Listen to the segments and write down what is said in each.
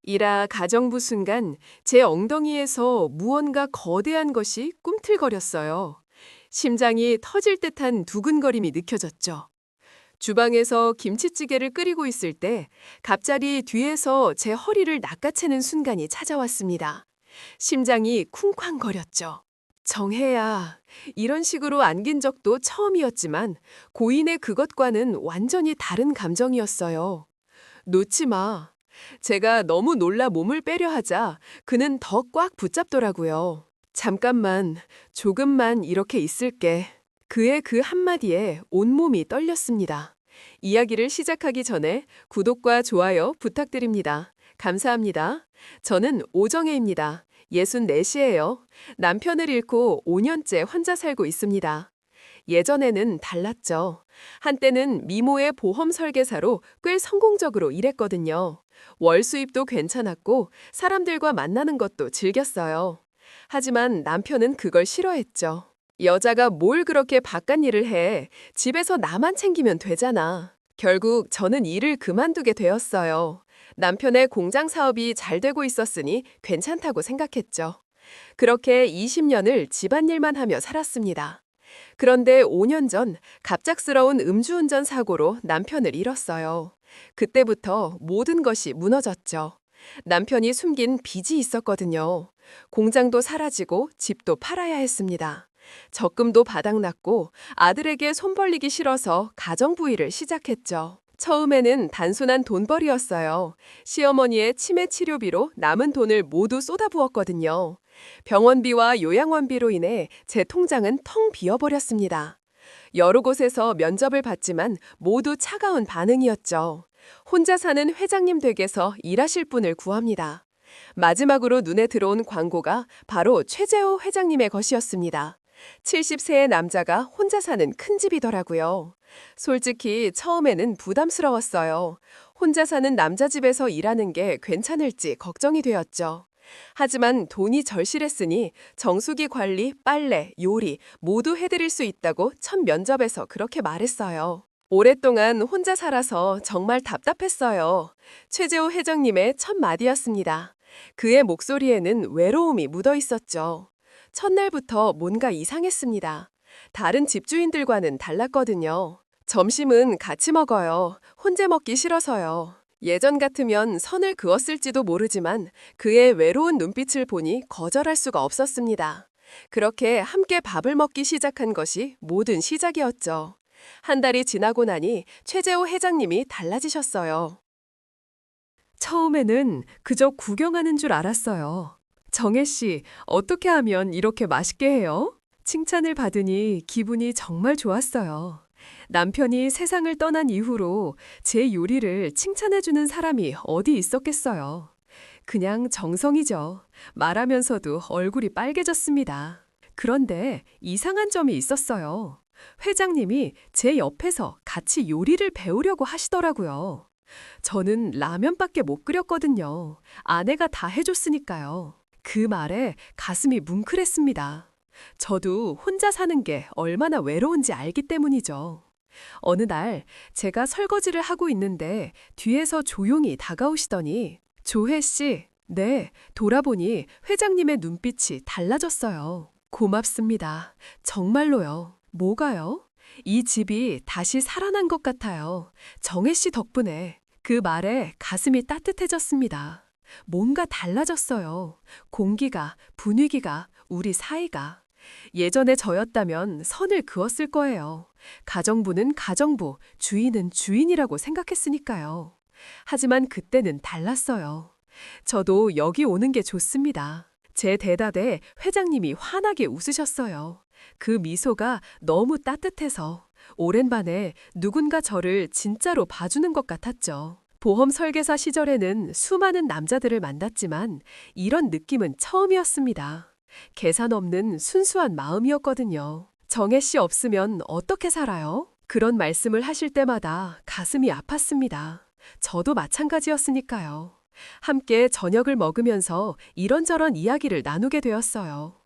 이라 가정부 순간 제 엉덩이에서 무언가 거대한 것이 꿈틀거렸어요. 심장이 터질 듯한 두근거림이 느껴졌죠. 주방에서 김치찌개를 끓이고 있을 때 갑자기 뒤에서 제 허리를 낚아채는 순간이 찾아왔습니다. 심장이 쿵쾅거렸죠. 정혜야, 이런 식으로 안긴 적도 처음이었지만 고인의 그것과는 완전히 다른 감정이었어요. 놓지 마. 제가 너무 놀라 몸을 빼려 하자 그는 더 꽉 붙잡더라고요. 잠깐만, 조금만 이렇게 있을게. 그의 그 한마디에 온몸이 떨렸습니다. 이야기를 시작하기 전에 구독과 좋아요 부탁드립니다. 감사합니다. 저는 오정혜입니다. 64시예요. 남편을 잃고 5년째 혼자 살고 있습니다. 예전에는 달랐죠. 한때는 미모의 보험 설계사로 꽤 성공적으로 일했거든요. 월 수입도 괜찮았고 사람들과 만나는 것도 즐겼어요. 하지만 남편은 그걸 싫어했죠. 여자가 뭘 그렇게 바깥 일을 해. 집에서 나만 챙기면 되잖아. 결국 저는 일을 그만두게 되었어요. 남편의 공장 사업이 잘 되고 있었으니 괜찮다고 생각했죠. 그렇게 20년을 집안일만 하며 살았습니다. 그런데 5년 전 갑작스러운 음주운전 사고로 남편을 잃었어요. 그때부터 모든 것이 무너졌죠. 남편이 숨긴 빚이 있었거든요. 공장도 사라지고 집도 팔아야 했습니다. 적금도 바닥났고 아들에게 손 벌리기 싫어서 가정부일을 시작했죠. 처음에는 단순한 돈벌이였어요. 시어머니의 치매 치료비로 남은 돈을 모두 쏟아부었거든요. 병원비와 요양원비로 인해 제 통장은 텅 비어버렸습니다. 여러 곳에서 면접을 봤지만 모두 차가운 반응이었죠. 혼자 사는 회장님 댁에서 일하실 분을 구합니다. 마지막으로 눈에 들어온 광고가 바로 최재호 회장님의 것이었습니다. 70세의 남자가 혼자 사는 큰 집이더라고요. 솔직히 처음에는 부담스러웠어요. 혼자 사는 남자 집에서 일하는 게 괜찮을지 걱정이 되었죠. 하지만 돈이 절실했으니 정수기 관리, 빨래, 요리 모두 해드릴 수 있다고 첫 면접에서 그렇게 말했어요. 오랫동안 혼자 살아서 정말 답답했어요. 최재호 회장님의 첫 마디였습니다. 그의 목소리에는 외로움이 묻어 있었죠. 첫날부터 뭔가 이상했습니다. 다른 집주인들과는 달랐거든요. 점심은 같이 먹어요. 혼자 먹기 싫어서요. 예전 같으면 선을 그었을지도 모르지만 그의 외로운 눈빛을 보니 거절할 수가 없었습니다. 그렇게 함께 밥을 먹기 시작한 것이 모든 시작이었죠. 한 달이 지나고 나니 최재호 회장님이 달라지셨어요. 처음에는 그저 구경하는 줄 알았어요. 정혜 씨, 어떻게 하면 이렇게 맛있게 해요? 칭찬을 받으니 기분이 정말 좋았어요. 남편이 세상을 떠난 이후로 제 요리를 칭찬해주는 사람이 어디 있었겠어요. 그냥 정성이죠. 말하면서도 얼굴이 빨개졌습니다. 그런데 이상한 점이 있었어요. 회장님이 제 옆에서 같이 요리를 배우려고 하시더라고요. 저는 라면밖에 못 끓였거든요. 아내가 다 해줬으니까요. 그 말에 가슴이 뭉클했습니다. 저도 혼자 사는 게 얼마나 외로운지 알기 때문이죠. 어느 날 제가 설거지를 하고 있는데 뒤에서 조용히 다가오시더니 조혜 씨, 네, 돌아보니 회장님의 눈빛이 달라졌어요. 고맙습니다. 정말로요. 뭐가요? 이 집이 다시 살아난 것 같아요. 정혜 씨 덕분에. 그 말에 가슴이 따뜻해졌습니다. 뭔가 달라졌어요. 공기가, 분위기가, 우리 사이가. 예전에 저였다면 선을 그었을 거예요. 가정부는 가정부, 주인은 주인이라고 생각했으니까요. 하지만 그때는 달랐어요. 저도 여기 오는 게 좋습니다. 제 대답에 회장님이 환하게 웃으셨어요. 그 미소가 너무 따뜻해서 오랜만에 누군가 저를 진짜로 봐주는 것 같았죠. 보험 설계사 시절에는 수많은 남자들을 만났지만 이런 느낌은 처음이었습니다. 계산 없는 순수한 마음이었거든요. 정혜 씨 없으면 어떻게 살아요? 그런 말씀을 하실 때마다 가슴이 아팠습니다. 저도 마찬가지였으니까요. 함께 저녁을 먹으면서 이런저런 이야기를 나누게 되었어요.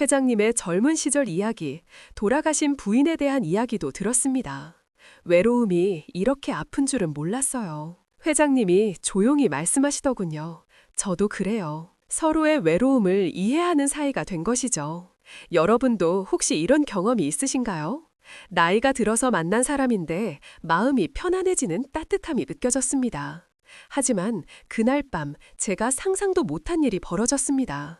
회장님의 젊은 시절 이야기, 돌아가신 부인에 대한 이야기도 들었습니다. 외로움이 이렇게 아픈 줄은 몰랐어요. 회장님이 조용히 말씀하시더군요. 저도 그래요. 서로의 외로움을 이해하는 사이가 된 것이죠. 여러분도 혹시 이런 경험이 있으신가요? 나이가 들어서 만난 사람인데 마음이 편안해지는 따뜻함이 느껴졌습니다. 하지만 그날 밤 제가 상상도 못한 일이 벌어졌습니다.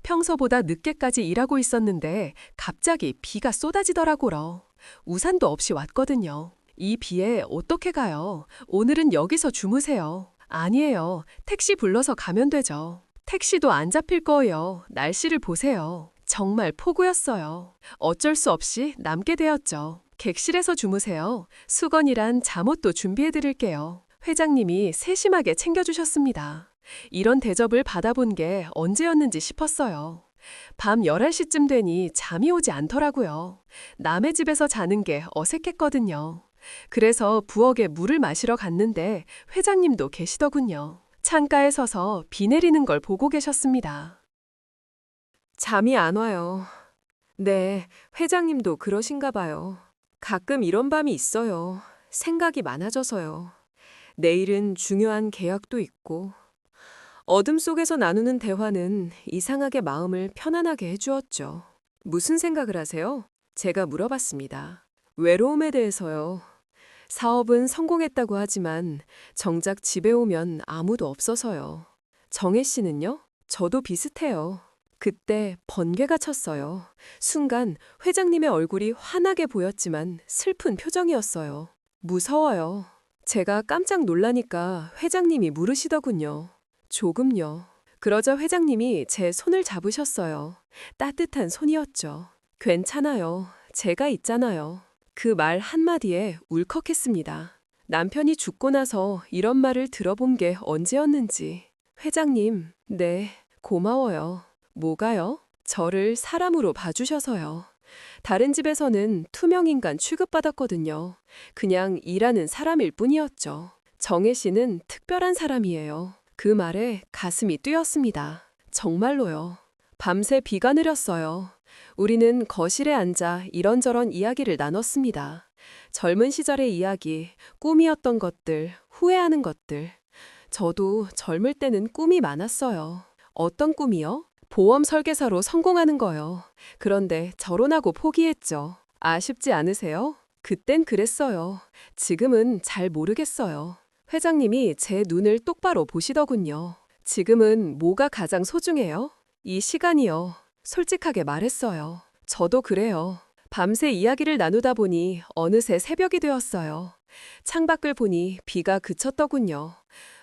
평소보다 늦게까지 일하고 있었는데 갑자기 비가 쏟아지더라고요. 우산도 없이 왔거든요. 이 비에 어떻게 가요? 오늘은 여기서 주무세요. 아니에요. 택시 불러서 가면 되죠. 택시도 안 잡힐 거예요. 날씨를 보세요. 정말 폭우였어요. 어쩔 수 없이 남게 되었죠. 객실에서 주무세요. 수건이란 잠옷도 준비해 드릴게요. 회장님이 세심하게 챙겨주셨습니다. 이런 대접을 받아본 게 언제였는지 싶었어요. 밤 11시쯤 되니 잠이 오지 않더라고요. 남의 집에서 자는 게 어색했거든요. 그래서 부엌에 물을 마시러 갔는데 회장님도 계시더군요. 창가에 서서 비 내리는 걸 보고 계셨습니다. 잠이 안 와요. 네, 회장님도 그러신가 봐요. 가끔 이런 밤이 있어요. 생각이 많아져서요. 내일은 중요한 계약도 있고. 어둠 속에서 나누는 대화는 이상하게 마음을 편안하게 해주었죠. 무슨 생각을 하세요? 제가 물어봤습니다. 외로움에 대해서요. 사업은 성공했다고 하지만 정작 집에 오면 아무도 없어서요. 정혜 씨는요? 저도 비슷해요. 그때 번개가 쳤어요. 순간 회장님의 얼굴이 환하게 보였지만 슬픈 표정이었어요. 무서워요. 제가 깜짝 놀라니까 회장님이 물으시더군요. 조금요. 그러자 회장님이 제 손을 잡으셨어요. 따뜻한 손이었죠. 괜찮아요. 제가 있잖아요. 그 말 한마디에 울컥했습니다. 남편이 죽고 나서 이런 말을 들어본 게 언제였는지. 회장님, 네, 고마워요. 뭐가요? 저를 사람으로 봐주셔서요. 다른 집에서는 투명인간 취급받았거든요. 그냥 일하는 사람일 뿐이었죠. 정혜 씨는 특별한 사람이에요. 그 말에 가슴이 뛰었습니다. 정말로요. 밤새 비가 내렸어요. 우리는 거실에 앉아 이런저런 이야기를 나눴습니다. 젊은 시절의 이야기, 꿈이었던 것들, 후회하는 것들. 저도 젊을 때는 꿈이 많았어요. 어떤 꿈이요? 보험 설계사로 성공하는 거요. 그런데 결혼하고 포기했죠. 아쉽지 않으세요? 그땐 그랬어요. 지금은 잘 모르겠어요. 회장님이 제 눈을 똑바로 보시더군요. 지금은 뭐가 가장 소중해요? 이 시간이요. 솔직하게 말했어요. 저도 그래요. 밤새 이야기를 나누다 보니 어느새 새벽이 되었어요. 창밖을 보니 비가 그쳤더군요.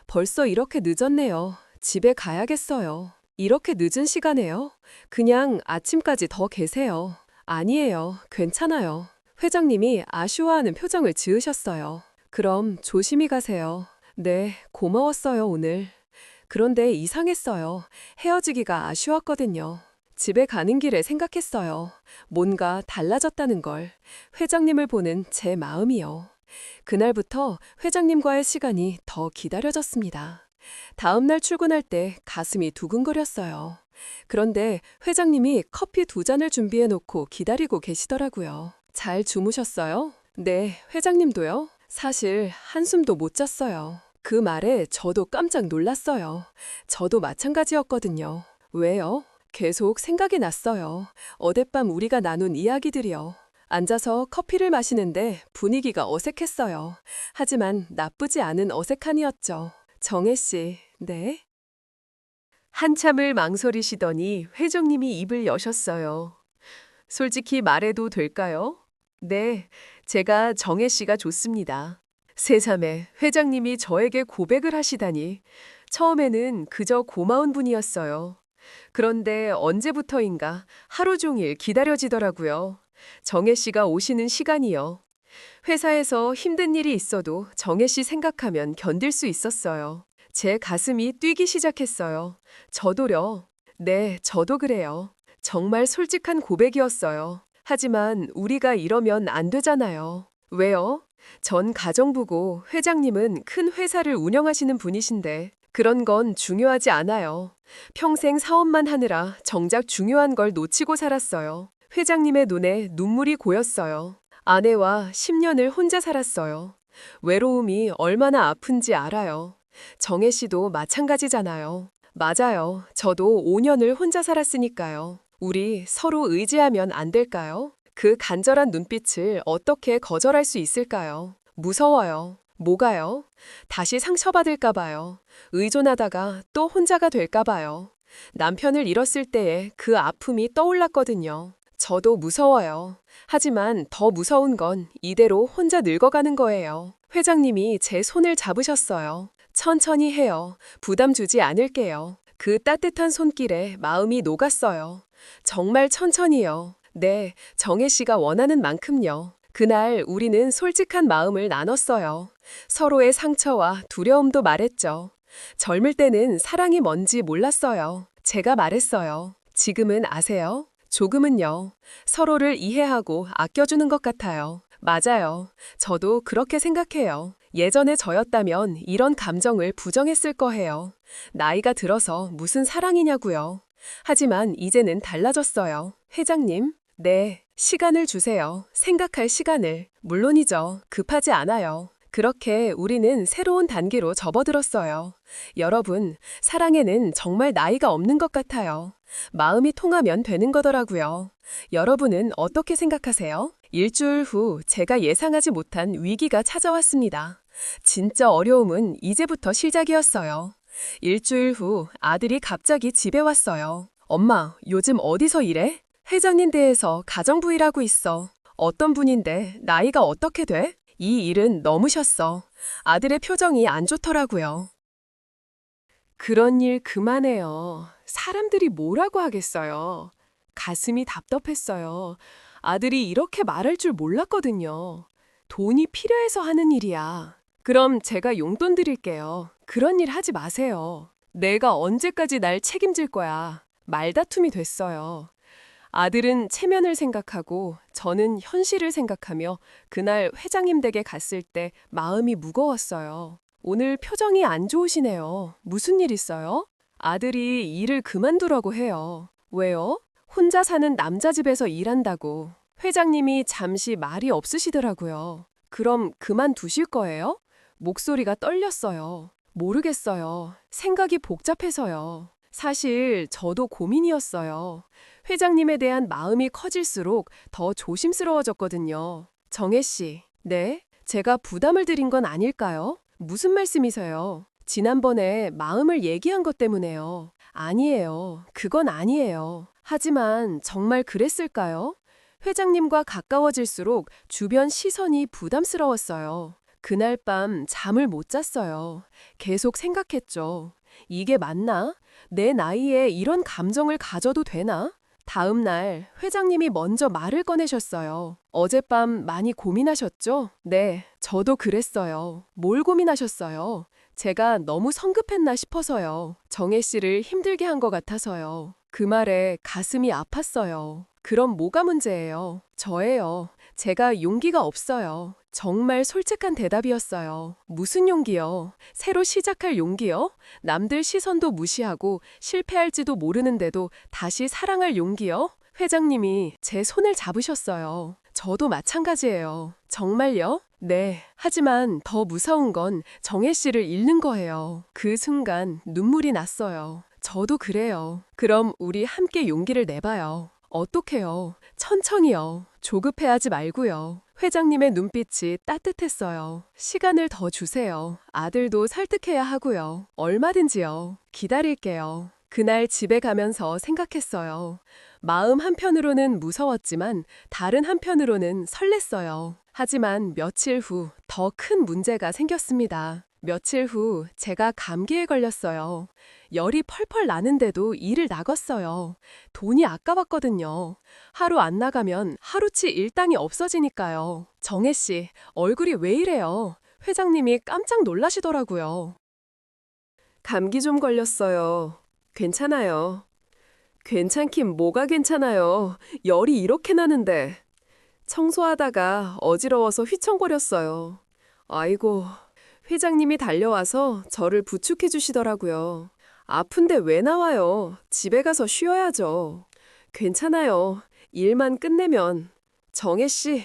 벌써 이렇게 늦었네요. 집에 가야겠어요. 이렇게 늦은 시간에요? 그냥 아침까지 더 계세요. 아니에요. 괜찮아요. 회장님이 아쉬워하는 표정을 지으셨어요. 그럼 조심히 가세요. 네, 고마웠어요, 오늘. 그런데 이상했어요. 헤어지기가 아쉬웠거든요. 집에 가는 길에 생각했어요. 뭔가 달라졌다는 걸. 회장님을 보는 제 마음이요. 그날부터 회장님과의 시간이 더 기다려졌습니다. 다음 날 출근할 때 가슴이 두근거렸어요. 그런데 회장님이 커피 2잔을 준비해 놓고 기다리고 계시더라고요. 잘 주무셨어요? 네, 회장님도요? 사실 한숨도 못 잤어요. 그 말에 저도 깜짝 놀랐어요. 저도 마찬가지였거든요. 왜요? 계속 생각이 났어요. 어젯밤 우리가 나눈 이야기들이요. 앉아서 커피를 마시는데 분위기가 어색했어요. 하지만 나쁘지 않은 어색함이었죠. 정혜 씨, 네? 한참을 망설이시더니 회장님이 입을 여셨어요. 솔직히 말해도 될까요? 네, 제가 정혜 씨가 좋습니다. 새삼에 회장님이 저에게 고백을 하시다니 처음에는 그저 고마운 분이었어요. 그런데 언제부터인가 하루 종일 기다려지더라고요. 정혜 씨가 오시는 시간이요. 회사에서 힘든 일이 있어도 정혜 씨 생각하면 견딜 수 있었어요. 제 가슴이 뛰기 시작했어요. 저도요. 네, 저도 그래요. 정말 솔직한 고백이었어요. 하지만 우리가 이러면 안 되잖아요. 왜요? 전 가정부고 회장님은 큰 회사를 운영하시는 분이신데 그런 건 중요하지 않아요. 평생 사업만 하느라 정작 중요한 걸 놓치고 살았어요. 회장님의 눈에 눈물이 고였어요. 아내와 10년을 혼자 살았어요. 외로움이 얼마나 아픈지 알아요. 정혜 씨도 마찬가지잖아요. 맞아요. 저도 5년을 혼자 살았으니까요. 우리 서로 의지하면 안 될까요? 그 간절한 눈빛을 어떻게 거절할 수 있을까요? 무서워요. 뭐가요? 다시 상처받을까 봐요. 의존하다가 또 혼자가 될까 봐요. 남편을 잃었을 때의 그 아픔이 떠올랐거든요. 저도 무서워요. 하지만 더 무서운 건 이대로 혼자 늙어가는 거예요. 회장님이 제 손을 잡으셨어요. 천천히 해요. 부담 주지 않을게요. 그 따뜻한 손길에 마음이 녹았어요. 정말 천천히요. 네, 정혜 씨가 원하는 만큼요. 그날 우리는 솔직한 마음을 나눴어요. 서로의 상처와 두려움도 말했죠. 젊을 때는 사랑이 뭔지 몰랐어요. 제가 말했어요. 지금은 아세요? 조금은요. 서로를 이해하고 아껴주는 것 같아요. 맞아요. 저도 그렇게 생각해요. 예전에 저였다면 이런 감정을 부정했을 거예요. 나이가 들어서 무슨 사랑이냐고요. 하지만 이제는 달라졌어요. 회장님, 네, 시간을 주세요. 생각할 시간을. 물론이죠. 급하지 않아요. 그렇게 우리는 새로운 단계로 접어들었어요. 여러분, 사랑에는 정말 나이가 없는 것 같아요. 마음이 통하면 되는 거더라고요. 여러분은 어떻게 생각하세요? 일주일 후 제가 예상하지 못한 위기가 찾아왔습니다. 진짜 어려움은 이제부터 시작이었어요. 일주일 후 아들이 갑자기 집에 왔어요. 엄마, 요즘 어디서 일해? 회장님 댁에서 가정부일하고 있어. 어떤 분인데 나이가 어떻게 돼? 이 일은 너무셨어. 아들의 표정이 안 좋더라고요. 그런 일 그만해요. 사람들이 뭐라고 하겠어요. 가슴이 답답했어요. 아들이 이렇게 말할 줄 몰랐거든요. 돈이 필요해서 하는 일이야. 그럼 제가 용돈 드릴게요. 그런 일 하지 마세요. 내가 언제까지 날 책임질 거야. 말다툼이 됐어요. 아들은 체면을 생각하고 저는 현실을 생각하며 그날 회장님 댁에 갔을 때 마음이 무거웠어요. 오늘 표정이 안 좋으시네요. 무슨 일 있어요? 아들이 일을 그만두라고 해요. 왜요? 혼자 사는 남자 집에서 일한다고. 회장님이 잠시 말이 없으시더라고요. 그럼 그만두실 거예요? 목소리가 떨렸어요. 모르겠어요. 생각이 복잡해서요. 사실 저도 고민이었어요. 회장님에 대한 마음이 커질수록 더 조심스러워졌거든요. 정혜 씨, 네? 제가 부담을 드린 건 아닐까요? 무슨 말씀이세요? 지난번에 마음을 얘기한 것 때문에요. 아니에요. 그건 아니에요. 하지만 정말 그랬을까요? 회장님과 가까워질수록 주변 시선이 부담스러웠어요. 그날 밤 잠을 못 잤어요. 계속 생각했죠. 이게 맞나? 내 나이에 이런 감정을 가져도 되나? 다음 날 회장님이 먼저 말을 꺼내셨어요. 어젯밤 많이 고민하셨죠? 네, 저도 그랬어요. 뭘 고민하셨어요? 제가 너무 성급했나 싶어서요. 정혜 씨를 힘들게 한 것 같아서요. 그 말에 가슴이 아팠어요. 그럼 뭐가 문제예요? 저예요. 제가 용기가 없어요. 정말 솔직한 대답이었어요. 무슨 용기요? 새로 시작할 용기요? 남들 시선도 무시하고 실패할지도 모르는데도 다시 사랑할 용기요? 회장님이 제 손을 잡으셨어요. 저도 마찬가지예요. 정말요? 네. 하지만 더 무서운 건 정혜 씨를 잃는 거예요. 그 순간 눈물이 났어요. 저도 그래요. 그럼 우리 함께 용기를 내봐요. 어떡해요? 천천히요. 조급해하지 말고요. 회장님의 눈빛이 따뜻했어요. 시간을 더 주세요. 아들도 설득해야 하고요. 얼마든지요. 기다릴게요. 그날 집에 가면서 생각했어요. 마음 한편으로는 무서웠지만 다른 한편으로는 설렜어요. 하지만 며칠 후 더 큰 문제가 생겼습니다. 며칠 후 제가 감기에 걸렸어요. 열이 펄펄 나는데도 일을 나갔어요. 돈이 아까웠거든요. 하루 안 나가면 하루치 일당이 없어지니까요. 정혜 씨, 얼굴이 왜 이래요? 회장님이 깜짝 놀라시더라고요. 감기 좀 걸렸어요. 괜찮아요. 괜찮긴 뭐가 괜찮아요. 열이 이렇게 나는데. 청소하다가 어지러워서 휘청거렸어요. 아이고, 회장님이 달려와서 저를 부축해 주시더라고요. 아픈데 왜 나와요? 집에 가서 쉬어야죠. 괜찮아요. 일만 끝내면. 정혜 씨,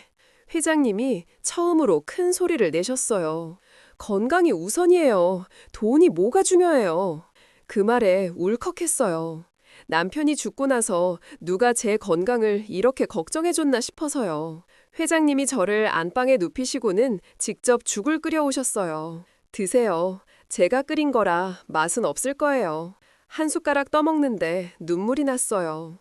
회장님이 처음으로 큰 소리를 내셨어요. 건강이 우선이에요. 돈이 뭐가 중요해요. 그 말에 울컥했어요. 남편이 죽고 나서 누가 제 건강을 이렇게 걱정해줬나 싶어서요. 회장님이 저를 안방에 눕히시고는 직접 죽을 끓여오셨어요. 드세요. 제가 끓인 거라 맛은 없을 거예요. 한 숟가락 떠먹는데 눈물이 났어요.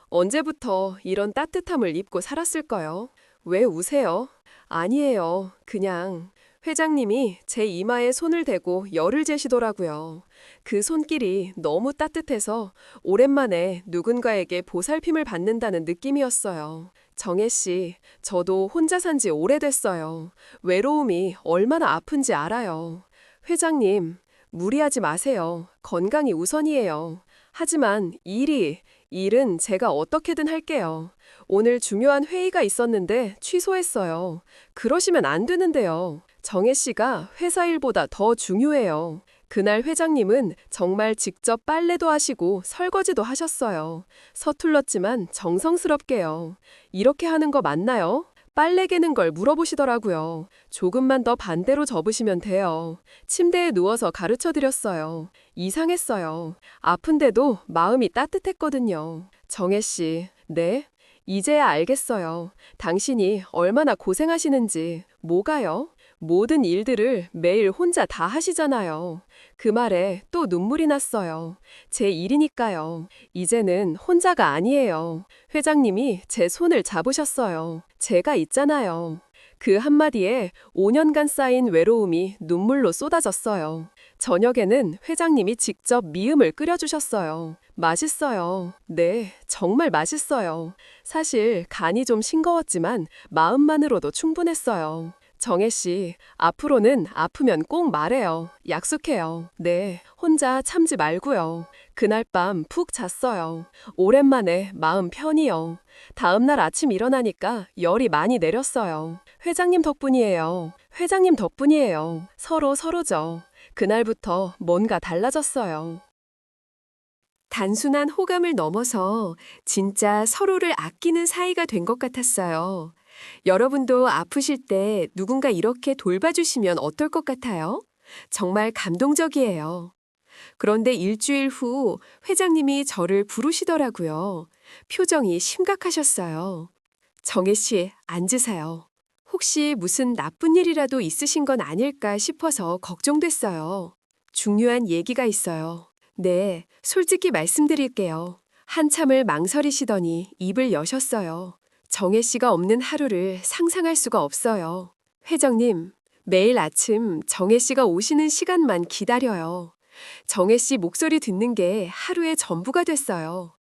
언제부터 이런 따뜻함을 입고 살았을까요? 왜 우세요? 아니에요. 그냥 회장님이 제 이마에 손을 대고 열을 재시더라고요. 그 손길이 너무 따뜻해서 오랜만에 누군가에게 보살핌을 받는다는 느낌이었어요. 정혜 씨, 저도 혼자 산지 오래됐어요. 외로움이 얼마나 아픈지 알아요. 회장님, 무리하지 마세요. 건강이 우선이에요. 하지만 일은 제가 어떻게든 할게요. 오늘 중요한 회의가 있었는데 취소했어요. 그러시면 안 되는데요. 정혜 씨가 회사 일보다 더 중요해요. 그날 회장님은 정말 직접 빨래도 하시고 설거지도 하셨어요. 서툴렀지만 정성스럽게요. 이렇게 하는 거 맞나요? 빨래 개는 걸 물어보시더라고요. 조금만 더 반대로 접으시면 돼요. 침대에 누워서 가르쳐 드렸어요. 이상했어요. 아픈데도 마음이 따뜻했거든요. 정혜 씨, 네? 이제야 알겠어요. 당신이 얼마나 고생하시는지. 뭐가요? 모든 일들을 매일 혼자 다 하시잖아요. 그 말에 또 눈물이 났어요. 제 일이니까요. 이제는 혼자가 아니에요. 회장님이 제 손을 잡으셨어요. 제가 있잖아요. 그 한마디에 5년간 쌓인 외로움이 눈물로 쏟아졌어요. 저녁에는 회장님이 직접 미음을 끓여주셨어요. 맛있어요. 네, 정말 맛있어요. 사실 간이 좀 싱거웠지만 마음만으로도 충분했어요. 정혜 씨, 앞으로는 아프면 꼭 말해요. 약속해요. 네, 혼자 참지 말고요. 그날 밤 푹 잤어요. 오랜만에 마음 편히요. 다음날 아침 일어나니까 열이 많이 내렸어요. 회장님 덕분이에요. 회장님 덕분이에요. 서로죠. 그날부터 뭔가 달라졌어요. 단순한 호감을 넘어서 진짜 서로를 아끼는 사이가 된 것 같았어요. 여러분도 아프실 때 누군가 이렇게 돌봐주시면 어떨 것 같아요? 정말 감동적이에요. 그런데 일주일 후 회장님이 저를 부르시더라고요. 표정이 심각하셨어요. 정혜 씨, 앉으세요. 혹시 무슨 나쁜 일이라도 있으신 건 아닐까 싶어서 걱정됐어요. 중요한 얘기가 있어요. 네, 솔직히 말씀드릴게요. 한참을 망설이시더니 입을 여셨어요. 정혜 씨가 없는 하루를 상상할 수가 없어요. 회장님, 매일 아침 정혜 씨가 오시는 시간만 기다려요. 정혜 씨 목소리 듣는 게 하루의 전부가 됐어요.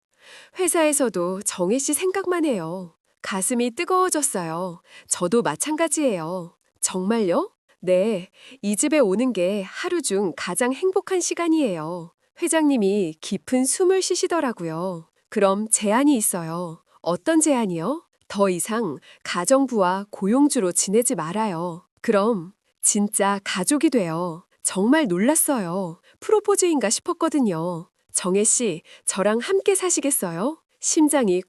회사에서도 정혜 씨 생각만 해요. 가슴이 뜨거워졌어요. 저도 마찬가지예요. 정말요? 네, 이 집에 오는 게 하루 중 가장 행복한 시간이에요. 회장님이 깊은 숨을 쉬시더라고요. 그럼 제안이 있어요. 어떤 제안이요? 더 이상 가정부와 고용주로 지내지 말아요. 그럼 진짜 가족이 돼요. 정말 놀랐어요. 프로포즈인가 싶었거든요. 정혜 씨, 저랑 함께 사시겠어요? 심장이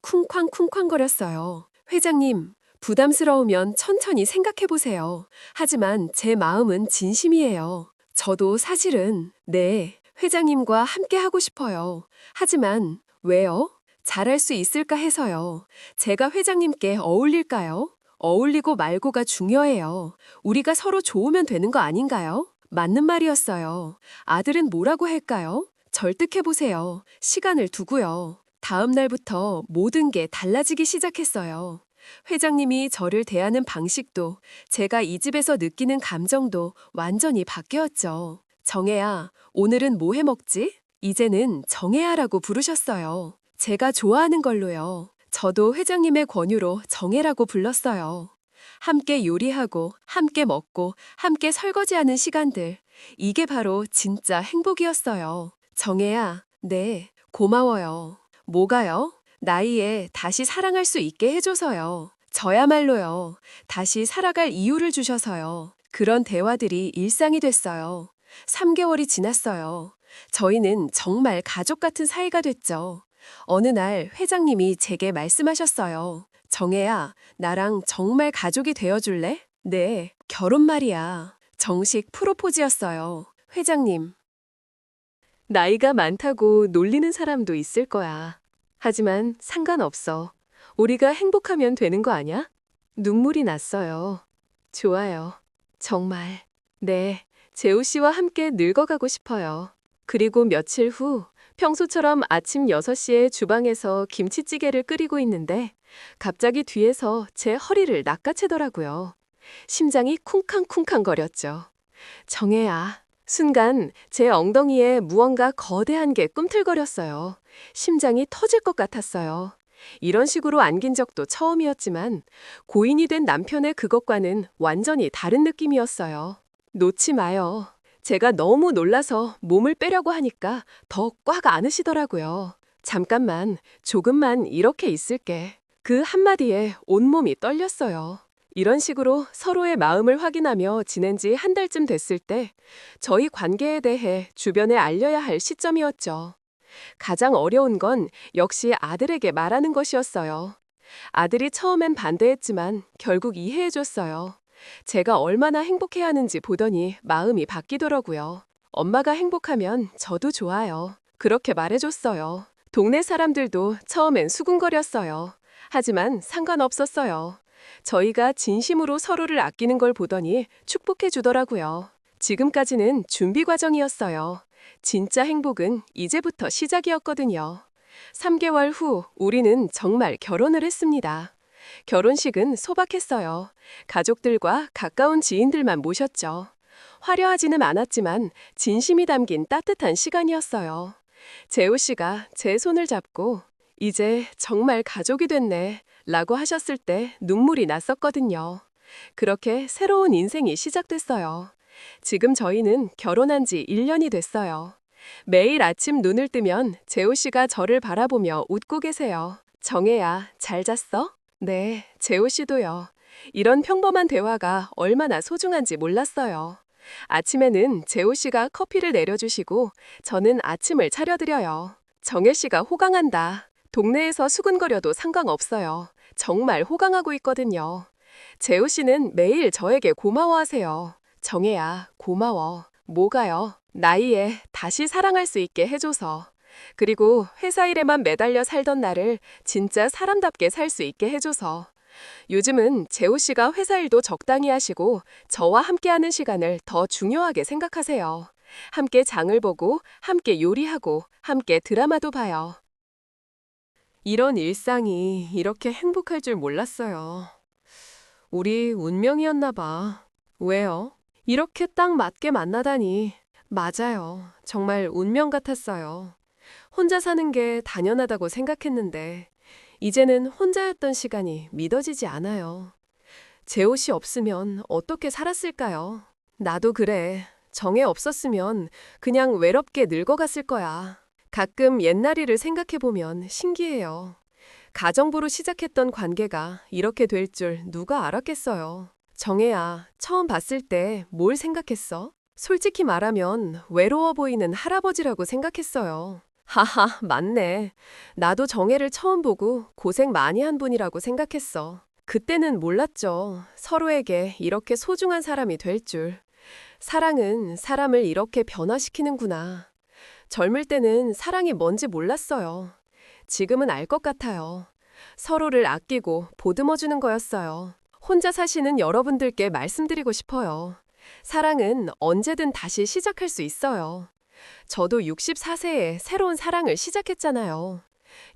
쿵쾅쿵쾅거렸어요. 회장님, 부담스러우면 천천히 생각해 보세요. 하지만 제 마음은 진심이에요. 저도 사실은, 네, 회장님과 함께 하고 싶어요. 하지만, 왜요? 잘할 수 있을까 해서요. 제가 회장님께 어울릴까요? 어울리고 말고가 중요해요. 우리가 서로 좋으면 되는 거 아닌가요? 맞는 말이었어요. 아들은 뭐라고 할까요? 절득해보세요. 시간을 두고요. 다음 날부터 모든 게 달라지기 시작했어요. 회장님이 저를 대하는 방식도 제가 이 집에서 느끼는 감정도 완전히 바뀌었죠. 정혜야, 오늘은 뭐 해 먹지? 이제는 정혜야라고 부르셨어요. 제가 좋아하는 걸로요. 저도 회장님의 권유로 정혜라고 불렀어요. 함께 요리하고, 함께 먹고, 함께 설거지하는 시간들. 이게 바로 진짜 행복이었어요. 정혜야, 네, 고마워요. 뭐가요? 나이에 다시 사랑할 수 있게 해줘서요. 저야말로요. 다시 살아갈 이유를 주셔서요. 그런 대화들이 일상이 됐어요. 3개월이 지났어요. 저희는 정말 가족 같은 사이가 됐죠. 어느 날 회장님이 제게 말씀하셨어요. 정혜야, 나랑 정말 가족이 되어줄래? 네, 결혼 말이야. 정식 프로포즈였어요. 회장님. 나이가 많다고 놀리는 사람도 있을 거야. 하지만 상관없어. 우리가 행복하면 되는 거 아냐? 눈물이 났어요. 좋아요. 정말. 네, 재우 씨와 함께 늙어가고 싶어요. 그리고 며칠 후 평소처럼 아침 6시에 주방에서 김치찌개를 끓이고 있는데 갑자기 뒤에서 제 허리를 낚아채더라고요. 심장이 쿵쾅쿵쾅거렸죠. 정혜야. 순간 제 엉덩이에 무언가 거대한 게 꿈틀거렸어요. 심장이 터질 것 같았어요. 이런 식으로 안긴 적도 처음이었지만 고인이 된 남편의 그것과는 완전히 다른 느낌이었어요. 놓지 마요. 제가 너무 놀라서 몸을 빼려고 하니까 더 꽉 안으시더라고요. 잠깐만, 조금만 이렇게 있을게. 그 한마디에 온몸이 떨렸어요. 이런 식으로 서로의 마음을 확인하며 지낸 지 한 달쯤 됐을 때 저희 관계에 대해 주변에 알려야 할 시점이었죠. 가장 어려운 건 역시 아들에게 말하는 것이었어요. 아들이 처음엔 반대했지만 결국 이해해줬어요. 제가 얼마나 행복해하는지 보더니 마음이 바뀌더라고요. 엄마가 행복하면 저도 좋아요. 그렇게 말해줬어요. 동네 사람들도 처음엔 수군거렸어요. 하지만 상관없었어요. 저희가 진심으로 서로를 아끼는 걸 보더니 축복해 주더라고요. 지금까지는 준비 과정이었어요. 진짜 행복은 이제부터 시작이었거든요. 3개월 후 우리는 정말 결혼을 했습니다. 결혼식은 소박했어요. 가족들과 가까운 지인들만 모셨죠. 화려하지는 않았지만 진심이 담긴 따뜻한 시간이었어요. 재우 씨가 제 손을 잡고 이제 정말 가족이 됐네 라고 하셨을 때 눈물이 났었거든요. 그렇게 새로운 인생이 시작됐어요. 지금 저희는 결혼한 지 1년이 됐어요. 매일 아침 눈을 뜨면 재우 씨가 저를 바라보며 웃고 계세요. 정혜야, 잘 잤어? 네, 재우 씨도요. 이런 평범한 대화가 얼마나 소중한지 몰랐어요. 아침에는 재우 씨가 커피를 내려주시고 저는 아침을 차려드려요. 정혜 씨가 호강한다. 동네에서 수군거려도 상관없어요. 정말 호강하고 있거든요. 재우 씨는 매일 저에게 고마워하세요. 정혜야, 고마워. 뭐가요? 나이에 다시 사랑할 수 있게 해줘서. 그리고 회사 일에만 매달려 살던 나를 진짜 사람답게 살 수 있게 해줘서. 요즘은 재우 씨가 회사 일도 적당히 하시고 저와 함께하는 시간을 더 중요하게 생각하세요. 함께 장을 보고, 함께 요리하고, 함께 드라마도 봐요. 이런 일상이 이렇게 행복할 줄 몰랐어요. 우리 운명이었나 봐. 왜요? 이렇게 딱 맞게 만나다니. 맞아요. 정말 운명 같았어요. 혼자 사는 게 당연하다고 생각했는데 이제는 혼자였던 시간이 믿어지지 않아요. 재호 씨 없으면 어떻게 살았을까요? 나도 그래. 정혜 없었으면 그냥 외롭게 늙어갔을 거야. 가끔 옛날 일을 생각해보면 신기해요. 가정부로 시작했던 관계가 이렇게 될 줄 누가 알았겠어요. 정혜야, 처음 봤을 때 뭘 생각했어? 솔직히 말하면 외로워 보이는 할아버지라고 생각했어요. 하하, 맞네. 나도 정혜를 처음 보고 고생 많이 한 분이라고 생각했어. 그때는 몰랐죠. 서로에게 이렇게 소중한 사람이 될 줄. 사랑은 사람을 이렇게 변화시키는구나. 젊을 때는 사랑이 뭔지 몰랐어요. 지금은 알 것 같아요. 서로를 아끼고 보듬어주는 거였어요. 혼자 사시는 여러분들께 말씀드리고 싶어요. 사랑은 언제든 다시 시작할 수 있어요. 저도 64세에 새로운 사랑을 시작했잖아요.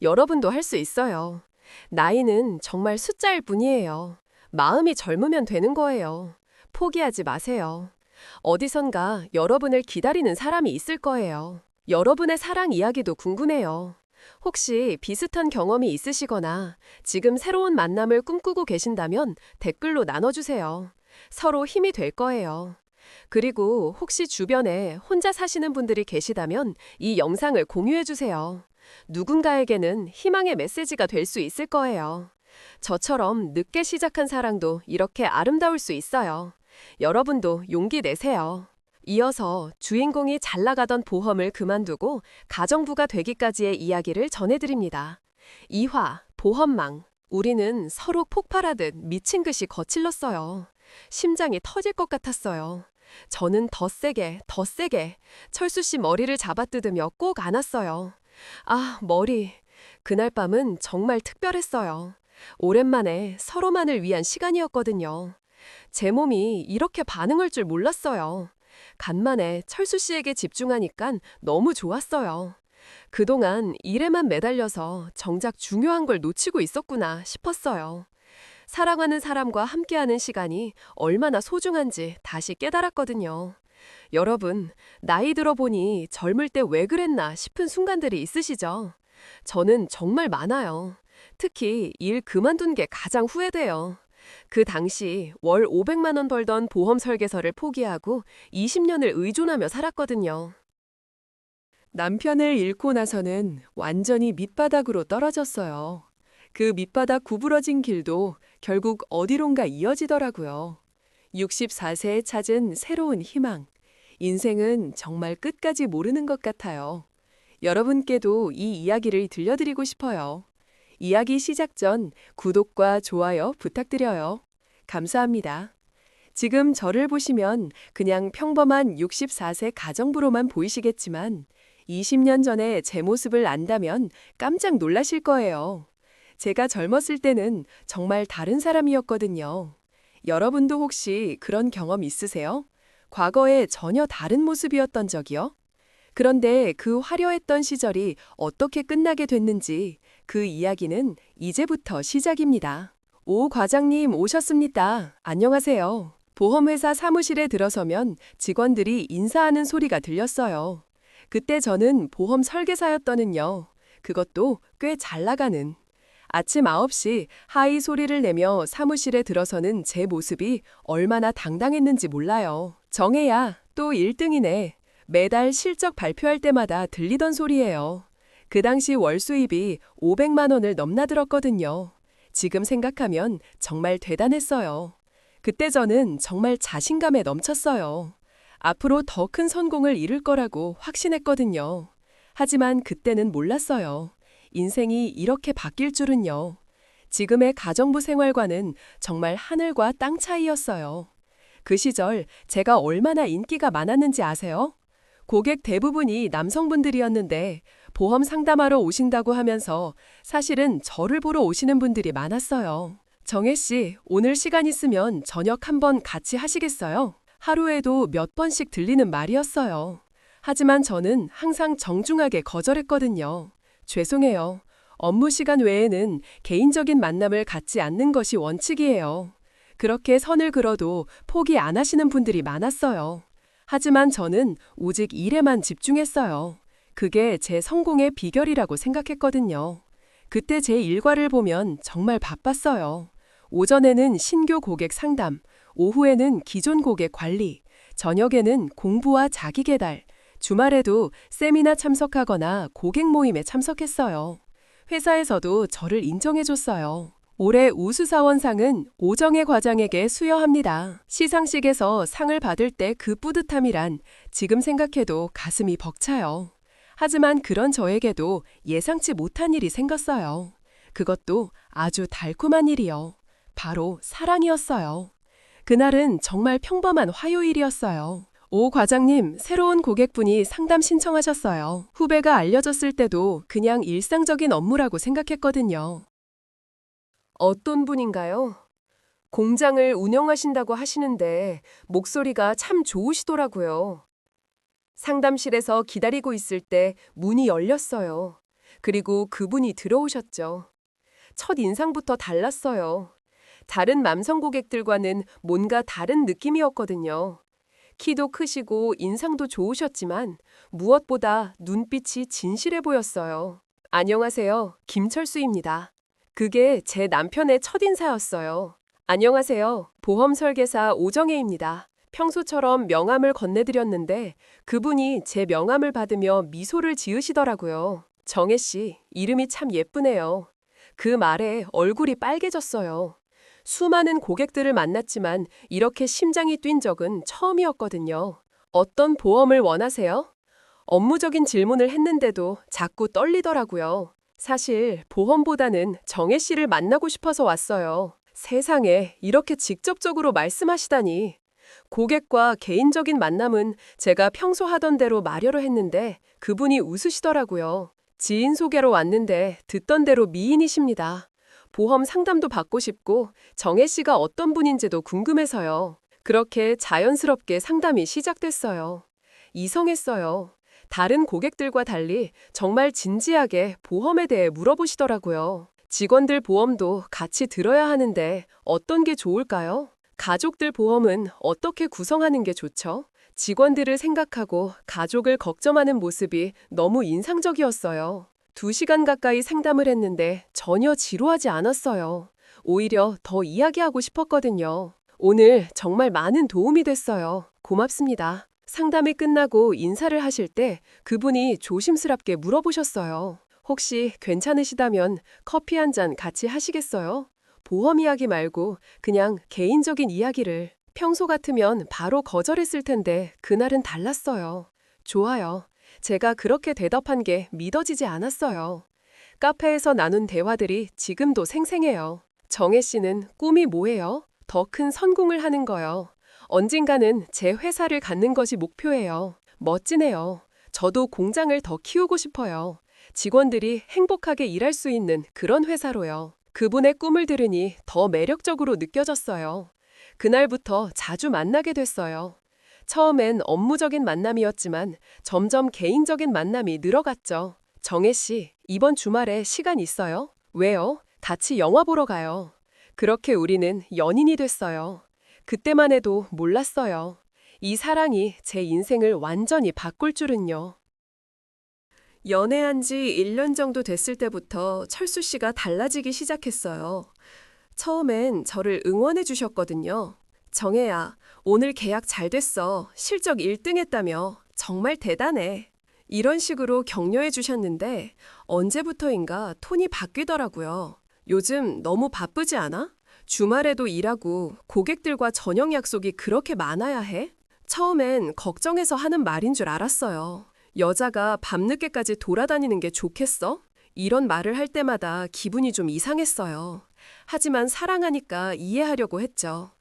여러분도 할 수 있어요. 나이는 정말 숫자일 뿐이에요. 마음이 젊으면 되는 거예요. 포기하지 마세요. 어디선가 여러분을 기다리는 사람이 있을 거예요. 여러분의 사랑 이야기도 궁금해요. 혹시 비슷한 경험이 있으시거나 지금 새로운 만남을 꿈꾸고 계신다면 댓글로 나눠주세요. 서로 힘이 될 거예요. 그리고 혹시 주변에 혼자 사시는 분들이 계시다면 이 영상을 공유해주세요. 누군가에게는 희망의 메시지가 될 수 있을 거예요. 저처럼 늦게 시작한 사랑도 이렇게 아름다울 수 있어요. 여러분도 용기 내세요. 이어서 주인공이 잘 나가던 보험을 그만두고 가정부가 되기까지의 이야기를 전해드립니다. 2화, 보험망. 우리는 서로 폭발하듯 미친 듯이 거칠렀어요. 심장이 터질 것 같았어요. 저는 더 세게, 더 세게 철수 씨 머리를 잡아뜯으며 꼭 안았어요. 아, 머리. 그날 밤은 정말 특별했어요. 오랜만에 서로만을 위한 시간이었거든요. 제 몸이 이렇게 반응할 줄 몰랐어요. 간만에 철수 씨에게 집중하니깐 너무 좋았어요. 그동안 일에만 매달려서 정작 중요한 걸 놓치고 있었구나 싶었어요. 사랑하는 사람과 함께하는 시간이 얼마나 소중한지 다시 깨달았거든요. 여러분, 나이 들어보니 젊을 때 왜 그랬나 싶은 순간들이 있으시죠? 저는 정말 많아요. 특히 일 그만둔 게 가장 후회돼요. 그 당시 월 500만 원 벌던 보험 설계사를 포기하고 20년을 의존하며 살았거든요. 남편을 잃고 나서는 완전히 밑바닥으로 떨어졌어요. 그 밑바닥 구부러진 길도 결국 어디론가 이어지더라고요. 64세에 찾은 새로운 희망. 인생은 정말 끝까지 모르는 것 같아요. 여러분께도 이 이야기를 들려드리고 싶어요. 이야기 시작 전 구독과 좋아요 부탁드려요. 감사합니다. 지금 저를 보시면 그냥 평범한 64세 가정부로만 보이시겠지만 20년 전에 제 모습을 안다면 깜짝 놀라실 거예요. 제가 젊었을 때는 정말 다른 사람이었거든요. 여러분도 혹시 그런 경험 있으세요? 과거에 전혀 다른 모습이었던 적이요? 그런데 그 화려했던 시절이 어떻게 끝나게 됐는지 그 이야기는 이제부터 시작입니다. 오 과장님 오셨습니다. 안녕하세요. 보험회사 사무실에 들어서면 직원들이 인사하는 소리가 들렸어요. 그때 저는 보험 설계사였더는요. 그것도 꽤 잘 나가는. 아침 9시 하이 소리를 내며 사무실에 들어서는 제 모습이 얼마나 당당했는지 몰라요. 정혜야, 또 1등이네. 매달 실적 발표할 때마다 들리던 소리예요. 그 당시 월 수입이 500만 원을 넘나들었거든요. 지금 생각하면 정말 대단했어요. 그때 저는 정말 자신감에 넘쳤어요. 앞으로 더 큰 성공을 이룰 거라고 확신했거든요. 하지만 그때는 몰랐어요. 인생이 이렇게 바뀔 줄은요. 지금의 가정부 생활과는 정말 하늘과 땅 차이였어요. 그 시절 제가 얼마나 인기가 많았는지 아세요? 고객 대부분이 남성분들이었는데 보험 상담하러 오신다고 하면서 사실은 저를 보러 오시는 분들이 많았어요. 정혜 씨, 오늘 시간 있으면 저녁 한번 같이 하시겠어요? 하루에도 몇 번씩 들리는 말이었어요. 하지만 저는 항상 정중하게 거절했거든요. 죄송해요. 업무 시간 외에는 개인적인 만남을 갖지 않는 것이 원칙이에요. 그렇게 선을 그어도 포기 안 하시는 분들이 많았어요. 하지만 저는 오직 일에만 집중했어요. 그게 제 성공의 비결이라고 생각했거든요. 그때 제 일과를 보면 정말 바빴어요. 오전에는 신규 고객 상담, 오후에는 기존 고객 관리, 저녁에는 공부와 자기 개발, 주말에도 세미나 참석하거나 고객 모임에 참석했어요. 회사에서도 저를 인정해줬어요. 올해 우수사원상은 오정혜 과장에게 수여합니다. 시상식에서 상을 받을 때 그 뿌듯함이란 지금 생각해도 가슴이 벅차요. 하지만 그런 저에게도 예상치 못한 일이 생겼어요. 그것도 아주 달콤한 일이요. 바로 사랑이었어요. 그날은 정말 평범한 화요일이었어요. 오 과장님, 새로운 고객분이 상담 신청하셨어요. 후배가 알려줬을 때도 그냥 일상적인 업무라고 생각했거든요. 어떤 분인가요? 공장을 운영하신다고 하시는데 목소리가 참 좋으시더라고요. 상담실에서 기다리고 있을 때 문이 열렸어요. 그리고 그분이 들어오셨죠. 첫 인상부터 달랐어요. 다른 남성 고객들과는 뭔가 다른 느낌이었거든요. 키도 크시고 인상도 좋으셨지만 무엇보다 눈빛이 진실해 보였어요. 안녕하세요. 김철수입니다. 그게 제 남편의 첫인사였어요. 안녕하세요. 보험 설계사 오정혜입니다. 평소처럼 명함을 건네드렸는데 그분이 제 명함을 받으며 미소를 지으시더라고요. 정혜 씨, 이름이 참 예쁘네요. 그 말에 얼굴이 빨개졌어요. 수많은 고객들을 만났지만 이렇게 심장이 뛴 적은 처음이었거든요. 어떤 보험을 원하세요? 업무적인 질문을 했는데도 자꾸 떨리더라고요. 사실 보험보다는 정혜 씨를 만나고 싶어서 왔어요. 세상에 이렇게 직접적으로 말씀하시다니. 고객과 개인적인 만남은 제가 평소 하던 대로 마려로 했는데 그분이 웃으시더라고요. 지인 소개로 왔는데 듣던 대로 미인이십니다. 보험 상담도 받고 싶고 정혜 씨가 어떤 분인지도 궁금해서요. 그렇게 자연스럽게 상담이 시작됐어요. 이성했어요. 다른 고객들과 달리 정말 진지하게 보험에 대해 물어보시더라고요. 직원들 보험도 같이 들어야 하는데 어떤 게 좋을까요? 가족들 보험은 어떻게 구성하는 게 좋죠? 직원들을 생각하고 가족을 걱정하는 모습이 너무 인상적이었어요. 2시간 가까이 상담을 했는데 전혀 지루하지 않았어요. 오히려 더 이야기하고 싶었거든요. 오늘 정말 많은 도움이 됐어요. 고맙습니다. 상담이 끝나고 인사를 하실 때 그분이 조심스럽게 물어보셨어요. 혹시 괜찮으시다면 커피 한 잔 같이 하시겠어요? 보험 이야기 말고 그냥 개인적인 이야기를. 평소 같으면 바로 거절했을 텐데 그날은 달랐어요. 좋아요. 제가 그렇게 대답한 게 믿어지지 않았어요. 카페에서 나눈 대화들이 지금도 생생해요. 정혜 씨는 꿈이 뭐예요? 더 큰 성공을 하는 거요. 언젠가는 제 회사를 갖는 것이 목표예요. 멋지네요. 저도 공장을 더 키우고 싶어요. 직원들이 행복하게 일할 수 있는 그런 회사로요. 그분의 꿈을 들으니 더 매력적으로 느껴졌어요. 그날부터 자주 만나게 됐어요. 처음엔 업무적인 만남이었지만 점점 개인적인 만남이 늘어갔죠. 정혜 씨, 이번 주말에 시간 있어요? 왜요? 같이 영화 보러 가요. 그렇게 우리는 연인이 됐어요. 그때만 해도 몰랐어요. 이 사랑이 제 인생을 완전히 바꿀 줄은요. 연애한 지 1년 정도 됐을 때부터 철수 씨가 달라지기 시작했어요. 처음엔 저를 응원해 주셨거든요. 정혜야, 오늘 계약 잘 됐어. 실적 1등 했다며. 정말 대단해. 이런 식으로 격려해 주셨는데 언제부터인가 톤이 바뀌더라고요. 요즘 너무 바쁘지 않아? 주말에도 일하고 고객들과 저녁 약속이 그렇게 많아야 해? 처음엔 걱정해서 하는 말인 줄 알았어요. 여자가 밤늦게까지 돌아다니는 게 좋겠어? 이런 말을 할 때마다 기분이 좀 이상했어요. 하지만 사랑하니까 이해하려고 했죠.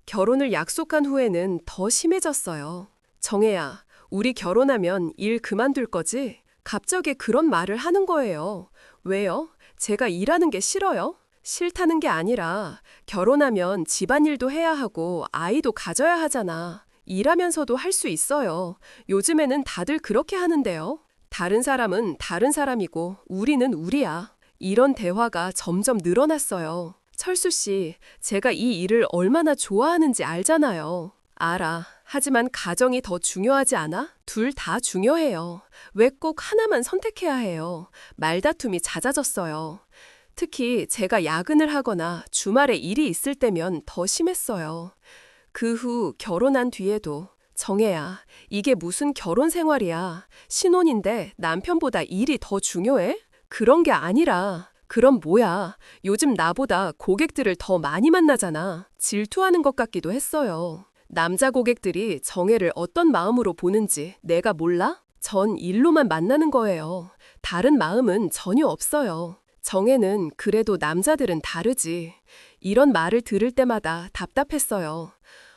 결혼을 약속한 후에는 더 심해졌어요. 정혜야, 우리 결혼하면 일 그만둘 거지? 갑자기 그런 말을 하는 거예요. 왜요? 제가 일하는 게 싫어요? 싫다는 게 아니라 결혼하면 집안일도 해야 하고 아이도 가져야 하잖아. 일하면서도 할 수 있어요. 요즘에는 다들 그렇게 하는데요. 다른 사람은 다른 사람이고 우리는 우리야. 이런 대화가 점점 늘어났어요. 철수 씨, 제가 이 일을 얼마나 좋아하는지 알잖아요. 알아. 하지만 가정이 더 중요하지 않아? 둘 다 중요해요. 왜 꼭 하나만 선택해야 해요? 말다툼이 잦아졌어요. 특히 제가 야근을 하거나 주말에 일이 있을 때면 더 심했어요. 그 후 결혼한 뒤에도 정혜야, 이게 무슨 결혼 생활이야. 신혼인데 남편보다 일이 더 중요해? 그런 게 아니라 그럼 뭐야. 요즘 나보다 고객들을 더 많이 만나잖아. 질투하는 것 같기도 했어요. 남자 고객들이 정혜를 어떤 마음으로 보는지 내가 몰라? 전 일로만 만나는 거예요. 다른 마음은 전혀 없어요. 정혜는 그래도 남자들은 다르지. 이런 말을 들을 때마다 답답했어요.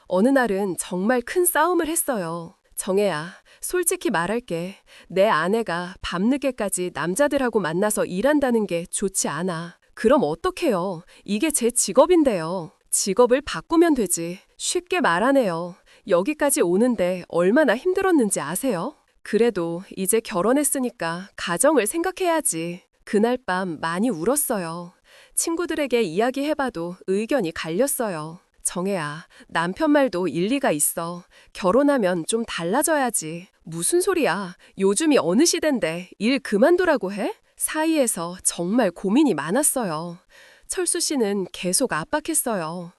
어느 날은 정말 큰 싸움을 했어요. 정혜야, 솔직히 말할게. 내 아내가 밤늦게까지 남자들하고 만나서 일한다는 게 좋지 않아. 그럼 어떡해요? 이게 제 직업인데요. 직업을 바꾸면 되지. 쉽게 말하네요. 여기까지 오는데 얼마나 힘들었는지 아세요? 그래도 이제 결혼했으니까 가정을 생각해야지. 그날 밤 많이 울었어요. 친구들에게 이야기해봐도 의견이 갈렸어요. 정혜야, 남편 말도 일리가 있어. 결혼하면 좀 달라져야지. 무슨 소리야. 요즘이 어느 시댄데 일 그만두라고 해? 사이에서 정말 고민이 많았어요. 철수 씨는 계속 압박했어요.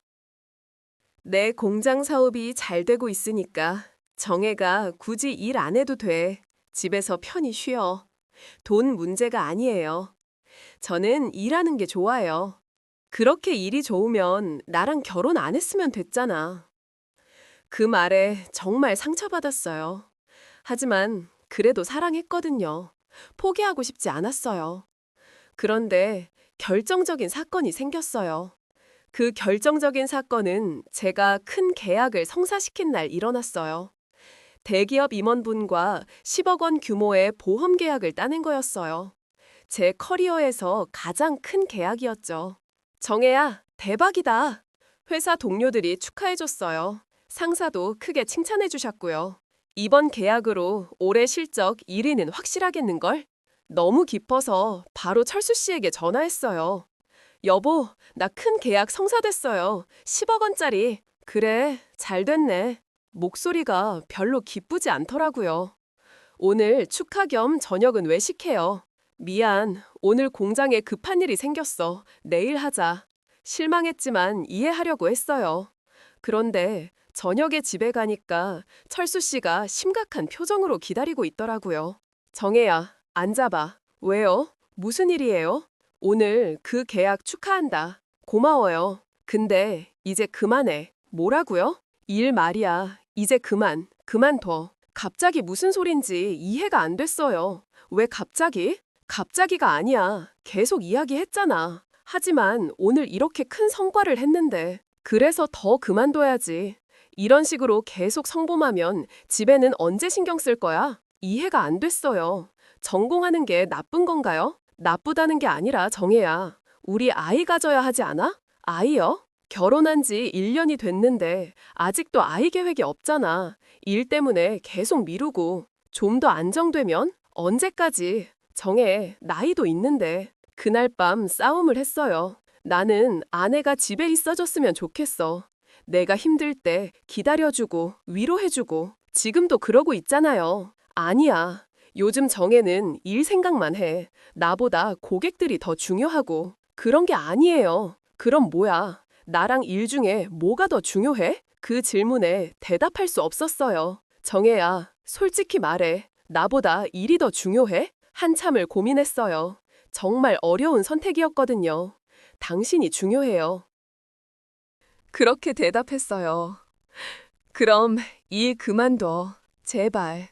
내 공장 사업이 잘 되고 있으니까 정혜가 굳이 일 안 해도 돼. 집에서 편히 쉬어. 돈 문제가 아니에요. 저는 일하는 게 좋아요. 그렇게 일이 좋으면 나랑 결혼 안 했으면 됐잖아. 그 말에 정말 상처받았어요. 하지만 그래도 사랑했거든요. 포기하고 싶지 않았어요. 그런데 결정적인 사건이 생겼어요. 그 결정적인 사건은 제가 큰 계약을 성사시킨 날 일어났어요. 대기업 임원분과 10억 원 규모의 보험 계약을 따낸 거였어요. 제 커리어에서 가장 큰 계약이었죠. 정혜야, 대박이다. 회사 동료들이 축하해줬어요. 상사도 크게 칭찬해주셨고요. 이번 계약으로 올해 실적 1위는 확실하겠는걸? 너무 기뻐서 바로 철수 씨에게 전화했어요. 여보, 나 큰 계약 성사됐어요. 10억 원짜리. 그래, 잘 됐네. 목소리가 별로 기쁘지 않더라고요. 오늘 축하 겸 저녁은 외식해요. 미안, 오늘 공장에 급한 일이 생겼어. 내일 하자. 실망했지만 이해하려고 했어요. 그런데 저녁에 집에 가니까 철수 씨가 심각한 표정으로 기다리고 있더라고요. 정혜야, 앉아봐. 왜요? 무슨 일이에요? 오늘 그 계약 축하한다. 고마워요. 근데 이제 그만해. 뭐라고요? 일 말이야. 이제 그만둬. 갑자기 무슨 소린지 이해가 안 됐어요. 왜 갑자기? 갑자기가 아니야. 계속 이야기했잖아. 하지만 오늘 이렇게 큰 성과를 했는데. 그래서 더 그만둬야지. 이런 식으로 계속 성범하면 집에는 언제 신경 쓸 거야? 이해가 안 됐어요. 전공하는 게 나쁜 건가요? 나쁘다는 게 아니라 정혜야. 우리 아이 가져야 하지 않아? 아이요? 결혼한 지 1년이 됐는데 아직도 아이 계획이 없잖아. 일 때문에 계속 미루고 좀 더 안정되면 언제까지? 정혜, 나이도 있는데. 그날 밤 싸움을 했어요. 나는 아내가 집에 있어줬으면 좋겠어. 내가 힘들 때 기다려주고 위로해주고 지금도 그러고 있잖아요. 아니야. 요즘 정혜는 일 생각만 해. 나보다 고객들이 더 중요하고. 그런 게 아니에요. 그럼 뭐야? 나랑 일 중에 뭐가 더 중요해? 그 질문에 대답할 수 없었어요. 정혜야, 솔직히 말해. 나보다 일이 더 중요해? 한참을 고민했어요. 정말 어려운 선택이었거든요. 당신이 중요해요. 그렇게 대답했어요. 그럼 일 그만둬. 제발.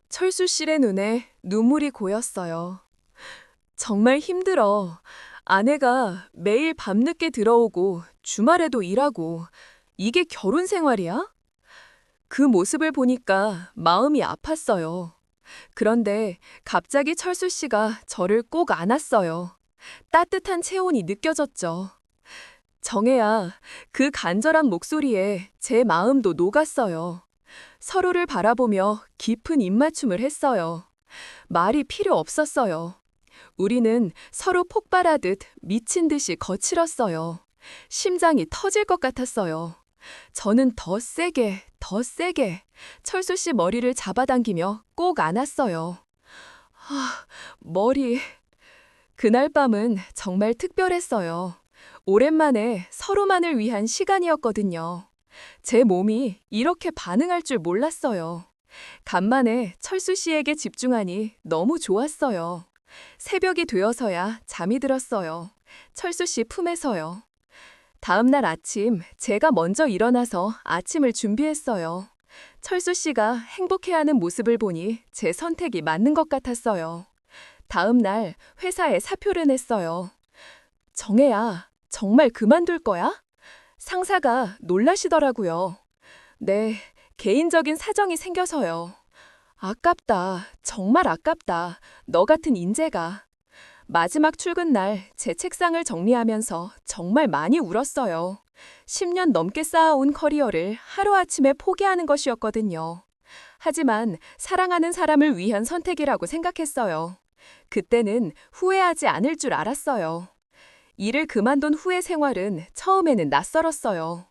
철수 씨의 눈에 눈물이 고였어요. 정말 힘들어. 아내가 매일 밤늦게 들어오고 주말에도 일하고 이게 결혼 생활이야? 그 모습을 보니까 마음이 아팠어요. 그런데 갑자기 철수 씨가 저를 꼭 안았어요. 따뜻한 체온이 느껴졌죠. 정혜야, 그 간절한 목소리에 제 마음도 녹았어요. 서로를 바라보며 깊은 입맞춤을 했어요. 말이 필요 없었어요. 우리는 서로 폭발하듯 미친 듯이 거칠었어요. 심장이 터질 것 같았어요. 저는 더 세게 철수 씨 머리를 잡아당기며 꼭 안았어요. 머리. 그날 밤은 정말 특별했어요. 오랜만에 서로만을 위한 시간이었거든요. 제 몸이 이렇게 반응할 줄 몰랐어요. 간만에 철수 씨에게 집중하니 너무 좋았어요. 새벽이 되어서야 잠이 들었어요. 철수 씨 품에서요. 다음 날 아침 제가 먼저 일어나서 아침을 준비했어요. 철수 씨가 행복해하는 모습을 보니 제 선택이 맞는 것 같았어요. 다음 날 회사에 사표를 냈어요. 정혜야, 정말 그만둘 거야? 상사가 놀라시더라고요. 네, 개인적인 사정이 생겨서요. 아깝다. 정말 아깝다. 너 같은 인재가. 마지막 출근 날 제 책상을 정리하면서 정말 많이 울었어요. 10년 넘게 쌓아온 커리어를 하루아침에 포기하는 것이었거든요. 하지만 사랑하는 사람을 위한 선택이라고 생각했어요. 그때는 후회하지 않을 줄 알았어요. 일을 그만둔 후의 생활은 처음에는 낯설었어요.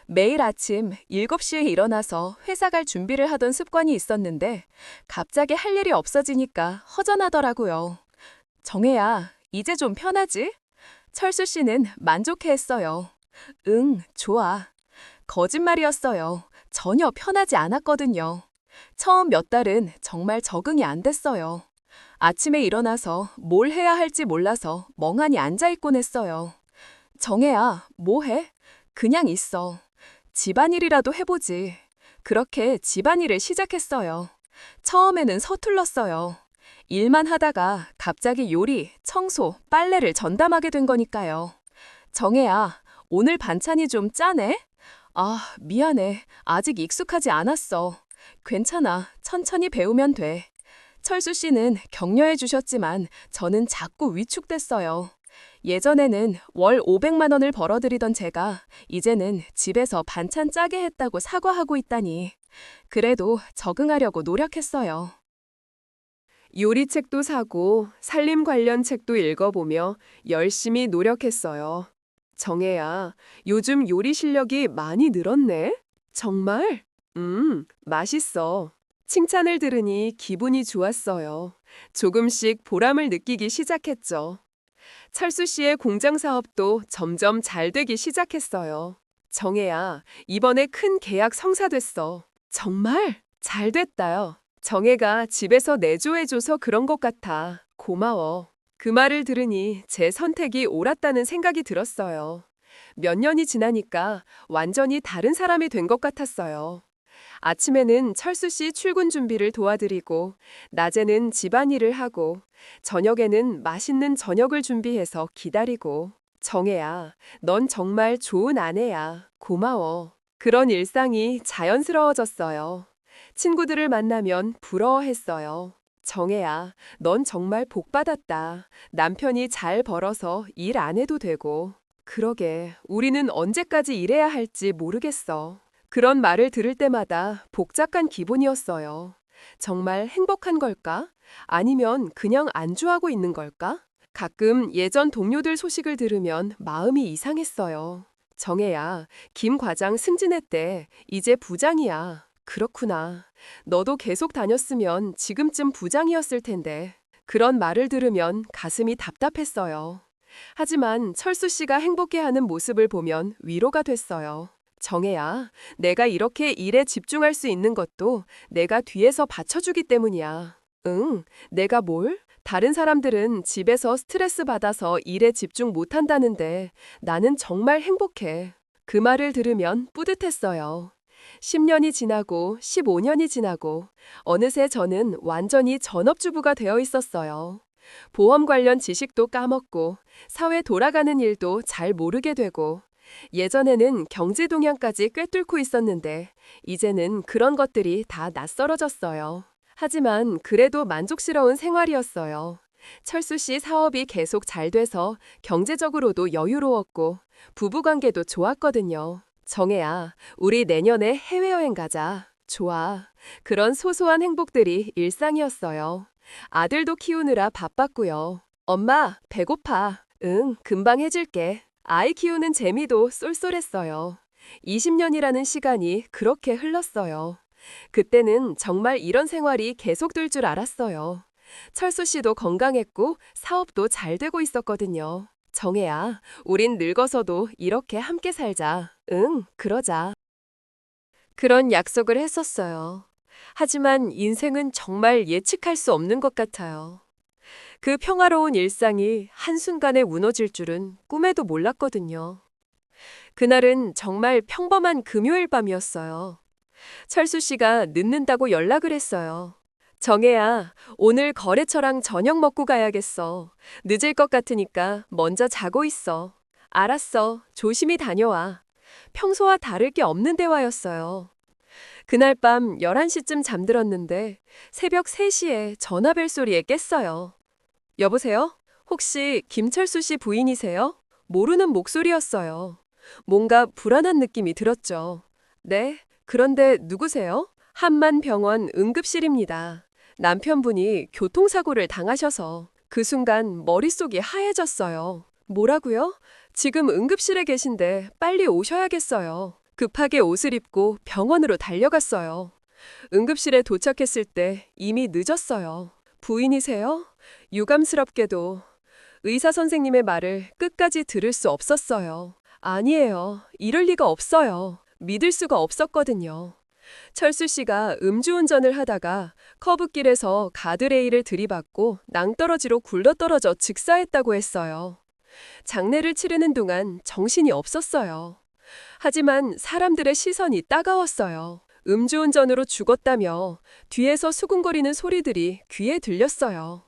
매일 아침 7시에 일어나서 회사 갈 준비를 하던 습관이 있었는데 갑자기 할 일이 없어지니까 허전하더라고요. 정혜야, 이제 좀 편하지? 철수 씨는 만족해했어요. 응, 좋아. 거짓말이었어요. 전혀 편하지 않았거든요. 처음 몇 달은 정말 적응이 안 됐어요. 아침에 일어나서 뭘 해야 할지 몰라서 멍하니 앉아있곤 했어요. 정혜야, 뭐 해? 그냥 있어. 집안일이라도 해보지. 그렇게 집안일을 시작했어요. 처음에는 서툴렀어요. 일만 하다가 갑자기 요리, 청소, 빨래를 전담하게 된 거니까요. 정혜야, 오늘 반찬이 좀 짜네? 아, 미안해. 아직 익숙하지 않았어. 괜찮아. 천천히 배우면 돼. 철수 씨는 격려해 주셨지만 저는 자꾸 위축됐어요. 예전에는 월 500만 원을 벌어들이던 제가 이제는 집에서 반찬 짜게 했다고 사과하고 있다니. 그래도 적응하려고 노력했어요. 요리책도 사고 살림 관련 책도 읽어보며 열심히 노력했어요. 정혜야, 요즘 요리 실력이 많이 늘었네? 정말? 맛있어. 칭찬을 들으니 기분이 좋았어요. 조금씩 보람을 느끼기 시작했죠. 철수 씨의 공장 사업도 점점 잘 되기 시작했어요. 정혜야, 이번에 큰 계약 성사됐어. 정말? 잘 됐다요. 정혜가 집에서 내조해줘서 그런 것 같아. 고마워. 그 말을 들으니 제 선택이 옳았다는 생각이 들었어요. 몇 년이 지나니까 완전히 다른 사람이 된 것 같았어요. 아침에는 철수 씨 출근 준비를 도와드리고, 낮에는 집안일을 하고, 저녁에는 맛있는 저녁을 준비해서 기다리고, 정혜야, 넌 정말 좋은 아내야. 고마워. 그런 일상이 자연스러워졌어요. 친구들을 만나면 부러워했어요. 정혜야, 넌 정말 복 받았다. 남편이 잘 벌어서 일 안 해도 되고. 그러게, 우리는 언제까지 일해야 할지 모르겠어. 그런 말을 들을 때마다 복잡한 기분이었어요. 정말 행복한 걸까? 아니면 그냥 안주하고 있는 걸까? 가끔 예전 동료들 소식을 들으면 마음이 이상했어요. 정혜야, 김 과장 승진했대. 이제 부장이야. 그렇구나. 너도 계속 다녔으면 지금쯤 부장이었을 텐데. 그런 말을 들으면 가슴이 답답했어요. 하지만 철수 씨가 행복해하는 모습을 보면 위로가 됐어요. 정혜야, 내가 이렇게 일에 집중할 수 있는 것도 내가 뒤에서 받쳐주기 때문이야. 응, 내가 뭘? 다른 사람들은 집에서 스트레스 받아서 일에 집중 못한다는데 나는 정말 행복해. 그 말을 들으면 뿌듯했어요. 10년이 지나고 15년이 지나고 어느새 저는 완전히 전업주부가 되어 있었어요. 보험 관련 지식도 까먹고 사회 돌아가는 일도 잘 모르게 되고 예전에는 경제 동향까지 꿰뚫고 있었는데 이제는 그런 것들이 다 낯설어졌어요. 하지만 그래도 만족스러운 생활이었어요. 철수 씨 사업이 계속 잘 돼서 경제적으로도 여유로웠고 부부관계도 좋았거든요. 정혜야, 우리 내년에 해외여행 가자. 좋아. 그런 소소한 행복들이 일상이었어요. 아들도 키우느라 바빴고요. 엄마, 배고파. 응, 금방 해줄게. 아이 키우는 재미도 쏠쏠했어요. 20년이라는 시간이 그렇게 흘렀어요. 그때는 정말 이런 생활이 계속될 줄 알았어요. 철수 씨도 건강했고 사업도 잘 되고 있었거든요. 정혜야, 우린 늙어서도 이렇게 함께 살자. 응, 그러자. 그런 약속을 했었어요. 하지만 인생은 정말 예측할 수 없는 것 같아요. 그 평화로운 일상이 한순간에 무너질 줄은 꿈에도 몰랐거든요. 그날은 정말 평범한 금요일 밤이었어요. 철수 씨가 늦는다고 연락을 했어요. 정혜야, 오늘 거래처랑 저녁 먹고 가야겠어. 늦을 것 같으니까 먼저 자고 있어. 알았어. 조심히 다녀와. 평소와 다를 게 없는 대화였어요. 그날 밤 11시쯤 잠들었는데 새벽 3시에 전화벨 소리에 깼어요. 여보세요? 혹시 김철수 씨 부인이세요? 모르는 목소리였어요. 뭔가 불안한 느낌이 들었죠. 네, 그런데 누구세요? 한만병원 응급실입니다. 남편분이 교통사고를 당하셔서 그 순간 머릿속이 하얘졌어요. 뭐라고요? 지금 응급실에 계신데 빨리 오셔야겠어요. 급하게 옷을 입고 병원으로 달려갔어요. 응급실에 도착했을 때 이미 늦었어요. 부인이세요? 유감스럽게도 의사 선생님의 말을 끝까지 들을 수 없었어요. 아니에요. 이럴 리가 없어요. 믿을 수가 없었거든요. 철수 씨가 음주운전을 하다가 커브길에서 가드레일을 들이받고 낭떠러지로 굴러떨어져 즉사했다고 했어요. 장례를 치르는 동안 정신이 없었어요. 하지만 사람들의 시선이 따가웠어요. 음주운전으로 죽었다며 뒤에서 수군거리는 소리들이 귀에 들렸어요.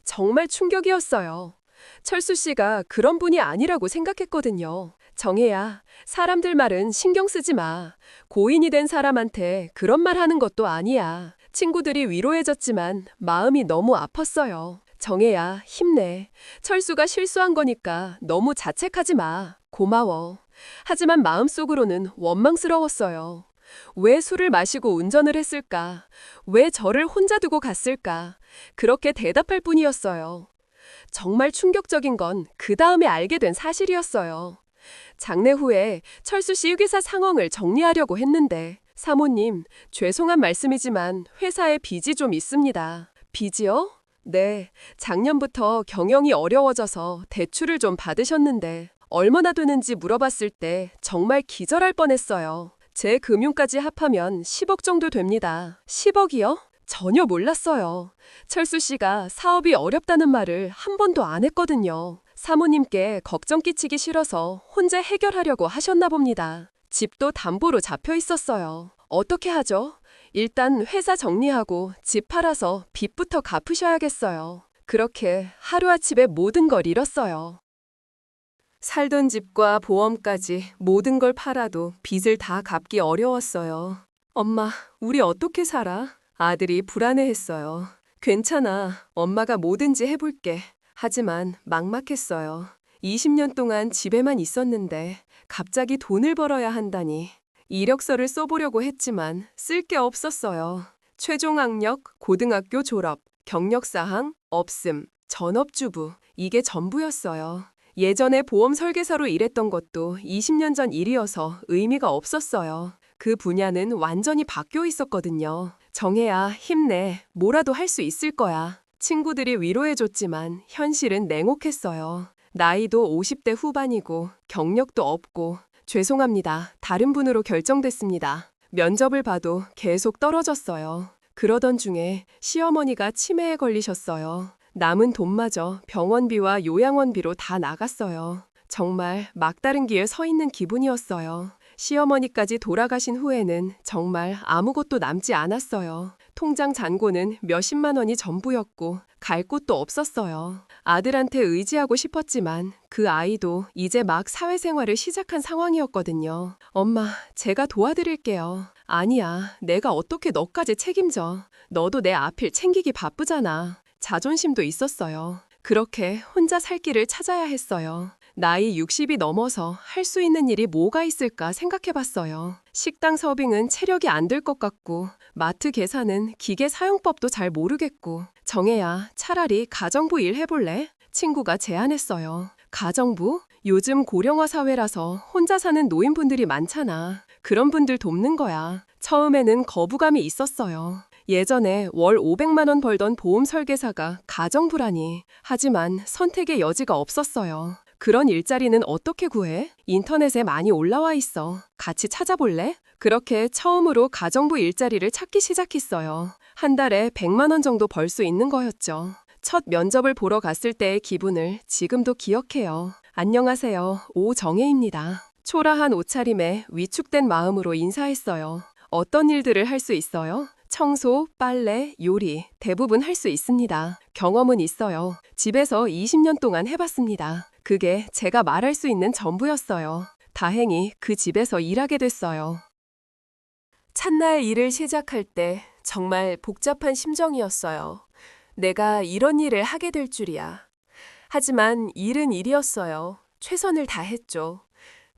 정말 충격이었어요. 철수 씨가 그런 분이 아니라고 생각했거든요. 정혜야, 사람들 말은 신경 쓰지 마. 고인이 된 사람한테 그런 말 하는 것도 아니야. 친구들이 위로해줬지만 마음이 너무 아팠어요. 정혜야, 힘내. 철수가 실수한 거니까 너무 자책하지 마. 고마워. 하지만 마음속으로는 원망스러웠어요. 왜 술을 마시고 운전을 했을까? 왜 저를 혼자 두고 갔을까? 그렇게 대답할 뿐이었어요. 정말 충격적인 건 그 다음에 알게 된 사실이었어요. 장례 후에 철수 씨 휴게사 상황을 정리하려고 했는데 사모님, 죄송한 말씀이지만 회사에 빚이 좀 있습니다. 빚이요? 네, 작년부터 경영이 어려워져서 대출을 좀 받으셨는데 얼마나 되는지 물어봤을 때 정말 기절할 뻔했어요. 제 금융까지 합하면 10억 정도 됩니다. 10억이요? 전혀 몰랐어요. 철수 씨가 사업이 어렵다는 말을 한 번도 안 했거든요. 사모님께 걱정 끼치기 싫어서 혼자 해결하려고 하셨나 봅니다. 집도 담보로 잡혀 있었어요. 어떻게 하죠? 일단 회사 정리하고 집 팔아서 빚부터 갚으셔야겠어요. 그렇게 하루아침에 모든 걸 잃었어요. 살던 집과 보험까지 모든 걸 팔아도 빚을 다 갚기 어려웠어요. 엄마, 우리 어떻게 살아? 아들이 불안해했어요. 괜찮아. 엄마가 뭐든지 해볼게. 하지만 막막했어요. 20년 동안 집에만 있었는데 갑자기 돈을 벌어야 한다니. 이력서를 써보려고 했지만 쓸 게 없었어요. 최종 학력, 고등학교 졸업, 경력사항, 없음, 전업주부. 이게 전부였어요. 예전에 보험 설계사로 일했던 것도 20년 전 일이어서 의미가 없었어요. 그 분야는 완전히 바뀌어 있었거든요. 정혜야, 힘내. 뭐라도 할 수 있을 거야. 친구들이 위로해줬지만 현실은 냉혹했어요. 나이도 50대 후반이고 경력도 없고 죄송합니다. 다른 분으로 결정됐습니다. 면접을 봐도 계속 떨어졌어요. 그러던 중에 시어머니가 치매에 걸리셨어요. 남은 돈마저 병원비와 요양원비로 다 나갔어요. 정말 막다른 길에 서 있는 기분이었어요. 시어머니까지 돌아가신 후에는 정말 아무것도 남지 않았어요. 통장 잔고는 몇십만 원이 전부였고 갈 곳도 없었어요. 아들한테 의지하고 싶었지만 그 아이도 이제 막 사회생활을 시작한 상황이었거든요. 엄마, 제가 도와드릴게요. 아니야, 내가 어떻게 너까지 책임져. 너도 내 앞일 챙기기 바쁘잖아. 자존심도 있었어요. 그렇게 혼자 살 길을 찾아야 했어요. 나이 60이 넘어서 할 수 있는 일이 뭐가 있을까 생각해봤어요. 식당 서빙은 체력이 안 될 것 같고 마트 계산은 기계 사용법도 잘 모르겠고 정혜야, 차라리 가정부 일 해볼래? 친구가 제안했어요. 가정부? 요즘 고령화 사회라서 혼자 사는 노인분들이 많잖아. 그런 분들 돕는 거야. 처음에는 거부감이 있었어요. 예전에 월 500만 원 벌던 보험 설계사가 가정부라니. 하지만 선택의 여지가 없었어요. 그런 일자리는 어떻게 구해? 인터넷에 많이 올라와 있어. 같이 찾아볼래? 그렇게 처음으로 가정부 일자리를 찾기 시작했어요. 한 달에 100만 원 정도 벌 수 있는 거였죠. 첫 면접을 보러 갔을 때의 기분을 지금도 기억해요. 안녕하세요. 오정혜입니다. 초라한 옷차림에 위축된 마음으로 인사했어요. 어떤 일들을 할 수 있어요? 청소, 빨래, 요리 대부분 할 수 있습니다. 경험은 있어요. 집에서 20년 동안 해봤습니다. 그게 제가 말할 수 있는 전부였어요. 다행히 그 집에서 일하게 됐어요. 첫날 일을 시작할 때 정말 복잡한 심정이었어요. 내가 이런 일을 하게 될 줄이야. 하지만 일은 일이었어요. 최선을 다했죠.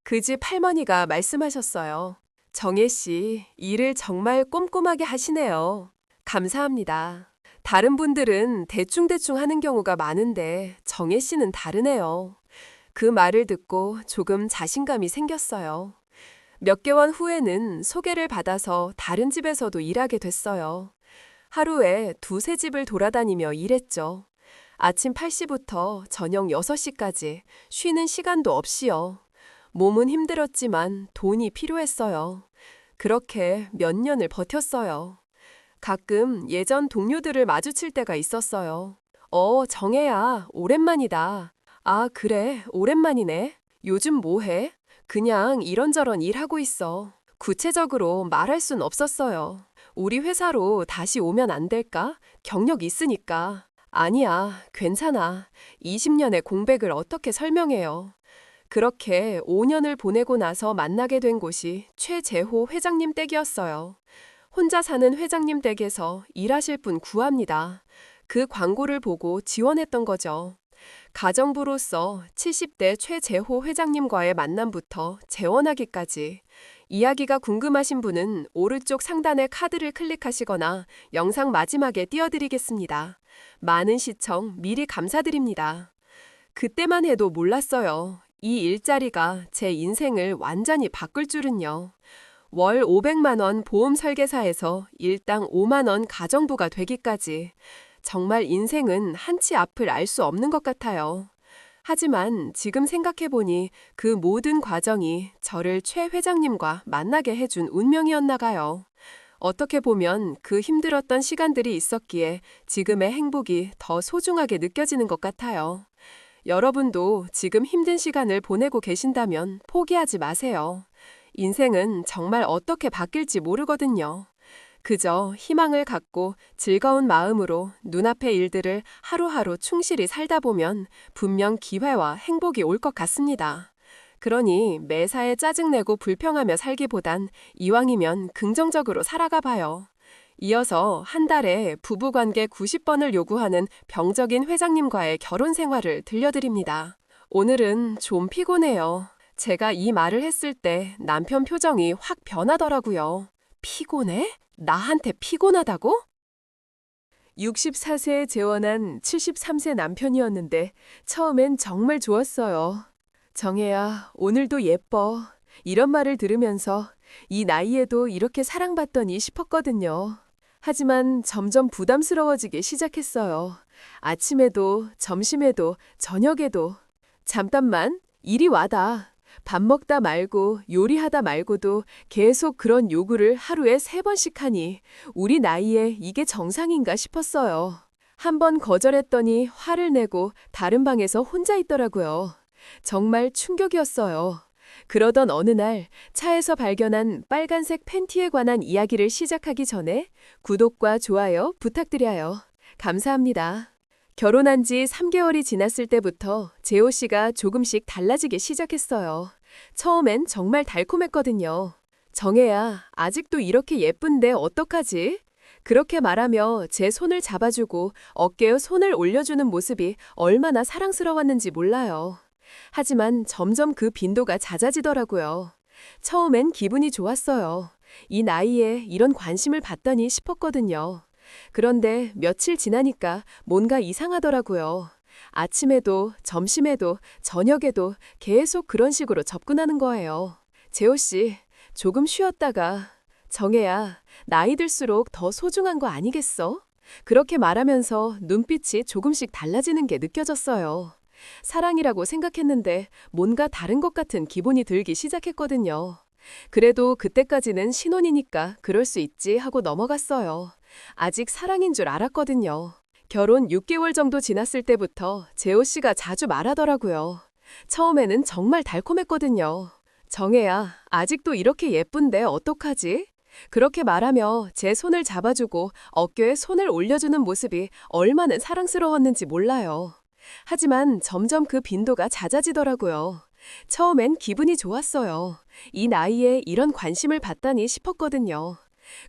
그 집 할머니가 말씀하셨어요. 정혜 씨, 일을 정말 꼼꼼하게 하시네요. 감사합니다. 다른 분들은 대충대충 하는 경우가 많은데 정혜 씨는 다르네요. 그 말을 듣고 조금 자신감이 생겼어요. 몇 개월 후에는 소개를 받아서 다른 집에서도 일하게 됐어요. 하루에 두세 집을 돌아다니며 일했죠. 아침 8시부터 저녁 6시까지 쉬는 시간도 없이요. 몸은 힘들었지만 돈이 필요했어요. 그렇게 몇 년을 버텼어요. 가끔 예전 동료들을 마주칠 때가 있었어요. 정혜야, 오랜만이다. 아, 그래, 오랜만이네. 요즘 뭐 해? 그냥 이런저런 일하고 있어. 구체적으로 말할 순 없었어요. 우리 회사로 다시 오면 안 될까? 경력 있으니까. 아니야, 괜찮아. 20년의 공백을 어떻게 설명해요. 그렇게 5년을 보내고 나서 만나게 된 곳이 최재호 회장님 댁이었어요. 혼자 사는 회장님 댁에서 일하실 분 구합니다. 그 광고를 보고 지원했던 거죠. 가정부로서 70대 최재호 회장님과의 만남부터 재원하기까지 이야기가 궁금하신 분은 오른쪽 상단의 카드를 클릭하시거나 영상 마지막에 띄워드리겠습니다. 많은 시청 미리 감사드립니다. 그때만 해도 몰랐어요. 이 일자리가 제 인생을 완전히 바꿀 줄은요. 월 500만 원 보험 설계사에서 일당 5만 원 가정부가 되기까지 정말 인생은 한치 앞을 알 수 없는 것 같아요. 하지만 지금 생각해보니 그 모든 과정이 저를 최 회장님과 만나게 해준 운명이었나 봐요. 어떻게 보면 그 힘들었던 시간들이 있었기에 지금의 행복이 더 소중하게 느껴지는 것 같아요. 여러분도 지금 힘든 시간을 보내고 계신다면 포기하지 마세요. 인생은 정말 어떻게 바뀔지 모르거든요. 그저 희망을 갖고 즐거운 마음으로 눈앞의 일들을 하루하루 충실히 살다 보면 분명 기회와 행복이 올 것 같습니다. 그러니 매사에 짜증내고 불평하며 살기보단 이왕이면 긍정적으로 살아가 봐요. 이어서 한 달에 부부관계 90번을 요구하는 병적인 회장님과의 결혼 생활을 들려드립니다. 오늘은 좀 피곤해요. 제가 이 말을 했을 때 남편 표정이 확 변하더라고요. 피곤해? 나한테 피곤하다고? 64세에 재혼한 73세 남편이었는데 처음엔 정말 좋았어요. 정혜야, 오늘도 예뻐. 이런 말을 들으면서 이 나이에도 이렇게 사랑받더니 싶었거든요. 하지만 점점 부담스러워지기 시작했어요. 아침에도, 점심에도, 저녁에도. 잠깐만, 이리 와다. 밥 먹다 말고 요리하다 말고도 계속 그런 요구를 하루에 3번씩 하니 우리 나이에 이게 정상인가 싶었어요. 한 번 거절했더니 화를 내고 다른 방에서 혼자 있더라고요. 정말 충격이었어요. 그러던 어느 날 차에서 발견한 빨간색 팬티에 관한 이야기를 시작하기 전에 구독과 좋아요 부탁드려요. 감사합니다. 결혼한 지 3개월이 지났을 때부터 재호 씨가 조금씩 달라지기 시작했어요. 처음엔 정말 달콤했거든요. 정혜야, 아직도 이렇게 예쁜데 어떡하지? 그렇게 말하며 제 손을 잡아주고 어깨에 손을 올려주는 모습이 얼마나 사랑스러웠는지 몰라요. 하지만 점점 그 빈도가 잦아지더라고요. 처음엔 기분이 좋았어요. 이 나이에 이런 관심을 받다니 싶었거든요. 그런데 며칠 지나니까 뭔가 이상하더라고요. 아침에도, 점심에도, 저녁에도 계속 그런 식으로 접근하는 거예요. 재호 씨, 조금 쉬었다가. 정혜야, 나이 들수록 더 소중한 거 아니겠어? 그렇게 말하면서 눈빛이 조금씩 달라지는 게 느껴졌어요. 사랑이라고 생각했는데 뭔가 다른 것 같은 기분이 들기 시작했거든요. 그래도 그때까지는 신혼이니까 그럴 수 있지 하고 넘어갔어요. 아직 사랑인 줄 알았거든요. 결혼 6개월 정도 지났을 때부터 재호 씨가 자주 말하더라고요. 처음에는 정말 달콤했거든요. 정혜야, 아직도 이렇게 예쁜데 어떡하지? 그렇게 말하며 제 손을 잡아주고 어깨에 손을 올려주는 모습이 얼마나 사랑스러웠는지 몰라요. 하지만 점점 그 빈도가 잦아지더라고요. 처음엔 기분이 좋았어요. 이 나이에 이런 관심을 받다니 싶었거든요.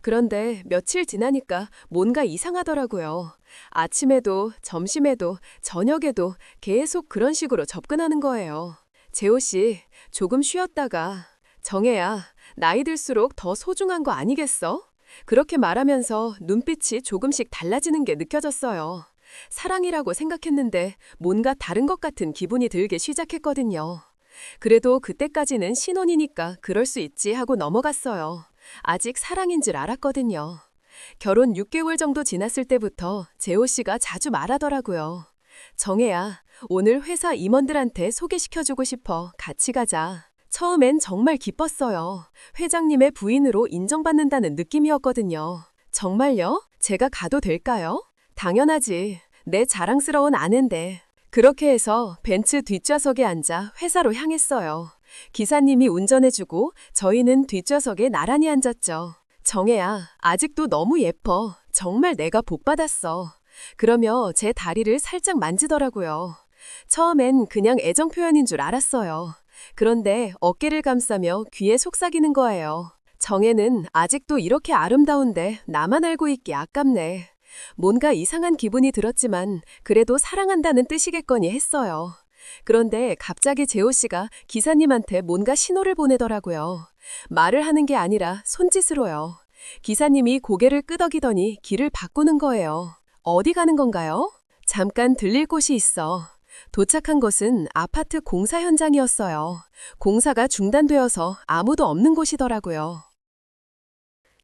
그런데 며칠 지나니까 뭔가 이상하더라고요. 아침에도, 점심에도, 저녁에도 계속 그런 식으로 접근하는 거예요. 재호 씨, 조금 쉬었다가. 정혜야, 나이 들수록 더 소중한 거 아니겠어? 그렇게 말하면서 눈빛이 조금씩 달라지는 게 느껴졌어요. 사랑이라고 생각했는데 뭔가 다른 것 같은 기분이 들기 시작했거든요. 그래도 그때까지는 신혼이니까 그럴 수 있지 하고 넘어갔어요. 아직 사랑인 줄 알았거든요. 결혼 6개월 정도 지났을 때부터 재호 씨가 자주 말하더라고요. 정혜야, 오늘 회사 임원들한테 소개시켜주고 싶어. 같이 가자. 처음엔 정말 기뻤어요. 회장님의 부인으로 인정받는다는 느낌이었거든요. 정말요? 제가 가도 될까요? 당연하지. 내 자랑스러운 아내인데. 그렇게 해서 벤츠 뒷좌석에 앉아 회사로 향했어요. 기사님이 운전해주고 저희는 뒷좌석에 나란히 앉았죠. 정혜야, 아직도 너무 예뻐. 정말 내가 복 받았어. 그러며 제 다리를 살짝 만지더라고요. 처음엔 그냥 애정 표현인 줄 알았어요. 그런데 어깨를 감싸며 귀에 속삭이는 거예요. 정혜는 아직도 이렇게 아름다운데 나만 알고 있기 아깝네. 뭔가 이상한 기분이 들었지만 그래도 사랑한다는 뜻이겠거니 했어요. 그런데 갑자기 재호 씨가 기사님한테 뭔가 신호를 보내더라고요. 말을 하는 게 아니라 손짓으로요. 기사님이 고개를 끄덕이더니 길을 바꾸는 거예요. 어디 가는 건가요? 잠깐 들릴 곳이 있어. 도착한 곳은 아파트 공사 현장이었어요. 공사가 중단되어서 아무도 없는 곳이더라고요.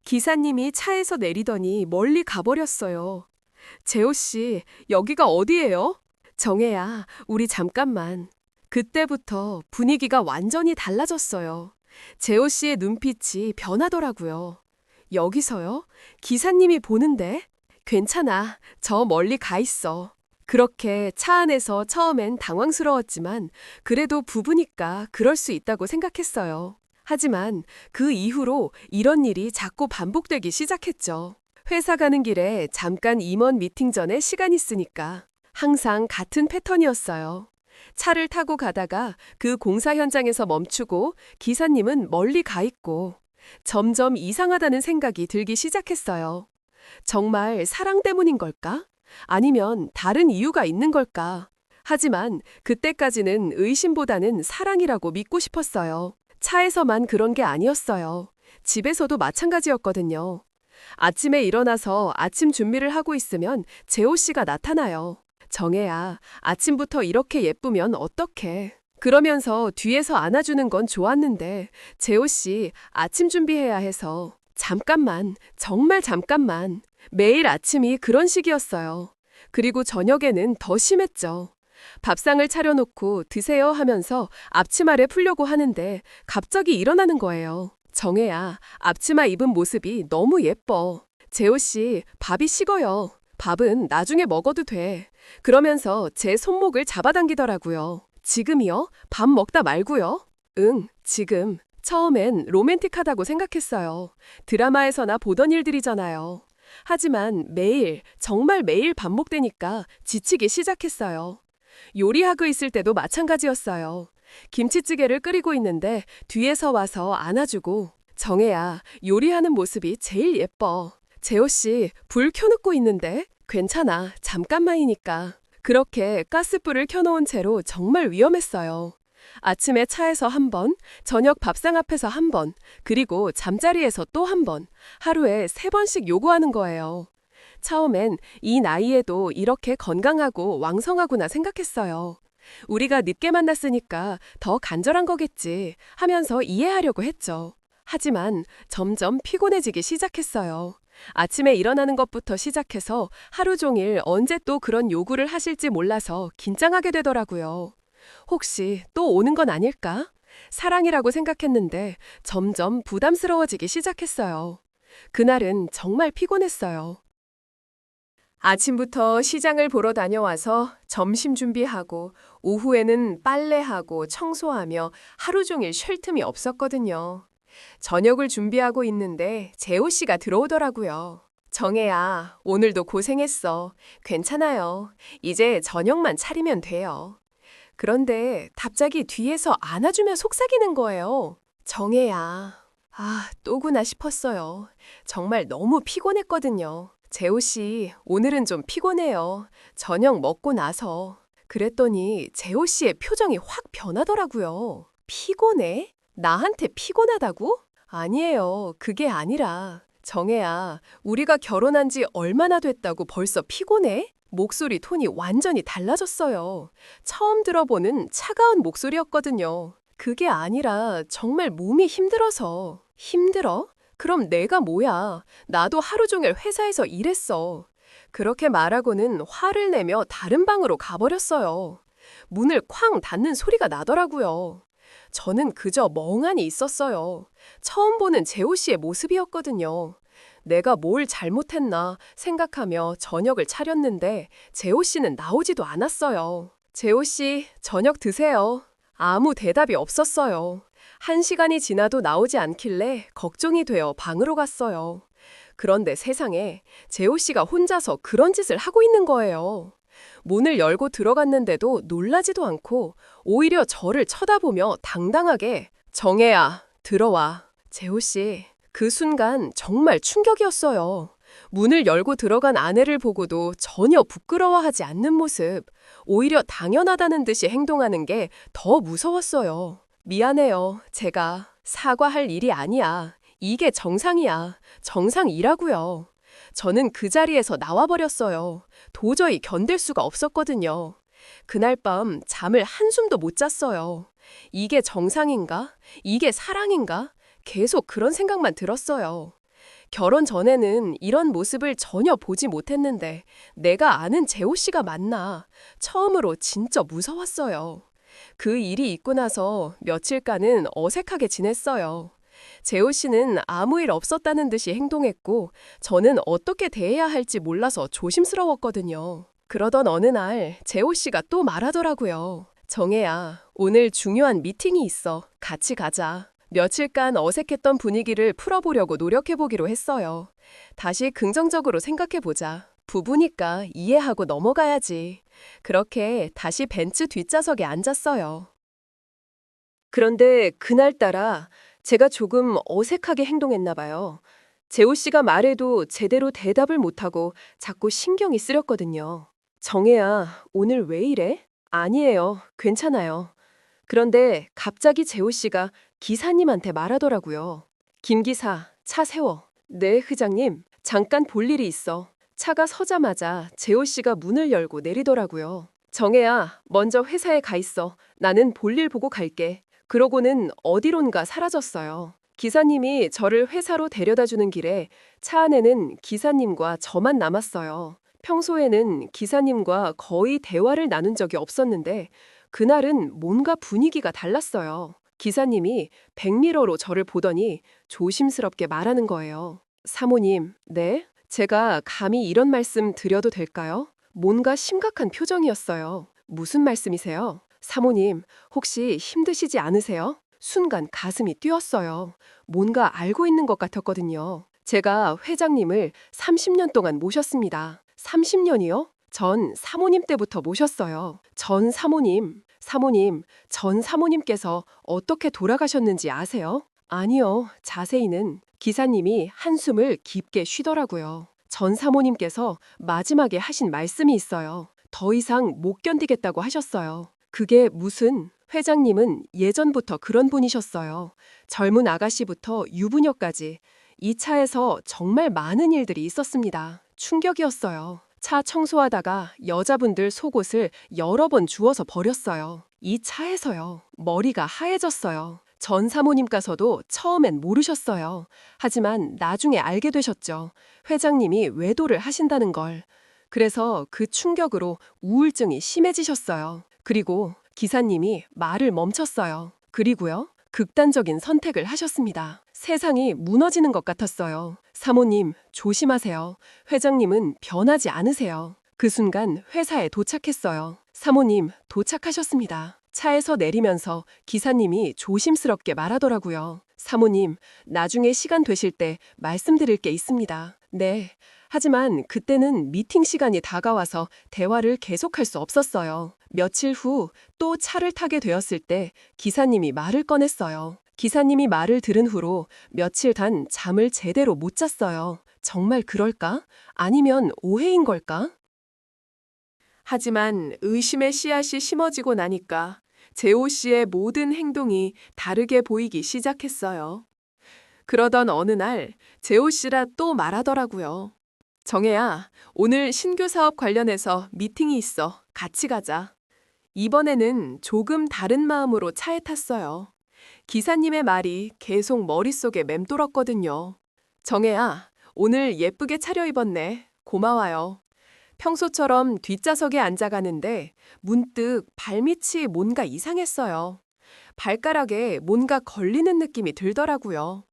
기사님이 차에서 내리더니 멀리 가버렸어요. 재호 씨, 여기가 어디예요? 정혜야, 우리 잠깐만. 그때부터 분위기가 완전히 달라졌어요. 재호 씨의 눈빛이 변하더라고요. 여기서요? 기사님이 보는데? 괜찮아. 저 멀리 가 있어. 그렇게 차 안에서 처음엔 당황스러웠지만 그래도 부부니까 그럴 수 있다고 생각했어요. 하지만 그 이후로 이런 일이 자꾸 반복되기 시작했죠. 회사 가는 길에 잠깐 임원 미팅 전에 시간 있으니까 항상 같은 패턴이었어요. 차를 타고 가다가 그 공사 현장에서 멈추고 기사님은 멀리 가 있고 점점 이상하다는 생각이 들기 시작했어요. 정말 사랑 때문인 걸까? 아니면 다른 이유가 있는 걸까? 하지만 그때까지는 의심보다는 사랑이라고 믿고 싶었어요. 차에서만 그런 게 아니었어요. 집에서도 마찬가지였거든요. 아침에 일어나서 아침 준비를 하고 있으면 재호 씨가 나타나요. 정혜야, 아침부터 이렇게 예쁘면 어떡해? 그러면서 뒤에서 안아주는 건 좋았는데 재호 씨 아침 준비해야 해서 잠깐만, 정말 잠깐만. 매일 아침이 그런 식이었어요. 그리고 저녁에는 더 심했죠. 밥상을 차려놓고 드세요 하면서 앞치마를 풀려고 하는데 갑자기 일어나는 거예요. 정혜야, 앞치마 입은 모습이 너무 예뻐. 재호 씨, 밥이 식어요. 밥은 나중에 먹어도 돼. 그러면서 제 손목을 잡아당기더라고요. 지금이요? 밥 먹다 말고요? 응, 지금. 처음엔 로맨틱하다고 생각했어요. 드라마에서나 보던 일들이잖아요. 하지만 매일, 정말 매일 반복되니까 지치기 시작했어요. 요리하고 있을 때도 마찬가지였어요. 김치찌개를 끓이고 있는데 뒤에서 와서 안아주고 정혜야, 요리하는 모습이 제일 예뻐. 재호 씨, 불 켜놓고 있는데? 괜찮아, 잠깐만이니까. 그렇게 가스불을 켜놓은 채로 정말 위험했어요. 아침에 차에서 한 번, 저녁 밥상 앞에서 한 번, 그리고 잠자리에서 또 한 번, 하루에 3번씩 요구하는 거예요. 처음엔 이 나이에도 이렇게 건강하고 왕성하구나 생각했어요. 우리가 늦게 만났으니까 더 간절한 거겠지 하면서 이해하려고 했죠. 하지만 점점 피곤해지기 시작했어요. 아침에 일어나는 것부터 시작해서 하루 종일 언제 또 그런 요구를 하실지 몰라서 긴장하게 되더라고요. 혹시 또 오는 건 아닐까? 사랑이라고 생각했는데 점점 부담스러워지기 시작했어요. 그날은 정말 피곤했어요. 아침부터 시장을 보러 다녀와서 점심 준비하고 오후에는 빨래하고 청소하며 하루 종일 쉴 틈이 없었거든요. 저녁을 준비하고 있는데 재호 씨가 들어오더라고요. 정혜야, 오늘도 고생했어. 괜찮아요. 이제 저녁만 차리면 돼요. 그런데 갑자기 뒤에서 안아주며 속삭이는 거예요. 정혜야, 또구나 싶었어요. 정말 너무 피곤했거든요. 재호 씨, 오늘은 좀 피곤해요. 저녁 먹고 나서. 그랬더니 재호 씨의 표정이 확 변하더라고요. 피곤해? 나한테 피곤하다고? 아니에요. 그게 아니라. 정혜야, 우리가 결혼한 지 얼마나 됐다고 벌써 피곤해? 목소리 톤이 완전히 달라졌어요. 처음 들어보는 차가운 목소리였거든요. 그게 아니라 정말 몸이 힘들어서. 힘들어? 그럼 내가 뭐야? 나도 하루 종일 회사에서 일했어. 그렇게 말하고는 화를 내며 다른 방으로 가버렸어요. 문을 쾅 닫는 소리가 나더라고요. 저는 그저 멍하니 있었어요. 처음 보는 재호 씨의 모습이었거든요. 내가 뭘 잘못했나 생각하며 저녁을 차렸는데 재호 씨는 나오지도 않았어요. 재호 씨, 저녁 드세요. 아무 대답이 없었어요. 1시간이 지나도 나오지 않길래 걱정이 되어 방으로 갔어요. 그런데 세상에 재호 씨가 혼자서 그런 짓을 하고 있는 거예요. 문을 열고 들어갔는데도 놀라지도 않고 오히려 저를 쳐다보며 당당하게 정혜야, 들어와. 재호 씨, 그 순간 정말 충격이었어요. 문을 열고 들어간 아내를 보고도 전혀 부끄러워하지 않는 모습, 오히려 당연하다는 듯이 행동하는 게 더 무서웠어요. 미안해요. 제가 사과할 일이 아니야. 이게 정상이야. 정상이라고요. 저는 그 자리에서 나와버렸어요. 도저히 견딜 수가 없었거든요. 그날 밤 잠을 한숨도 못 잤어요. 이게 정상인가? 이게 사랑인가? 계속 그런 생각만 들었어요. 결혼 전에는 이런 모습을 전혀 보지 못했는데 내가 아는 재호 씨가 맞나? 처음으로 진짜 무서웠어요. 그 일이 있고 나서 며칠간은 어색하게 지냈어요. 재호 씨는 아무 일 없었다는 듯이 행동했고 저는 어떻게 대해야 할지 몰라서 조심스러웠거든요. 그러던 어느 날 재호 씨가 또 말하더라고요. 정혜야, 오늘 중요한 미팅이 있어. 같이 가자. 며칠간 어색했던 분위기를 풀어보려고 노력해보기로 했어요. 다시 긍정적으로 생각해보자. 부부니까 이해하고 넘어가야지. 그렇게 다시 벤츠 뒷좌석에 앉았어요. 그런데 그날따라 제가 조금 어색하게 행동했나 봐요. 재호 씨가 말해도 제대로 대답을 못하고 자꾸 신경이 쓰렸거든요. 정혜야, 오늘 왜 이래? 아니에요. 괜찮아요. 그런데 갑자기 재호 씨가 기사님한테 말하더라고요. 김 기사, 차 세워. 네, 회장님. 잠깐 볼 일이 있어. 차가 서자마자 재호 씨가 문을 열고 내리더라고요. 정혜야, 먼저 회사에 가 있어. 나는 볼일 보고 갈게. 그러고는 어디론가 사라졌어요. 기사님이 저를 회사로 데려다 주는 길에 차 안에는 기사님과 저만 남았어요. 평소에는 기사님과 거의 대화를 나눈 적이 없었는데 그날은 뭔가 분위기가 달랐어요. 기사님이 백미러로 저를 보더니 조심스럽게 말하는 거예요. 사모님, 네? 제가 감히 이런 말씀 드려도 될까요? 뭔가 심각한 표정이었어요. 무슨 말씀이세요? 사모님, 혹시 힘드시지 않으세요? 순간 가슴이 뛰었어요. 뭔가 알고 있는 것 같았거든요. 제가 회장님을 30년 동안 모셨습니다. 30년이요? 전 사모님 때부터 모셨어요. 전 사모님, 전 사모님께서 어떻게 돌아가셨는지 아세요? 아니요, 자세히는. 기사님이 한숨을 깊게 쉬더라고요. 전 사모님께서 마지막에 하신 말씀이 있어요. 더 이상 못 견디겠다고 하셨어요. 그게 무슨? 회장님은 예전부터 그런 분이셨어요. 젊은 아가씨부터 유부녀까지. 이 차에서 정말 많은 일들이 있었습니다. 충격이었어요. 차 청소하다가 여자분들 속옷을 여러 번 주워서 버렸어요. 이 차에서요. 머리가 하얘졌어요. 전 사모님께서도 처음엔 모르셨어요. 하지만 나중에 알게 되셨죠. 회장님이 외도를 하신다는 걸. 그래서 그 충격으로 우울증이 심해지셨어요. 그리고 기사님이 말을 멈췄어요. 그리고요, 극단적인 선택을 하셨습니다. 세상이 무너지는 것 같았어요. 사모님, 조심하세요. 회장님은 변하지 않으세요. 그 순간 회사에 도착했어요. 사모님, 도착하셨습니다. 차에서 내리면서 기사님이 조심스럽게 말하더라고요. 사모님, 나중에 시간 되실 때 말씀드릴 게 있습니다. 네. 하지만 그때는 미팅 시간이 다가와서 대화를 계속할 수 없었어요. 며칠 후 또 차를 타게 되었을 때 기사님이 말을 꺼냈어요. 기사님이 말을 들은 후로 며칠 단 잠을 제대로 못 잤어요. 정말 그럴까? 아니면 오해인 걸까? 하지만 의심의 씨앗이 심어지고 나니까 재호 씨의 모든 행동이 다르게 보이기 시작했어요. 그러던 어느 날 재호 씨라 또 말하더라고요. 정혜야, 오늘 신규 사업 관련해서 미팅이 있어. 같이 가자. 이번에는 조금 다른 마음으로 차에 탔어요. 기사님의 말이 계속 머릿속에 맴돌았거든요. 정혜야, 오늘 예쁘게 차려입었네. 고마워요. 평소처럼 뒷좌석에 앉아가는데 문득 발밑이 뭔가 이상했어요. 발가락에 뭔가 걸리는 느낌이 들더라고요.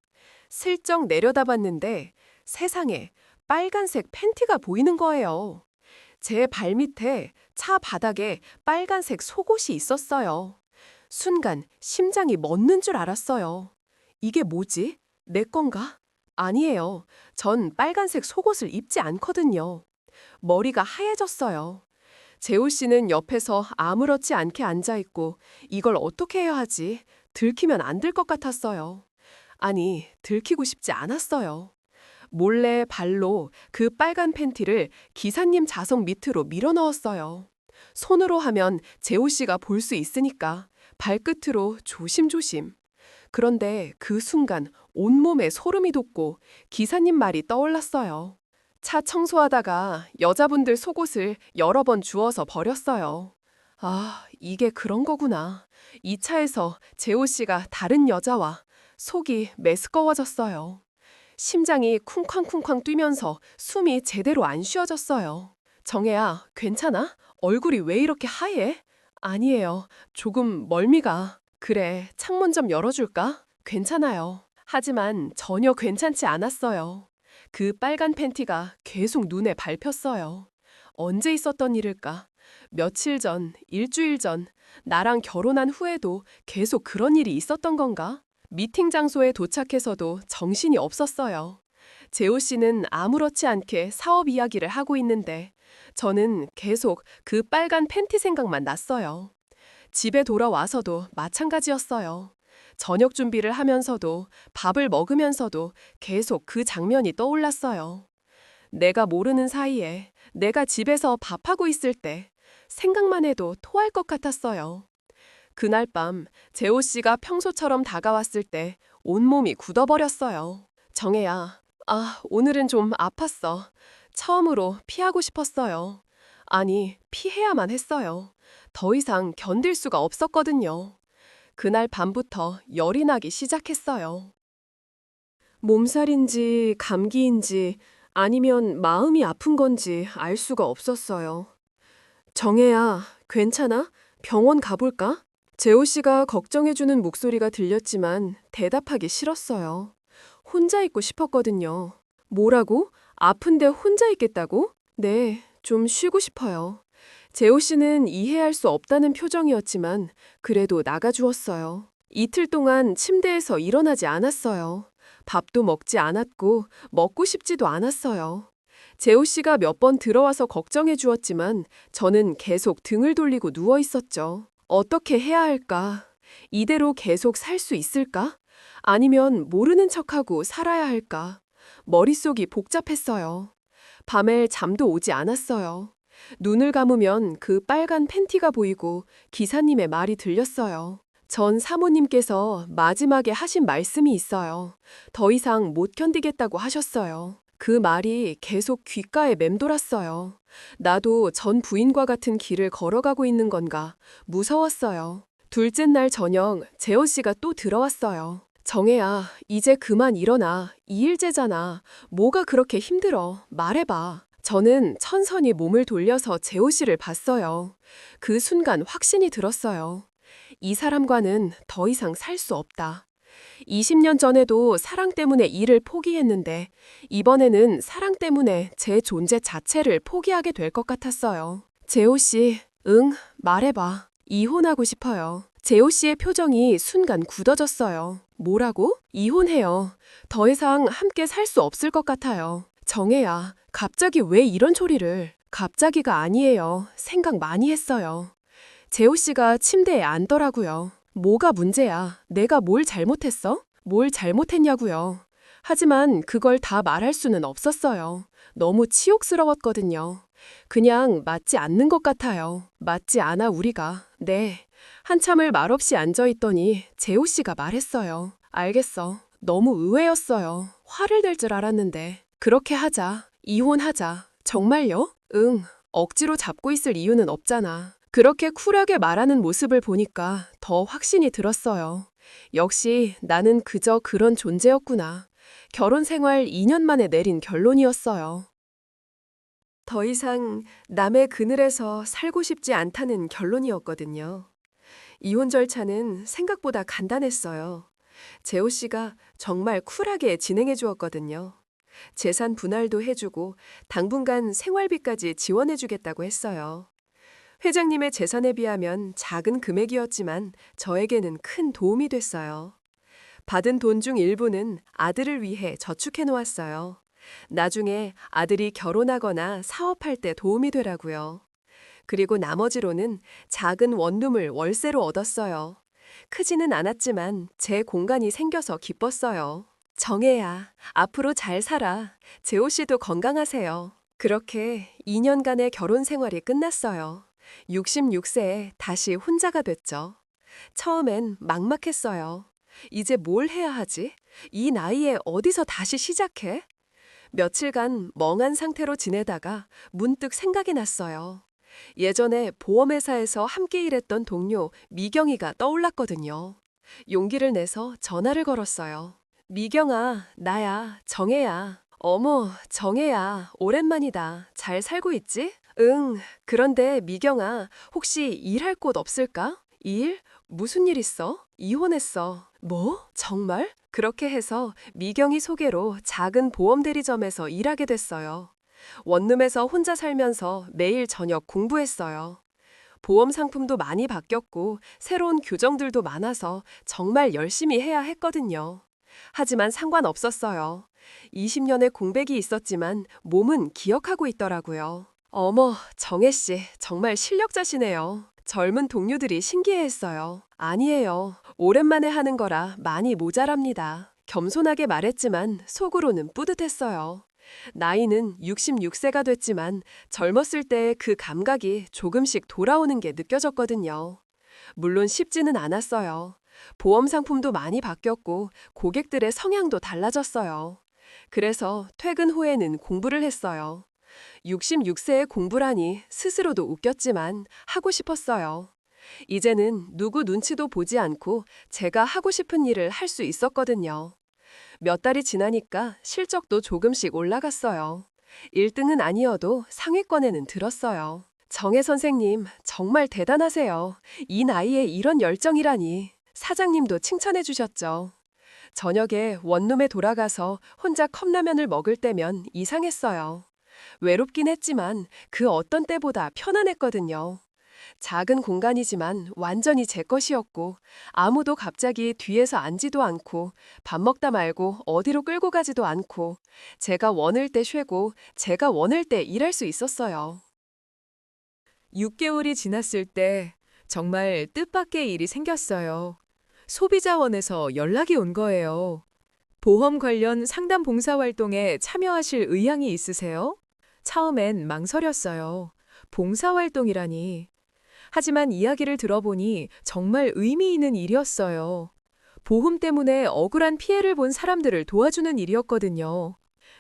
슬쩍 내려다봤는데 세상에 빨간색 팬티가 보이는 거예요. 제 발밑에 차 바닥에 빨간색 속옷이 있었어요. 순간 심장이 멎는 줄 알았어요. 이게 뭐지? 내 건가? 아니에요. 전 빨간색 속옷을 입지 않거든요. 머리가 하얘졌어요. 재호 씨는 옆에서 아무렇지 않게 앉아있고 이걸 어떻게 해야 하지? 들키면 안 될 것 같았어요. 아니, 들키고 싶지 않았어요. 몰래 발로 그 빨간 팬티를 기사님 좌석 밑으로 밀어 넣었어요. 손으로 하면 재호 씨가 볼 수 있으니까 발끝으로 조심조심. 그런데 그 순간 온몸에 소름이 돋고 기사님 말이 떠올랐어요. 차 청소하다가 여자분들 속옷을 여러 번 주워서 버렸어요. 아, 이게 그런 거구나. 이 차에서 재호 씨가 다른 여자와 속이 메스꺼워졌어요. 심장이 쿵쾅쿵쾅 뛰면서 숨이 제대로 안 쉬어졌어요. 정혜야, 괜찮아? 얼굴이 왜 이렇게 하얘? 아니에요. 조금 멀미가. 그래, 창문 좀 열어줄까? 괜찮아요. 하지만 전혀 괜찮지 않았어요. 그 빨간 팬티가 계속 눈에 밟혔어요. 언제 있었던 일일까? 며칠 전, 일주일 전, 나랑 결혼한 후에도 계속 그런 일이 있었던 건가? 미팅 장소에 도착해서도 정신이 없었어요. 재호 씨는 아무렇지 않게 사업 이야기를 하고 있는데 저는 계속 그 빨간 팬티 생각만 났어요. 집에 돌아와서도 마찬가지였어요. 저녁 준비를 하면서도 밥을 먹으면서도 계속 그 장면이 떠올랐어요. 내가 모르는 사이에 내가 집에서 밥하고 있을 때 생각만 해도 토할 것 같았어요. 그날 밤 재호 씨가 평소처럼 다가왔을 때 온몸이 굳어버렸어요. 정혜야, 오늘은 좀 아팠어. 처음으로 피하고 싶었어요. 아니, 피해야만 했어요. 더 이상 견딜 수가 없었거든요. 그날 밤부터 열이 나기 시작했어요. 몸살인지 감기인지 아니면 마음이 아픈 건지 알 수가 없었어요. 정혜야, 괜찮아? 병원 가볼까? 재호 씨가 걱정해주는 목소리가 들렸지만 대답하기 싫었어요. 혼자 있고 싶었거든요. 뭐라고? 아픈데 혼자 있겠다고? 네, 좀 쉬고 싶어요. 재호 씨는 이해할 수 없다는 표정이었지만 그래도 나가주었어요. 이틀 동안 침대에서 일어나지 않았어요. 밥도 먹지 않았고 먹고 싶지도 않았어요. 재호 씨가 몇 번 들어와서 걱정해 주었지만 저는 계속 등을 돌리고 누워 있었죠. 어떻게 해야 할까? 이대로 계속 살 수 있을까? 아니면 모르는 척하고 살아야 할까? 머릿속이 복잡했어요. 밤에 잠도 오지 않았어요. 눈을 감으면 그 빨간 팬티가 보이고 기사님의 말이 들렸어요. 전 사모님께서 마지막에 하신 말씀이 있어요. 더 이상 못 견디겠다고 하셨어요. 그 말이 계속 귓가에 맴돌았어요. 나도 전 부인과 같은 길을 걸어가고 있는 건가 무서웠어요. 둘째 날 저녁 재호 씨가 또 들어왔어요. 정혜야, 이제 그만 일어나. 2일째잖아. 뭐가 그렇게 힘들어. 말해봐. 저는 천천히 몸을 돌려서 재호 씨를 봤어요. 그 순간 확신이 들었어요. 이 사람과는 더 이상 살 수 없다. 20년 전에도 사랑 때문에 일을 포기했는데 이번에는 사랑 때문에 제 존재 자체를 포기하게 될 것 같았어요. 재호 씨, 응, 말해봐. 이혼하고 싶어요. 재호 씨의 표정이 순간 굳어졌어요. 뭐라고? 이혼해요. 더 이상 함께 살 수 없을 것 같아요. 정혜야, 갑자기 왜 이런 소리를? 갑자기가 아니에요. 생각 많이 했어요. 재호 씨가 침대에 앉더라고요. 뭐가 문제야? 내가 뭘 잘못했어? 뭘 잘못했냐고요. 하지만 그걸 다 말할 수는 없었어요. 너무 치욕스러웠거든요. 그냥 맞지 않는 것 같아요. 맞지 않아 우리가. 네. 한참을 말없이 앉아있더니 재호 씨가 말했어요. 알겠어. 너무 의외였어요. 화를 낼 줄 알았는데. 그렇게 하자. 이혼하자. 정말요? 응. 억지로 잡고 있을 이유는 없잖아. 그렇게 쿨하게 말하는 모습을 보니까 더 확신이 들었어요. 역시 나는 그저 그런 존재였구나. 결혼 생활 2년 만에 내린 결론이었어요. 더 이상 남의 그늘에서 살고 싶지 않다는 결론이었거든요. 이혼 절차는 생각보다 간단했어요. 재호 씨가 정말 쿨하게 진행해 주었거든요. 재산 분할도 해주고 당분간 생활비까지 지원해 주겠다고 했어요. 회장님의 재산에 비하면 작은 금액이었지만 저에게는 큰 도움이 됐어요. 받은 돈 중 일부는 아들을 위해 저축해 놓았어요. 나중에 아들이 결혼하거나 사업할 때 도움이 되라고요. 그리고 나머지로는 작은 원룸을 월세로 얻었어요. 크지는 않았지만 제 공간이 생겨서 기뻤어요. 정혜야, 앞으로 잘 살아. 재호 씨도 건강하세요. 그렇게 2년간의 결혼 생활이 끝났어요. 66세에 다시 혼자가 됐죠. 처음엔 막막했어요. 이제 뭘 해야 하지? 이 나이에 어디서 다시 시작해? 며칠간 멍한 상태로 지내다가 문득 생각이 났어요. 예전에 보험회사에서 함께 일했던 동료 미경이가 떠올랐거든요. 용기를 내서 전화를 걸었어요. 미경아, 나야, 정혜야. 어머, 정혜야, 오랜만이다. 잘 살고 있지? 응, 그런데 미경아, 혹시 일할 곳 없을까? 일? 무슨 일 있어? 이혼했어. 뭐? 정말? 그렇게 해서 미경이 소개로 작은 보험 대리점에서 일하게 됐어요. 원룸에서 혼자 살면서 매일 저녁 공부했어요. 보험 상품도 많이 바뀌었고 새로운 규정들도 많아서 정말 열심히 해야 했거든요. 하지만 상관없었어요. 20년의 공백이 있었지만 몸은 기억하고 있더라고요. 어머, 정혜 씨, 정말 실력자시네요. 젊은 동료들이 신기해했어요. 아니에요. 오랜만에 하는 거라 많이 모자랍니다. 겸손하게 말했지만 속으로는 뿌듯했어요. 나이는 66세가 됐지만 젊었을 때의 그 감각이 조금씩 돌아오는 게 느껴졌거든요. 물론 쉽지는 않았어요. 보험 상품도 많이 바뀌었고 고객들의 성향도 달라졌어요. 그래서 퇴근 후에는 공부를 했어요. 66세에 공부라니 스스로도 웃겼지만 하고 싶었어요. 이제는 누구 눈치도 보지 않고 제가 하고 싶은 일을 할 수 있었거든요. 몇 달이 지나니까 실적도 조금씩 올라갔어요. 1등은 아니어도 상위권에는 들었어요. 정혜 선생님, 정말 대단하세요. 이 나이에 이런 열정이라니. 사장님도 칭찬해 주셨죠. 저녁에 원룸에 돌아가서 혼자 컵라면을 먹을 때면 이상했어요. 외롭긴 했지만 그 어떤 때보다 편안했거든요. 작은 공간이지만 완전히 제 것이었고 아무도 갑자기 뒤에서 앉지도 않고 밥 먹다 말고 어디로 끌고 가지도 않고 제가 원할 때 쉬고 제가 원할 때 일할 수 있었어요. 6개월이 지났을 때 정말 뜻밖의 일이 생겼어요. 소비자원에서 연락이 온 거예요. 보험 관련 상담 봉사활동에 참여하실 의향이 있으세요? 처음엔 망설였어요. 봉사활동이라니. 하지만 이야기를 들어보니 정말 의미 있는 일이었어요. 보험 때문에 억울한 피해를 본 사람들을 도와주는 일이었거든요.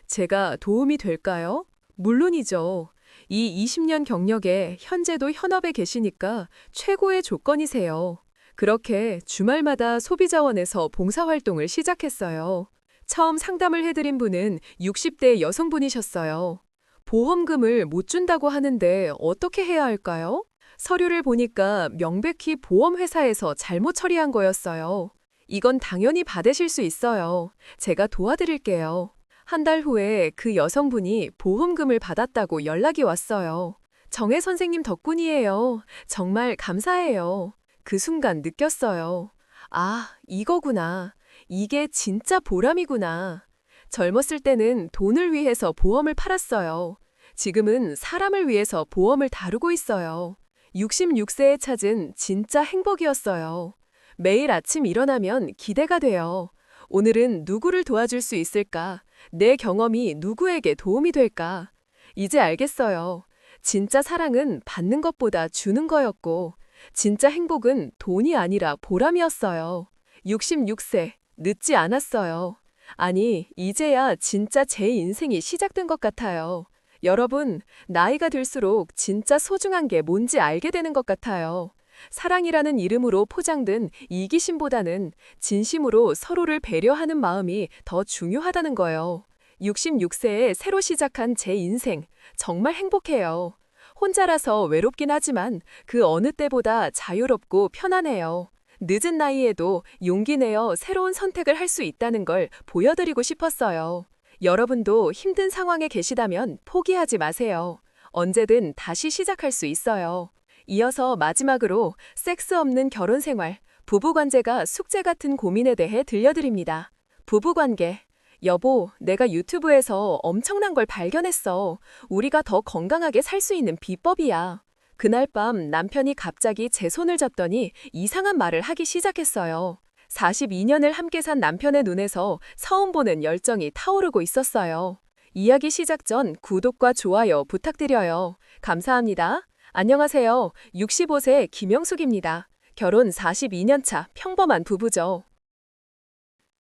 제가 도움이 될까요? 물론이죠. 이 20년 경력에 현재도 현업에 계시니까 최고의 조건이세요. 그렇게 주말마다 소비자원에서 봉사활동을 시작했어요. 처음 상담을 해드린 분은 60대 여성분이셨어요. 보험금을 못 준다고 하는데 어떻게 해야 할까요? 서류를 보니까 명백히 보험회사에서 잘못 처리한 거였어요. 이건 당연히 받으실 수 있어요. 제가 도와드릴게요. 한 달 후에 그 여성분이 보험금을 받았다고 연락이 왔어요. 정혜 선생님 덕분이에요. 정말 감사해요. 그 순간 느꼈어요. 아, 이거구나. 이게 진짜 보람이구나. 젊었을 때는 돈을 위해서 보험을 팔았어요. 지금은 사람을 위해서 보험을 다루고 있어요. 66세에 찾은 진짜 행복이었어요. 매일 아침 일어나면 기대가 돼요. 오늘은 누구를 도와줄 수 있을까? 내 경험이 누구에게 도움이 될까? 이제 알겠어요. 진짜 사랑은 받는 것보다 주는 거였고, 진짜 행복은 돈이 아니라 보람이었어요. 66세, 늦지 않았어요. 아니, 이제야 진짜 제 인생이 시작된 것 같아요. 여러분, 나이가 들수록 진짜 소중한 게 뭔지 알게 되는 것 같아요. 사랑이라는 이름으로 포장된 이기심보다는 진심으로 서로를 배려하는 마음이 더 중요하다는 거예요. 66세에 새로 시작한 제 인생, 정말 행복해요. 혼자라서 외롭긴 하지만 그 어느 때보다 자유롭고 편안해요. 늦은 나이에도 용기 내어 새로운 선택을 할 수 있다는 걸 보여드리고 싶었어요. 여러분도 힘든 상황에 계시다면 포기하지 마세요. 언제든 다시 시작할 수 있어요. 이어서 마지막으로 섹스 없는 결혼 생활, 부부관계가 숙제 같은 고민에 대해 들려드립니다. 부부관계. 여보, 내가 유튜브에서 엄청난 걸 발견했어. 우리가 더 건강하게 살 수 있는 비법이야. 그날 밤 남편이 갑자기 제 손을 잡더니 이상한 말을 하기 시작했어요. 42년을 함께 산 남편의 눈에서 처음 보는 열정이 타오르고 있었어요. 이야기 시작 전 구독과 좋아요 부탁드려요. 감사합니다. 안녕하세요. 65세 김영숙입니다. 결혼 42년 차 평범한 부부죠.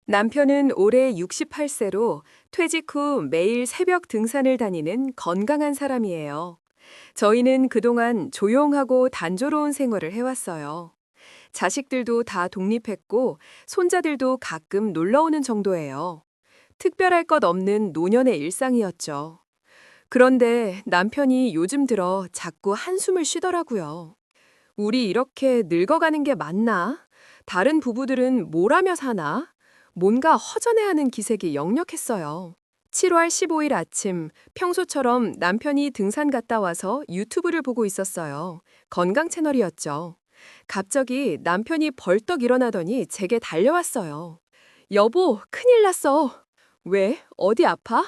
남편은 올해 68세로 퇴직 후 매일 새벽 등산을 다니는 건강한 사람이에요. 저희는 그동안 조용하고 단조로운 생활을 해왔어요. 자식들도 다 독립했고 손자들도 가끔 놀러 오는 정도예요. 특별할 것 없는 노년의 일상이었죠. 그런데 남편이 요즘 들어 자꾸 한숨을 쉬더라고요. 우리 이렇게 늙어가는 게 맞나? 다른 부부들은 뭘 하며 사나? 뭔가 허전해하는 기색이 역력했어요. 7월 15일 아침, 평소처럼 남편이 등산 갔다 와서 유튜브를 보고 있었어요. 건강 채널이었죠. 갑자기 남편이 벌떡 일어나더니 제게 달려왔어요. 여보, 큰일 났어. 왜? 어디 아파?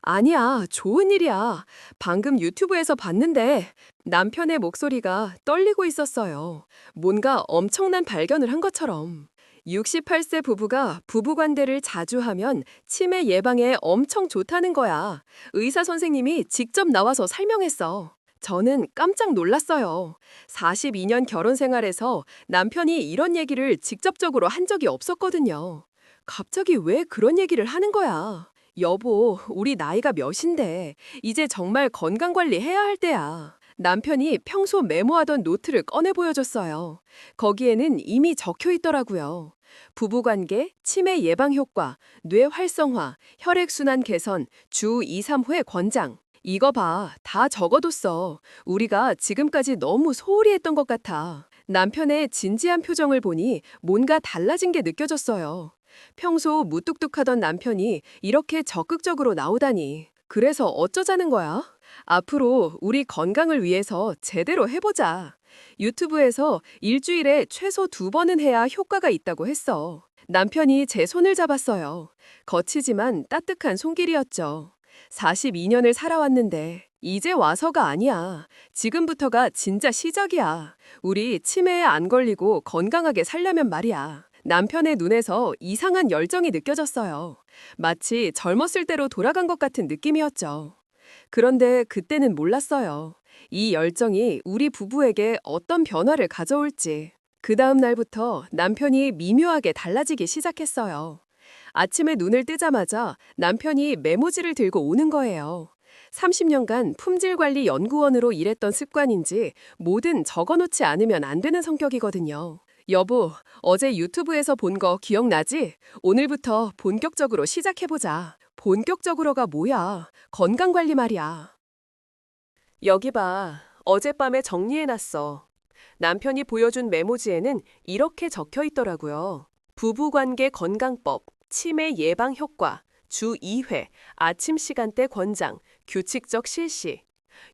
아니야, 좋은 일이야. 방금 유튜브에서 봤는데 남편의 목소리가 떨리고 있었어요. 뭔가 엄청난 발견을 한 것처럼. 68세 부부가 부부관대를 자주 하면 치매 예방에 엄청 좋다는 거야. 의사 선생님이 직접 나와서 설명했어. 저는 깜짝 놀랐어요. 42년 결혼 생활에서 남편이 이런 얘기를 직접적으로 한 적이 없었거든요. 갑자기 왜 그런 얘기를 하는 거야? 여보, 우리 나이가 몇인데 이제 정말 건강관리 해야 할 때야. 남편이 평소 메모하던 노트를 꺼내 보여줬어요. 거기에는 이미 적혀 있더라고요. 부부관계, 치매 예방 효과, 뇌 활성화, 혈액순환 개선, 주 2, 3회 권장. 이거 봐, 다 적어뒀어. 우리가 지금까지 너무 소홀히 했던 것 같아. 남편의 진지한 표정을 보니 뭔가 달라진 게 느껴졌어요. 평소 무뚝뚝하던 남편이 이렇게 적극적으로 나오다니. 그래서 어쩌자는 거야? 앞으로 우리 건강을 위해서 제대로 해보자. 유튜브에서 일주일에 최소 2번은 해야 효과가 있다고 했어. 남편이 제 손을 잡았어요. 거치지만 따뜻한 손길이었죠. 42년을 살아왔는데 이제 와서가 아니야. 지금부터가 진짜 시작이야. 우리 치매에 안 걸리고 건강하게 살려면 말이야. 남편의 눈에서 이상한 열정이 느껴졌어요. 마치 젊었을 때로 돌아간 것 같은 느낌이었죠. 그런데 그때는 몰랐어요. 이 열정이 우리 부부에게 어떤 변화를 가져올지. 그 다음 날부터 남편이 미묘하게 달라지기 시작했어요. 아침에 눈을 뜨자마자 남편이 메모지를 들고 오는 거예요. 30년간 품질관리 연구원으로 일했던 습관인지 뭐든 적어놓지 않으면 안 되는 성격이거든요. 여보, 어제 유튜브에서 본 거 기억나지? 오늘부터 본격적으로 시작해보자. 본격적으로가 뭐야? 건강관리 말이야. 여기 봐. 어젯밤에 정리해놨어. 남편이 보여준 메모지에는 이렇게 적혀 있더라고요. 부부관계 건강법, 치매 예방 효과, 주 2회, 아침 시간대 권장, 규칙적 실시.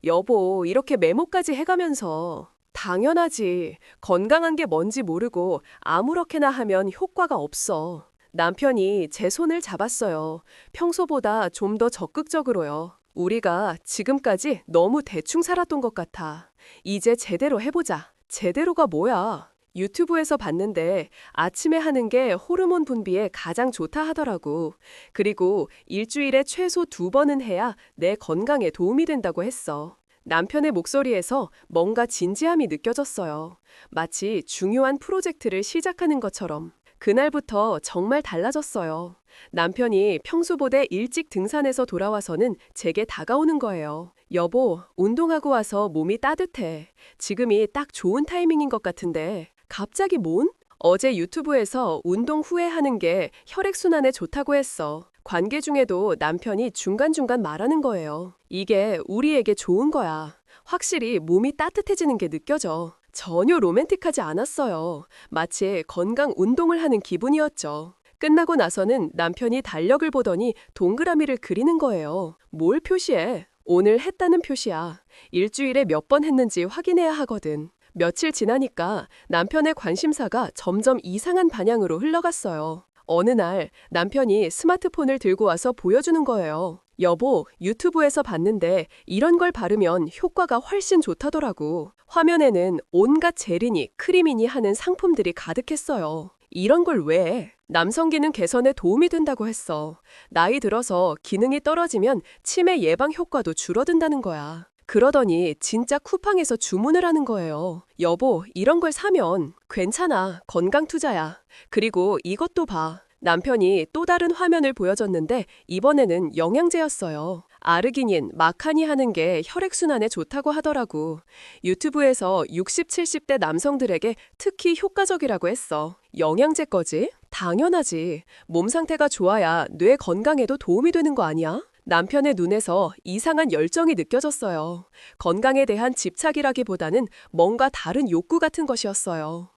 여보, 이렇게 메모까지 해가면서. 당연하지. 건강한 게 뭔지 모르고 아무렇게나 하면 효과가 없어. 남편이 제 손을 잡았어요. 평소보다 좀 더 적극적으로요. 우리가 지금까지 너무 대충 살았던 것 같아. 이제 제대로 해보자. 제대로가 뭐야? 유튜브에서 봤는데 아침에 하는 게 호르몬 분비에 가장 좋다 하더라고. 그리고 일주일에 최소 2번은 해야 내 건강에 도움이 된다고 했어. 남편의 목소리에서 뭔가 진지함이 느껴졌어요. 마치 중요한 프로젝트를 시작하는 것처럼. 그날부터 정말 달라졌어요. 남편이 평소보다 일찍 등산해서 돌아와서는 제게 다가오는 거예요. 여보, 운동하고 와서 몸이 따뜻해. 지금이 딱 좋은 타이밍인 것 같은데. 갑자기 뭔? 어제 유튜브에서 운동 후에 하는 게 혈액순환에 좋다고 했어. 관계 중에도 남편이 중간중간 말하는 거예요. 이게 우리에게 좋은 거야. 확실히 몸이 따뜻해지는 게 느껴져. 전혀 로맨틱하지 않았어요. 마치 건강 운동을 하는 기분이었죠. 끝나고 나서는 남편이 달력을 보더니 동그라미를 그리는 거예요. 뭘 표시해? 오늘 했다는 표시야. 일주일에 몇 번 했는지 확인해야 하거든. 며칠 지나니까 남편의 관심사가 점점 이상한 방향으로 흘러갔어요. 어느 날 남편이 스마트폰을 들고 와서 보여주는 거예요. 여보, 유튜브에서 봤는데 이런 걸 바르면 효과가 훨씬 좋다더라고. 화면에는 온갖 젤이니 크림이니 하는 상품들이 가득했어요. 이런 걸 왜 해? 남성 기능 개선에 도움이 된다고 했어. 나이 들어서 기능이 떨어지면 치매 예방 효과도 줄어든다는 거야. 그러더니 진짜 쿠팡에서 주문을 하는 거예요. 여보, 이런 걸 사면 괜찮아. 건강 투자야. 그리고 이것도 봐. 남편이 또 다른 화면을 보여줬는데 이번에는 영양제였어요. 아르기닌, 마카니 하는 게 혈액순환에 좋다고 하더라고. 유튜브에서 60, 70대 남성들에게 특히 효과적이라고 했어. 영양제 거지? 당연하지. 몸 상태가 좋아야 뇌 건강에도 도움이 되는 거 아니야? 남편의 눈에서 이상한 열정이 느껴졌어요. 건강에 대한 집착이라기보다는 뭔가 다른 욕구 같은 것이었어요.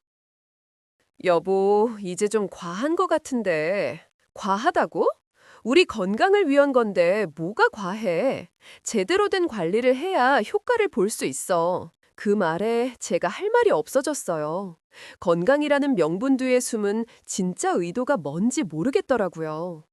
여보, 이제 좀 과한 것 같은데. 과하다고? 우리 건강을 위한 건데 뭐가 과해? 제대로 된 관리를 해야 효과를 볼 수 있어. 그 말에 제가 할 말이 없어졌어요. 건강이라는 명분 뒤에 숨은 진짜 의도가 뭔지 모르겠더라고요.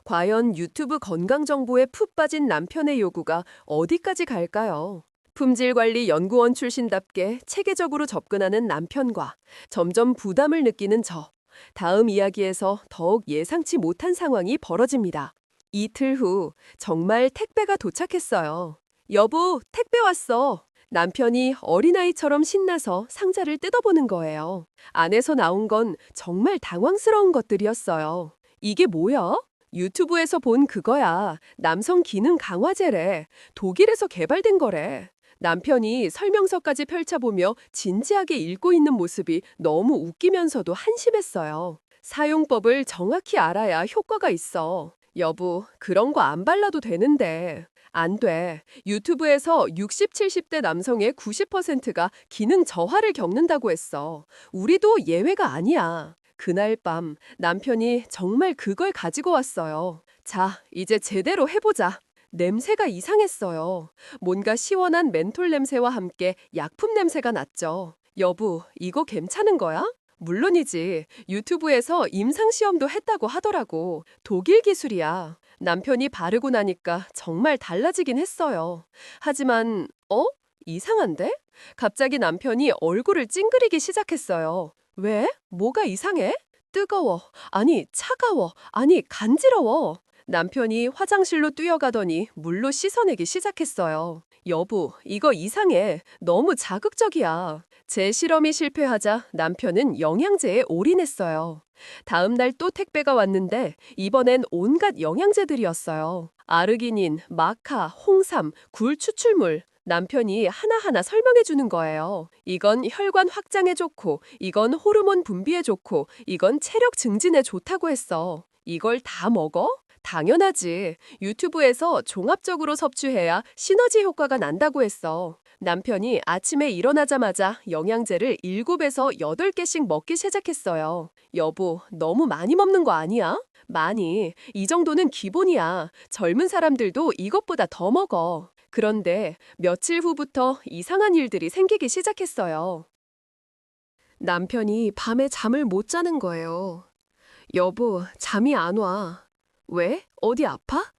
과연 유튜브 건강 정보에 푹 빠진 남편의 요구가 어디까지 갈까요? 품질관리연구원 출신답게 체계적으로 접근하는 남편과 점점 부담을 느끼는 저. 다음 이야기에서 더욱 예상치 못한 상황이 벌어집니다. 이틀 후 정말 택배가 도착했어요. 여보, 택배 왔어. 남편이 어린아이처럼 신나서 상자를 뜯어보는 거예요. 안에서 나온 건 정말 당황스러운 것들이었어요. 이게 뭐야? 유튜브에서 본 그거야. 남성 기능 강화제래. 독일에서 개발된 거래. 남편이 설명서까지 펼쳐보며 진지하게 읽고 있는 모습이 너무 웃기면서도 한심했어요. 사용법을 정확히 알아야 효과가 있어. 여보, 그런 거 안 발라도 되는데. 안 돼. 유튜브에서 60, 70대 남성의 90%가 기능 저하를 겪는다고 했어. 우리도 예외가 아니야. 그날 밤 남편이 정말 그걸 가지고 왔어요. 자, 이제 제대로 해보자. 냄새가 이상했어요. 뭔가 시원한 멘톨 냄새와 함께 약품 냄새가 났죠. 여보, 이거 괜찮은 거야? 물론이지. 유튜브에서 임상시험도 했다고 하더라고. 독일 기술이야. 남편이 바르고 나니까 정말 달라지긴 했어요. 하지만, 이상한데? 갑자기 남편이 얼굴을 찡그리기 시작했어요. 왜? 뭐가 이상해? 뜨거워. 아니, 차가워. 아니, 간지러워. 남편이 화장실로 뛰어가더니 물로 씻어내기 시작했어요. 여보, 이거 이상해. 너무 자극적이야. 제 실험이 실패하자 남편은 영양제에 올인했어요. 다음 날 또 택배가 왔는데 이번엔 온갖 영양제들이었어요. 아르기닌, 마카, 홍삼, 굴 추출물. 남편이 하나하나 설명해 주는 거예요. 이건 혈관 확장에 좋고, 이건 호르몬 분비에 좋고, 이건 체력 증진에 좋다고 했어. 이걸 다 먹어? 당연하지. 유튜브에서 종합적으로 섭취해야 시너지 효과가 난다고 했어. 남편이 아침에 일어나자마자 영양제를 7에서 8개씩 먹기 시작했어요. 여보, 너무 많이 먹는 거 아니야? 많이. 이 정도는 기본이야. 젊은 사람들도 이것보다 더 먹어. 그런데 며칠 후부터 이상한 일들이 생기기 시작했어요. 남편이 밤에 잠을 못 자는 거예요. 여보, 잠이 안 와. 왜? 어디 아파?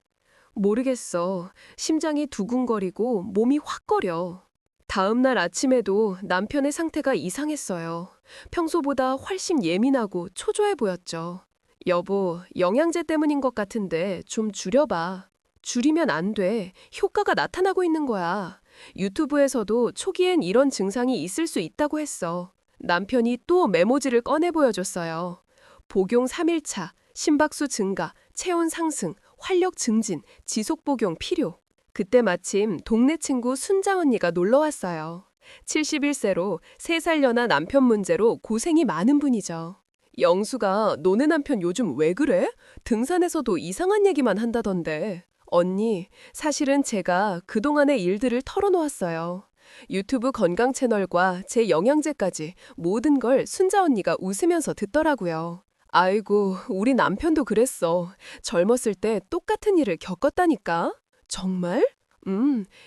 모르겠어. 심장이 두근거리고 몸이 확 거려. 다음 날 아침에도 남편의 상태가 이상했어요. 평소보다 훨씬 예민하고 초조해 보였죠. 여보, 영양제 때문인 것 같은데 좀 줄여봐. 줄이면 안 돼. 효과가 나타나고 있는 거야. 유튜브에서도 초기엔 이런 증상이 있을 수 있다고 했어. 남편이 또 메모지를 꺼내 보여줬어요. 복용 3일차, 심박수 증가, 체온 상승, 활력 증진, 지속 복용 필요. 그때 마침 동네 친구 순자 언니가 놀러 왔어요. 71세로 3살 연하 남편 문제로 고생이 많은 분이죠. 영수가 너네 남편 요즘 왜 그래? 등산에서도 이상한 얘기만 한다던데. 언니, 사실은 제가 그동안의 일들을 털어놓았어요. 유튜브 건강 채널과 제 영양제까지 모든 걸 순자 언니가 웃으면서 듣더라고요. 아이고, 우리 남편도 그랬어. 젊었을 때 똑같은 일을 겪었다니까. 정말?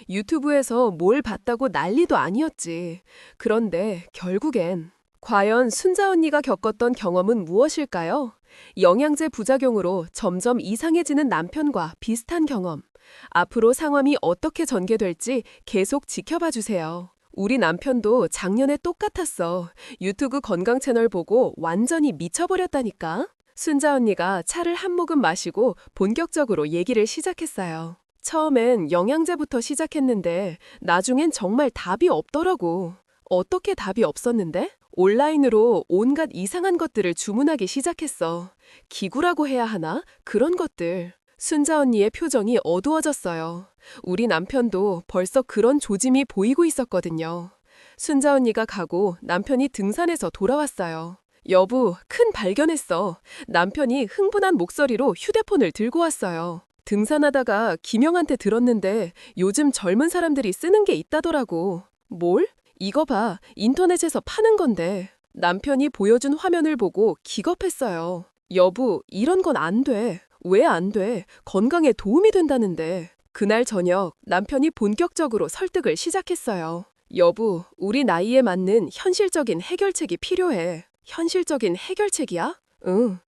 유튜브에서 뭘 봤다고 난리도 아니었지. 그런데 결국엔 과연 순자 언니가 겪었던 경험은 무엇일까요? 영양제 부작용으로 점점 이상해지는 남편과 비슷한 경험. 앞으로 상황이 어떻게 전개될지 계속 지켜봐 주세요. 우리 남편도 작년에 똑같았어. 유튜브 건강 채널 보고 완전히 미쳐버렸다니까. 순자 언니가 차를 한 모금 마시고 본격적으로 얘기를 시작했어요. 처음엔 영양제부터 시작했는데 나중엔 정말 답이 없더라고. 어떻게 답이 없었는데? 온라인으로 온갖 이상한 것들을 주문하기 시작했어. 기구라고 해야 하나? 그런 것들. 순자 언니의 표정이 어두워졌어요. 우리 남편도 벌써 그런 조짐이 보이고 있었거든요. 순자 언니가 가고 남편이 등산해서 돌아왔어요. 여보, 큰 발견했어. 남편이 흥분한 목소리로 휴대폰을 들고 왔어요. 등산하다가 김영한테 들었는데 요즘 젊은 사람들이 쓰는 게 있다더라고. 뭘? 이거 봐. 인터넷에서 파는 건데. 남편이 보여준 화면을 보고 기겁했어요. 여보, 이런 건 안 돼. 왜 안 돼? 건강에 도움이 된다는데. 그날 저녁 남편이 본격적으로 설득을 시작했어요. 여보, 우리 나이에 맞는 현실적인 해결책이 필요해. 현실적인 해결책이야? 응.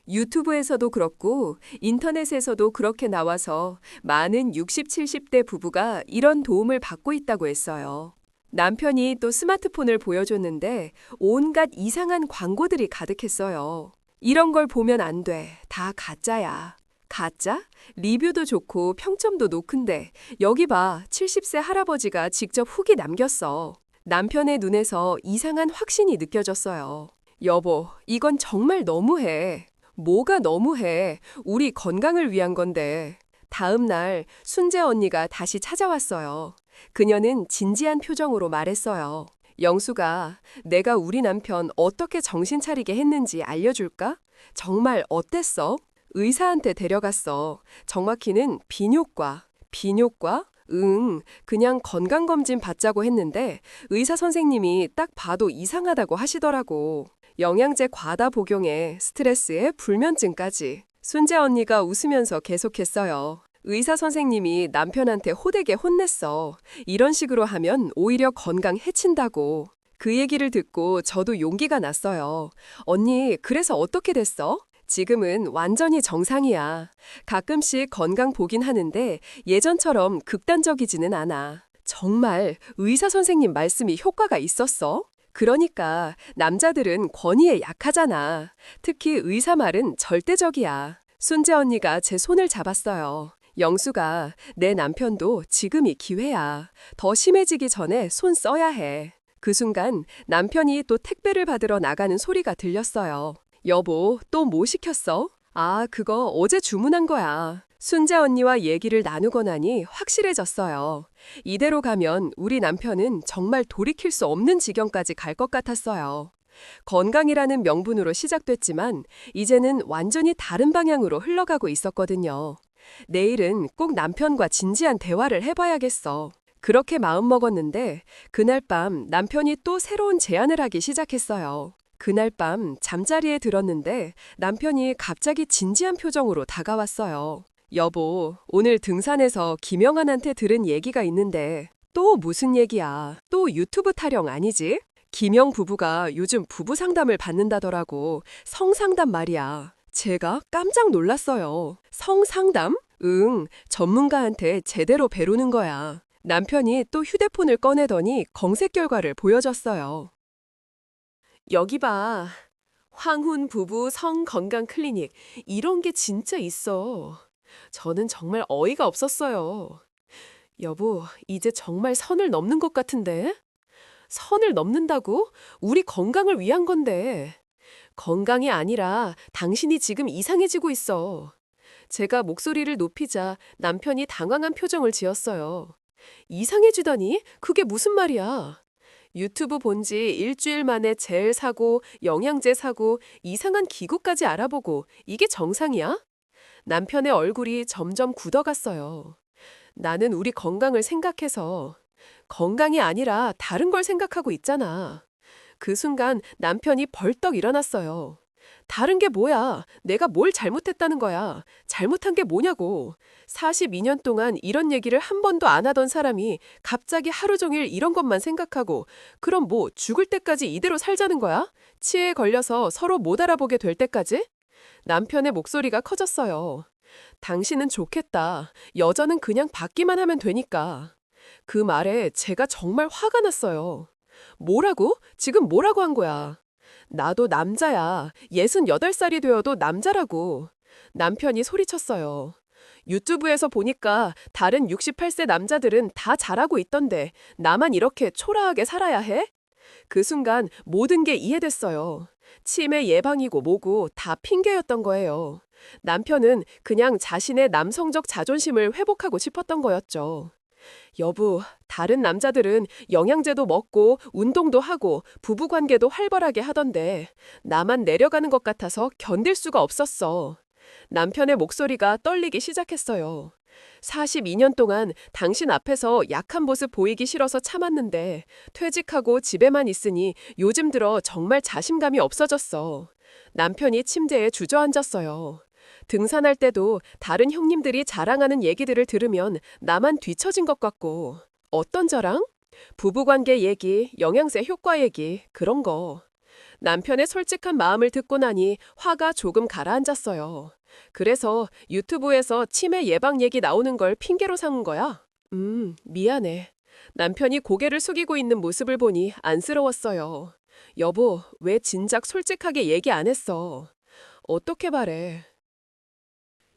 유튜브에서도 그렇고 인터넷에서도 그렇게 나와서 많은 60, 70대 부부가 이런 도움을 받고 있다고 했어요. 남편이 또 스마트폰을 보여줬는데 온갖 이상한 광고들이 가득했어요. 이런 걸 보면 안 돼. 다 가짜야. 가짜? 리뷰도 좋고 평점도 높은데 여기 봐. 70세 할아버지가 직접 후기 남겼어. 남편의 눈에서 이상한 확신이 느껴졌어요. 여보, 이건 정말 너무해. 뭐가 너무해? 우리 건강을 위한 건데. 다음 날 순재 언니가 다시 찾아왔어요. 그녀는 진지한 표정으로 말했어요. 영수가 내가 우리 남편 어떻게 정신 차리게 했는지 알려줄까? 정말 어땠어? 의사한테 데려갔어. 정확히는 비뇨과. 비뇨과? 응, 그냥 건강검진 받자고 했는데 의사 선생님이 딱 봐도 이상하다고 하시더라고. 영양제 과다 복용에 스트레스에 불면증까지. 순재 언니가 웃으면서 계속했어요. 의사 선생님이 남편한테 호되게 혼냈어. 이런 식으로 하면 오히려 건강 해친다고. 그 얘기를 듣고 저도 용기가 났어요. 언니, 그래서 어떻게 됐어? 지금은 완전히 정상이야. 가끔씩 건강 보긴 하는데 예전처럼 극단적이지는 않아. 정말 의사 선생님 말씀이 효과가 있었어? 그러니까 남자들은 권위에 약하잖아. 특히 의사 말은 절대적이야. 순재 언니가 제 손을 잡았어요. 영수가 내 남편도 지금이 기회야. 더 심해지기 전에 손 써야 해. 그 순간 남편이 또 택배를 받으러 나가는 소리가 들렸어요. 여보, 또 뭐 시켰어? 아, 그거 어제 주문한 거야. 순재 언니와 얘기를 나누고 나니 확실해졌어요. 이대로 가면 우리 남편은 정말 돌이킬 수 없는 지경까지 갈 것 같았어요. 건강이라는 명분으로 시작됐지만 이제는 완전히 다른 방향으로 흘러가고 있었거든요. 내일은 꼭 남편과 진지한 대화를 해봐야겠어. 그렇게 마음먹었는데 그날 밤 남편이 또 새로운 제안을 하기 시작했어요. 그날 밤 잠자리에 들었는데 남편이 갑자기 진지한 표정으로 다가왔어요. 여보, 오늘 등산에서 김영한한테 들은 얘기가 있는데 또 무슨 얘기야? 또 유튜브 타령 아니지? 김영 부부가 요즘 부부 상담을 받는다더라고. 성상담 말이야. 제가 깜짝 놀랐어요. 성상담? 응, 전문가한테 제대로 배우는 거야. 남편이 또 휴대폰을 꺼내더니 검색 결과를 보여줬어요. 여기 봐. 황훈 부부 성건강 클리닉. 이런 게 진짜 있어. 저는 정말 어이가 없었어요. 여보, 이제 정말 선을 넘는 것 같은데? 선을 넘는다고? 우리 건강을 위한 건데. 건강이 아니라 당신이 지금 이상해지고 있어. 제가 목소리를 높이자 남편이 당황한 표정을 지었어요. 이상해지다니? 그게 무슨 말이야? 유튜브 본 지 일주일 만에 젤 사고, 영양제 사고, 이상한 기구까지 알아보고 이게 정상이야? 남편의 얼굴이 점점 굳어갔어요. 나는 우리 건강을 생각해서 건강이 아니라 다른 걸 생각하고 있잖아. 그 순간 남편이 벌떡 일어났어요. 다른 게 뭐야? 내가 뭘 잘못했다는 거야? 잘못한 게 뭐냐고. 42년 동안 이런 얘기를 한 번도 안 하던 사람이 갑자기 하루 종일 이런 것만 생각하고 그럼 뭐 죽을 때까지 이대로 살자는 거야? 치매에 걸려서 서로 못 알아보게 될 때까지? 남편의 목소리가 커졌어요. 당신은 좋겠다. 여자는 그냥 받기만 하면 되니까. 그 말에 제가 정말 화가 났어요. 뭐라고? 지금 뭐라고 한 거야? 나도 남자야. 68살이 되어도 남자라고. 남편이 소리쳤어요. 유튜브에서 보니까 다른 68세 남자들은 다 잘하고 있던데 나만 이렇게 초라하게 살아야 해? 그 순간 모든 게 이해됐어요. 치매 예방이고 뭐고 다 핑계였던 거예요. 남편은 그냥 자신의 남성적 자존심을 회복하고 싶었던 거였죠. 여보, 다른 남자들은 영양제도 먹고 운동도 하고 부부관계도 활발하게 하던데 나만 내려가는 것 같아서 견딜 수가 없었어. 남편의 목소리가 떨리기 시작했어요. 42년 동안 당신 앞에서 약한 모습 보이기 싫어서 참았는데 퇴직하고 집에만 있으니 요즘 들어 정말 자신감이 없어졌어. 남편이 침대에 주저앉았어요. 등산할 때도 다른 형님들이 자랑하는 얘기들을 들으면 나만 뒤처진 것 같고. 어떤 자랑? 부부관계 얘기, 영양제 효과 얘기, 그런 거. 남편의 솔직한 마음을 듣고 나니 화가 조금 가라앉았어요. 그래서 유튜브에서 치매 예방 얘기 나오는 걸 핑계로 삼은 거야. 미안해. 남편이 고개를 숙이고 있는 모습을 보니 안쓰러웠어요. 여보, 왜 진작 솔직하게 얘기 안 했어? 어떻게 바래?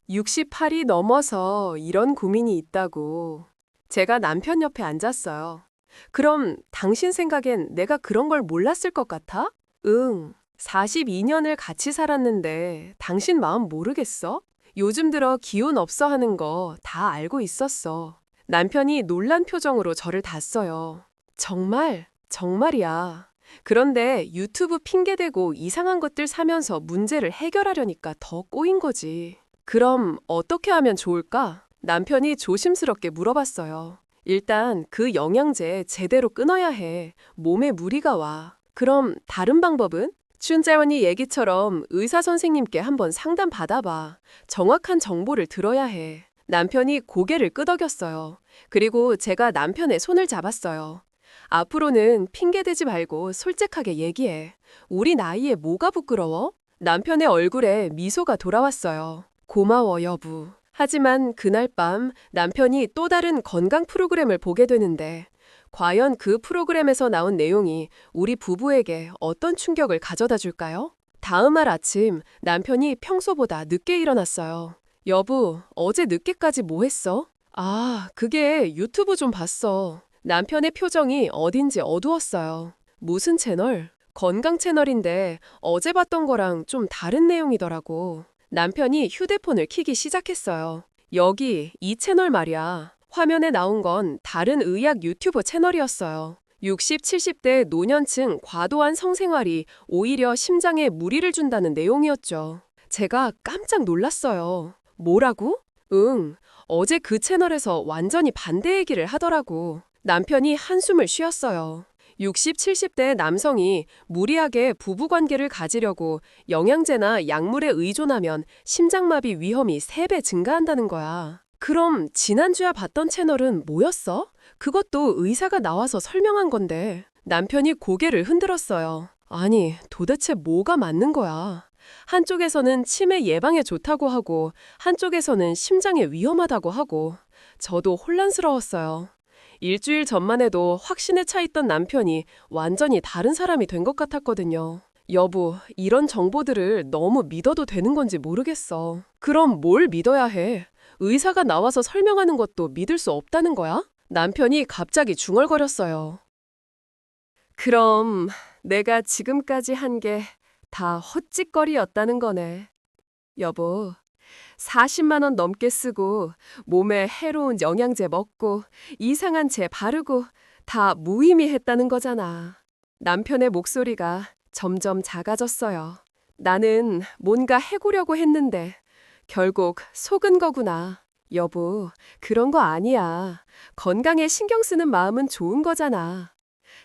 68이 넘어서 이런 고민이 있다고. 제가 남편 옆에 앉았어요. 그럼 당신 생각엔 내가 그런 걸 몰랐을 것 같아? 응. 42년을 같이 살았는데 당신 마음 모르겠어? 요즘 들어 기운 없어 하는 거 다 알고 있었어. 남편이 놀란 표정으로 저를 닿았어요. 정말? 정말이야. 그런데 유튜브 핑계대고 이상한 것들 사면서 문제를 해결하려니까 더 꼬인 거지. 그럼 어떻게 하면 좋을까? 남편이 조심스럽게 물어봤어요. 일단 그 영양제 제대로 끊어야 해. 몸에 무리가 와. 그럼 다른 방법은? 춘자원이 얘기처럼 의사 선생님께 한번 상담 받아봐. 정확한 정보를 들어야 해. 남편이 고개를 끄덕였어요. 그리고 제가 남편의 손을 잡았어요. 앞으로는 핑계대지 말고 솔직하게 얘기해. 우리 나이에 뭐가 부끄러워? 남편의 얼굴에 미소가 돌아왔어요. 고마워, 여보. 하지만 그날 밤 남편이 또 다른 건강 프로그램을 보게 되는데 과연 그 프로그램에서 나온 내용이 우리 부부에게 어떤 충격을 가져다 줄까요? 다음 날 아침 남편이 평소보다 늦게 일어났어요. 여보, 어제 늦게까지 뭐 했어? 아, 그게 유튜브 좀 봤어. 남편의 표정이 어딘지 어두웠어요. 무슨 채널? 건강 채널인데 어제 봤던 거랑 좀 다른 내용이더라고. 남편이 휴대폰을 켜기 시작했어요. 여기 이 채널 말이야. 화면에 나온 건 다른 의학 유튜브 채널이었어요. 60, 70대 노년층 과도한 성생활이 오히려 심장에 무리를 준다는 내용이었죠. 제가 깜짝 놀랐어요. 뭐라고? 응, 어제 그 채널에서 완전히 반대 얘기를 하더라고. 남편이 한숨을 쉬었어요. 60, 70대 남성이 무리하게 부부관계를 가지려고 영양제나 약물에 의존하면 심장마비 위험이 3배 증가한다는 거야. 그럼 지난주에 봤던 채널은 뭐였어? 그것도 의사가 나와서 설명한 건데. 남편이 고개를 흔들었어요. 아니, 도대체 뭐가 맞는 거야? 한쪽에서는 치매 예방에 좋다고 하고 한쪽에서는 심장에 위험하다고 하고 저도 혼란스러웠어요. 일주일 전만 해도 확신에 차 있던 남편이 완전히 다른 사람이 된 것 같았거든요. 여보, 이런 정보들을 너무 믿어도 되는 건지 모르겠어. 그럼 뭘 믿어야 해? 의사가 나와서 설명하는 것도 믿을 수 없다는 거야? 남편이 갑자기 중얼거렸어요. 그럼 내가 지금까지 한 게 다 헛짓거리였다는 거네. 여보, 40만 원 넘게 쓰고 몸에 해로운 영양제 먹고 이상한 제 바르고 다 무의미했다는 거잖아. 남편의 목소리가 점점 작아졌어요. 나는 뭔가 해고려고 했는데 결국 속은 거구나. 여보, 그런 거 아니야. 건강에 신경 쓰는 마음은 좋은 거잖아.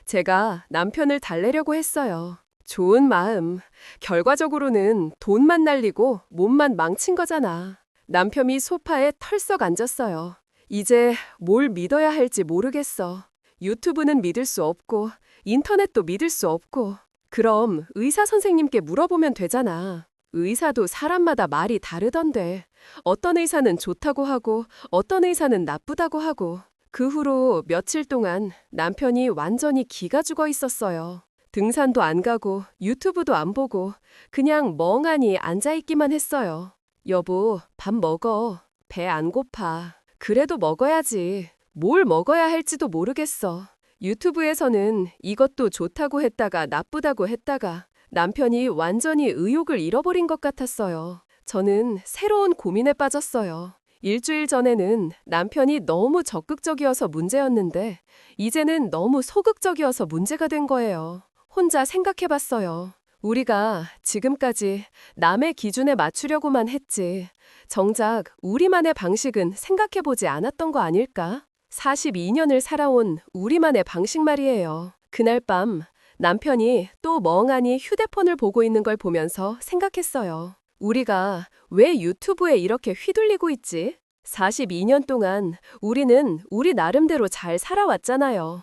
제가 남편을 달래려고 했어요. 좋은 마음. 결과적으로는 돈만 날리고 몸만 망친 거잖아. 남편이 소파에 털썩 앉았어요. 이제 뭘 믿어야 할지 모르겠어. 유튜브는 믿을 수 없고 인터넷도 믿을 수 없고. 그럼 의사 선생님께 물어보면 되잖아. 의사도 사람마다 말이 다르던데 어떤 의사는 좋다고 하고 어떤 의사는 나쁘다고 하고 그 후로 며칠 동안 남편이 완전히 기가 죽어 있었어요. 등산도 안 가고 유튜브도 안 보고 그냥 멍하니 앉아있기만 했어요. 여보, 밥 먹어. 배 안 고파. 그래도 먹어야지. 뭘 먹어야 할지도 모르겠어. 유튜브에서는 이것도 좋다고 했다가 나쁘다고 했다가 남편이 완전히 의욕을 잃어버린 것 같았어요. 저는 새로운 고민에 빠졌어요. 일주일 전에는 남편이 너무 적극적이어서 문제였는데 이제는 너무 소극적이어서 문제가 된 거예요. 혼자 생각해봤어요. 우리가 지금까지 남의 기준에 맞추려고만 했지. 정작 우리만의 방식은 생각해보지 않았던 거 아닐까? 42년을 살아온 우리만의 방식 말이에요. 그날 밤 남편이 또 멍하니 휴대폰을 보고 있는 걸 보면서 생각했어요. 우리가 왜 유튜브에 이렇게 휘둘리고 있지? 42년 동안 우리는 우리 나름대로 잘 살아왔잖아요.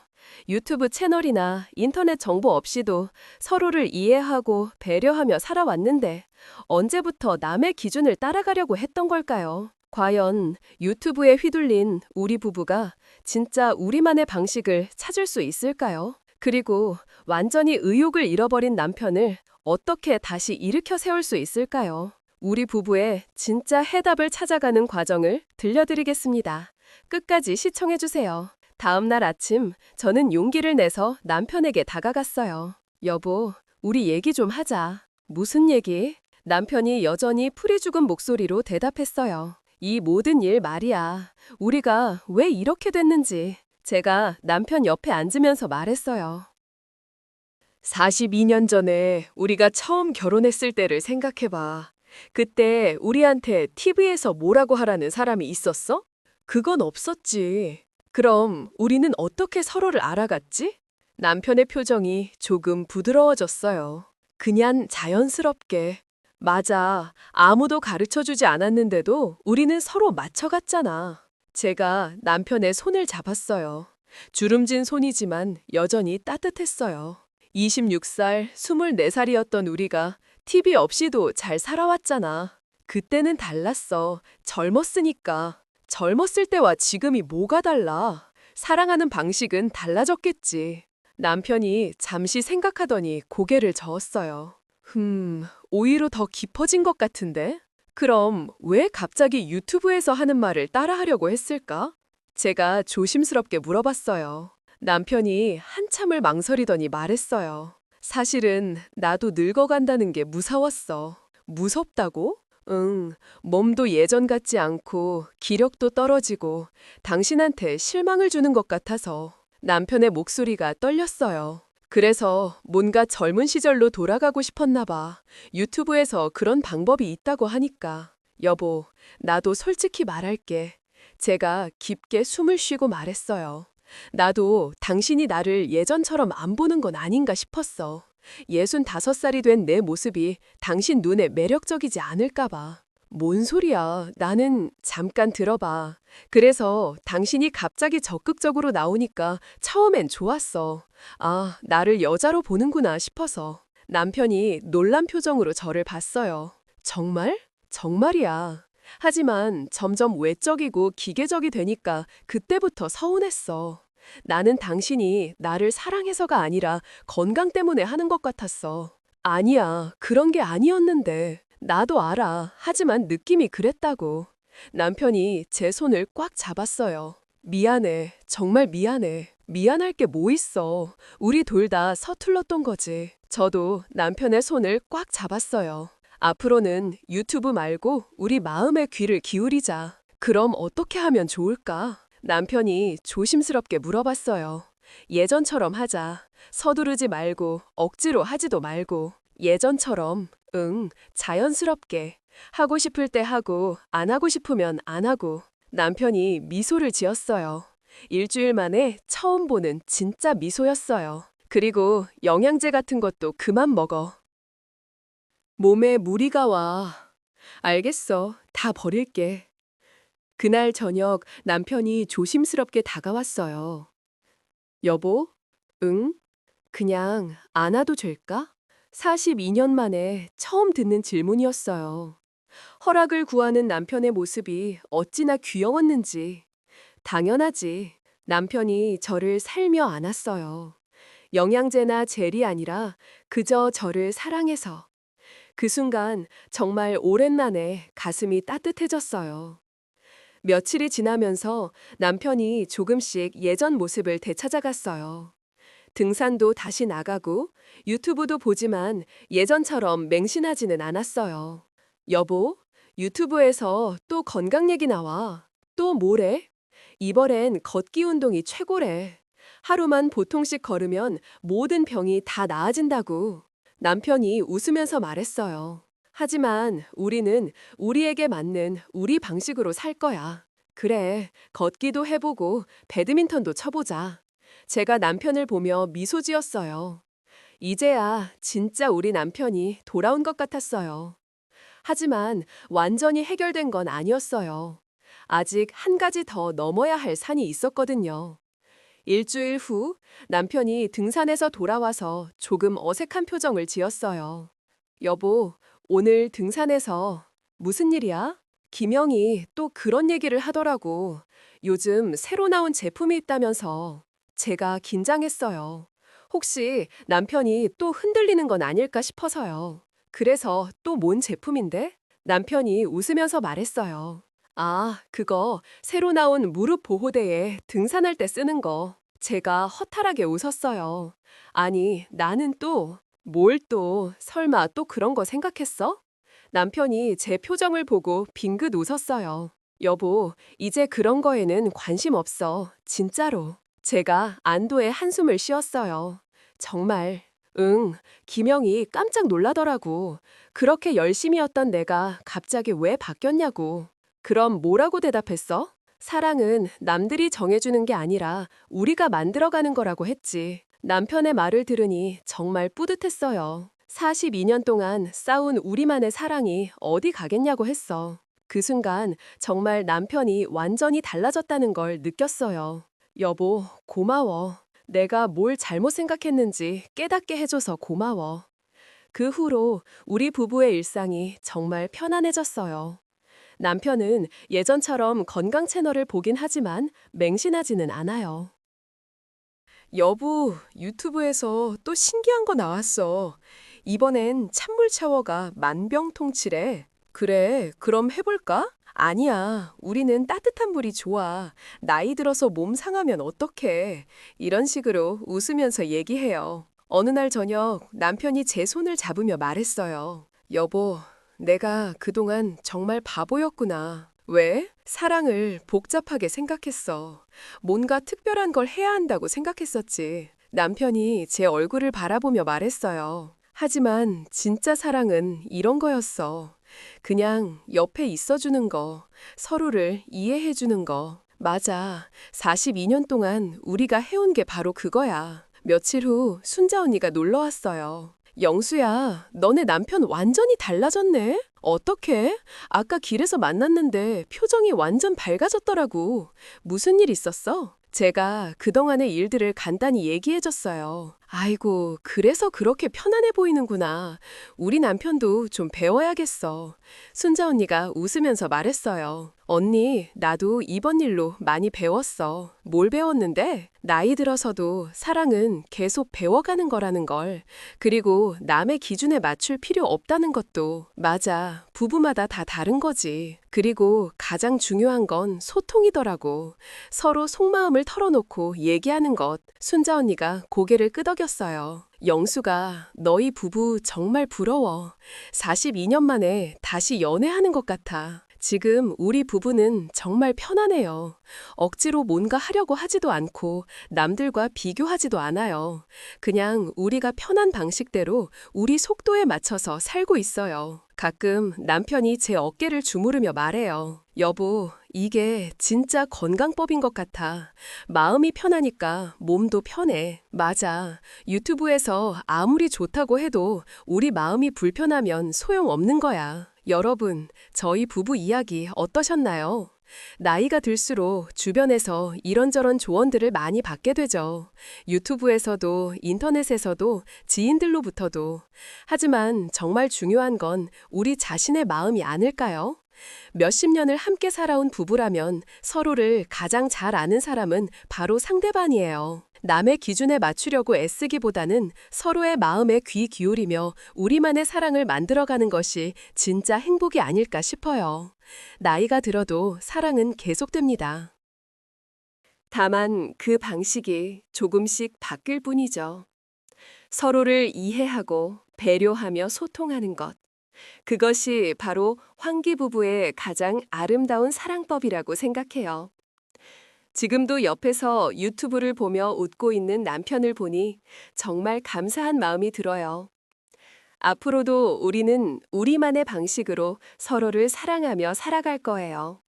유튜브 채널이나 인터넷 정보 없이도 서로를 이해하고 배려하며 살아왔는데 언제부터 남의 기준을 따라가려고 했던 걸까요? 과연 유튜브에 휘둘린 우리 부부가 진짜 우리만의 방식을 찾을 수 있을까요? 그리고 완전히 의욕을 잃어버린 남편을 어떻게 다시 일으켜 세울 수 있을까요? 우리 부부의 진짜 해답을 찾아가는 과정을 들려드리겠습니다. 끝까지 시청해주세요. 다음 날 아침, 저는 용기를 내서 남편에게 다가갔어요. 여보, 우리 얘기 좀 하자. 무슨 얘기? 남편이 여전히 풀이 죽은 목소리로 대답했어요. 이 모든 일 말이야. 우리가 왜 이렇게 됐는지. 제가 남편 옆에 앉으면서 말했어요. 42년 전에 우리가 처음 결혼했을 때를 생각해봐. 그때 우리한테 TV에서 뭐라고 하라는 사람이 있었어? 그건 없었지. 그럼 우리는 어떻게 서로를 알아갔지? 남편의 표정이 조금 부드러워졌어요. 그냥 자연스럽게. 맞아. 아무도 가르쳐주지 않았는데도 우리는 서로 맞춰갔잖아. 제가 남편의 손을 잡았어요. 주름진 손이지만 여전히 따뜻했어요. 26살, 24살이었던 우리가 TV 없이도 잘 살아왔잖아. 그때는 달랐어. 젊었으니까. 젊었을 때와 지금이 뭐가 달라? 사랑하는 방식은 달라졌겠지. 남편이 잠시 생각하더니 고개를 저었어요. 오히려 더 깊어진 것 같은데? 그럼 왜 갑자기 유튜브에서 하는 말을 따라하려고 했을까? 제가 조심스럽게 물어봤어요. 남편이 한참을 망설이더니 말했어요. 사실은 나도 늙어간다는 게 무서웠어. 무섭다고? 응, 몸도 예전 같지 않고 기력도 떨어지고 당신한테 실망을 주는 것 같아서. 남편의 목소리가 떨렸어요. 그래서 뭔가 젊은 시절로 돌아가고 싶었나 봐. 유튜브에서 그런 방법이 있다고 하니까. 여보, 나도 솔직히 말할게. 제가 깊게 숨을 쉬고 말했어요. 나도 당신이 나를 예전처럼 안 보는 건 아닌가 싶었어. 65살이 된 내 모습이 당신 눈에 매력적이지 않을까 봐. 뭔 소리야. 나는 잠깐 들어봐. 그래서 당신이 갑자기 적극적으로 나오니까 처음엔 좋았어. 아, 나를 여자로 보는구나 싶어서. 남편이 놀란 표정으로 저를 봤어요. 정말? 정말이야. 하지만 점점 외적이고 기계적이 되니까 그때부터 서운했어. 나는 당신이 나를 사랑해서가 아니라 건강 때문에 하는 것 같았어. 아니야, 그런 게 아니었는데. 나도 알아. 하지만 느낌이 그랬다고. 남편이 제 손을 꽉 잡았어요. 미안해. 정말 미안해. 미안할 게 뭐 있어. 우리 둘 다 서툴렀던 거지. 저도 남편의 손을 꽉 잡았어요. 앞으로는 유튜브 말고 우리 마음의 귀를 기울이자. 그럼 어떻게 하면 좋을까? 남편이 조심스럽게 물어봤어요. 예전처럼 하자. 서두르지 말고 억지로 하지도 말고. 예전처럼, 응, 자연스럽게. 하고 싶을 때 하고 안 하고 싶으면 안 하고. 남편이 미소를 지었어요. 일주일 만에 처음 보는 진짜 미소였어요. 그리고 영양제 같은 것도 그만 먹어. 몸에 무리가 와. 알겠어. 다 버릴게. 그날 저녁 남편이 조심스럽게 다가왔어요. 여보, 응? 그냥 안아도 될까? 42년 만에 처음 듣는 질문이었어요. 허락을 구하는 남편의 모습이 어찌나 귀여웠는지. 당연하지. 남편이 저를 살며 안았어요. 영양제나 젤이 아니라 그저 저를 사랑해서. 그 순간 정말 오랜만에 가슴이 따뜻해졌어요. 며칠이 지나면서 남편이 조금씩 예전 모습을 되찾아갔어요. 등산도 다시 나가고 유튜브도 보지만 예전처럼 맹신하지는 않았어요. 여보, 유튜브에서 또 건강 얘기 나와. 또 뭐래? 이번엔 걷기 운동이 최고래. 하루만 보통씩 걸으면 모든 병이 다 나아진다고. 남편이 웃으면서 말했어요. 하지만 우리는 우리에게 맞는 우리 방식으로 살 거야. 그래, 걷기도 해보고 배드민턴도 쳐보자. 제가 남편을 보며 미소 지었어요. 이제야 진짜 우리 남편이 돌아온 것 같았어요. 하지만 완전히 해결된 건 아니었어요. 아직 한 가지 더 넘어야 할 산이 있었거든요. 일주일 후 남편이 등산에서 돌아와서 조금 어색한 표정을 지었어요. 여보, 오늘 등산에서 무슨 일이야? 김영이 또 그런 얘기를 하더라고. 요즘 새로 나온 제품이 있다면서. 제가 긴장했어요. 혹시 남편이 또 흔들리는 건 아닐까 싶어서요. 그래서 또 뭔 제품인데? 남편이 웃으면서 말했어요. 아, 그거 새로 나온 무릎 보호대에 등산할 때 쓰는 거. 제가 허탈하게 웃었어요. 아니, 나는 또, 뭘 또, 설마 또 그런 거 생각했어? 남편이 제 표정을 보고 빙긋 웃었어요. 여보, 이제 그런 거에는 관심 없어. 진짜로. 제가 안도의 한숨을 쉬었어요. 정말, 김영이 깜짝 놀라더라고. 그렇게 열심히 였던 내가 갑자기 왜 바뀌었냐고. 그럼 뭐라고 대답했어? 사랑은 남들이 정해주는 게 아니라 우리가 만들어가는 거라고 했지. 남편의 말을 들으니 정말 뿌듯했어요. 42년 동안 쌓은 우리만의 사랑이 어디 가겠냐고 했어. 그 순간 정말 남편이 완전히 달라졌다는 걸 느꼈어요. 여보, 고마워. 내가 뭘 잘못 생각했는지 깨닫게 해줘서 고마워. 그 후로 우리 부부의 일상이 정말 편안해졌어요. 남편은 예전처럼 건강 채널을 보긴 하지만 맹신하지는 않아요. 여보, 유튜브에서 또 신기한 거 나왔어. 이번엔 찬물 샤워가 만병통치래. 그래, 그럼 해볼까? 아니야, 우리는 따뜻한 물이 좋아. 나이 들어서 몸 상하면 어떡해. 이런 식으로 웃으면서 얘기해요. 어느 날 저녁 남편이 제 손을 잡으며 말했어요. 여보, 내가 그동안 정말 바보였구나. 왜? 사랑을 복잡하게 생각했어. 뭔가 특별한 걸 해야 한다고 생각했었지. 남편이 제 얼굴을 바라보며 말했어요. 하지만 진짜 사랑은 이런 거였어. 그냥 옆에 있어주는 거, 서로를 이해해주는 거. 맞아. 42년 동안 우리가 해온 게 바로 그거야. 며칠 후 순자 언니가 놀러 왔어요. 영수야, 너네 남편 완전히 달라졌네? 어떡해? 아까 길에서 만났는데 표정이 완전 밝아졌더라고. 무슨 일 있었어? 제가 그동안의 일들을 간단히 얘기해줬어요. 아이고, 그래서 그렇게 편안해 보이는구나. 우리 남편도 좀 배워야겠어. 순자 언니가 웃으면서 말했어요. 언니, 나도 이번 일로 많이 배웠어. 뭘 배웠는데? 나이 들어서도 사랑은 계속 배워가는 거라는 걸. 그리고 남의 기준에 맞출 필요 없다는 것도. 맞아. 부부마다 다 다른 거지. 그리고 가장 중요한 건 소통이더라고. 서로 속마음을 털어놓고 얘기하는 것. 순자 언니가 고개를 끄덕였어요. 영수가 너희 부부 정말 부러워. 42년 만에 다시 연애하는 것 같아. 지금 우리 부부는 정말 편안해요. 억지로 뭔가 하려고 하지도 않고 남들과 비교하지도 않아요. 그냥 우리가 편한 방식대로 우리 속도에 맞춰서 살고 있어요. 가끔 남편이 제 어깨를 주무르며 말해요. 여보, 이게 진짜 건강법인 것 같아. 마음이 편하니까 몸도 편해. 맞아. 유튜브에서 아무리 좋다고 해도 우리 마음이 불편하면 소용없는 거야. 여러분, 저희 부부 이야기 어떠셨나요? 나이가 들수록 주변에서 이런저런 조언들을 많이 받게 되죠. 유튜브에서도 인터넷에서도 지인들로부터도. 하지만 정말 중요한 건 우리 자신의 마음이 아닐까요? 몇십 년을 함께 살아온 부부라면 서로를 가장 잘 아는 사람은 바로 상대방이에요. 남의 기준에 맞추려고 애쓰기보다는 서로의 마음에 귀 기울이며 우리만의 사랑을 만들어가는 것이 진짜 행복이 아닐까 싶어요. 나이가 들어도 사랑은 계속됩니다. 다만 그 방식이 조금씩 바뀔 뿐이죠. 서로를 이해하고 배려하며 소통하는 것. 그것이 바로 황기 부부의 가장 아름다운 사랑법이라고 생각해요. 지금도 옆에서 유튜브를 보며 웃고 있는 남편을 보니 정말 감사한 마음이 들어요. 앞으로도 우리는 우리만의 방식으로 서로를 사랑하며 살아갈 거예요.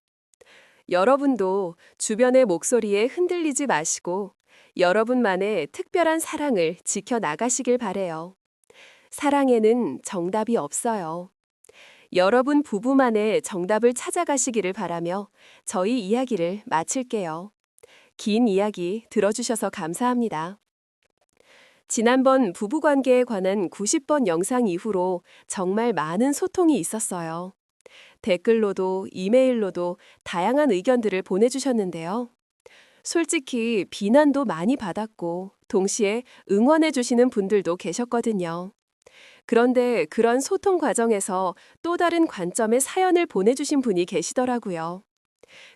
여러분도 주변의 목소리에 흔들리지 마시고 여러분만의 특별한 사랑을 지켜나가시길 바래요. 사랑에는 정답이 없어요. 여러분 부부만의 정답을 찾아가시기를 바라며 저희 이야기를 마칠게요. 긴 이야기 들어주셔서 감사합니다. 지난번 부부관계에 관한 90번 영상 이후로 정말 많은 소통이 있었어요. 댓글로도 이메일로도 다양한 의견들을 보내주셨는데요. 솔직히 비난도 많이 받았고 동시에 응원해 주시는 분들도 계셨거든요. 그런데 그런 소통 과정에서 또 다른 관점의 사연을 보내주신 분이 계시더라고요.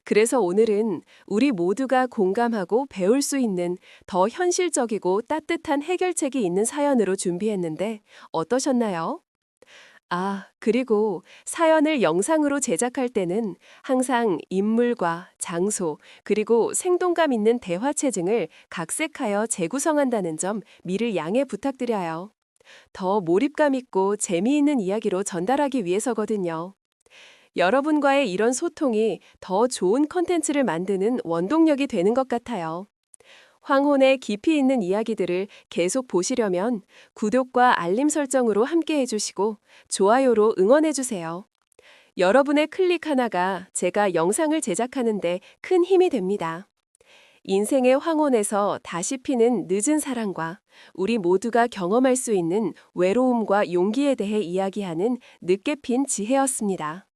그래서 오늘은 우리 모두가 공감하고 배울 수 있는 더 현실적이고 따뜻한 해결책이 있는 사연으로 준비했는데 어떠셨나요? 그리고 사연을 영상으로 제작할 때는 항상 인물과 장소, 그리고 생동감 있는 대화체 등을 각색하여 재구성한다는 점 미리 양해 부탁드려요. 더 몰입감 있고 재미있는 이야기로 전달하기 위해서거든요. 여러분과의 이런 소통이 더 좋은 컨텐츠를 만드는 원동력이 되는 것 같아요. 황혼의 깊이 있는 이야기들을 계속 보시려면 구독과 알림 설정으로 함께 해주시고 좋아요로 응원해주세요. 여러분의 클릭 하나가 제가 영상을 제작하는데 큰 힘이 됩니다. 인생의 황혼에서 다시 피는 늦은 사랑과 우리 모두가 경험할 수 있는 외로움과 용기에 대해 이야기하는 늦게 핀 지혜였습니다.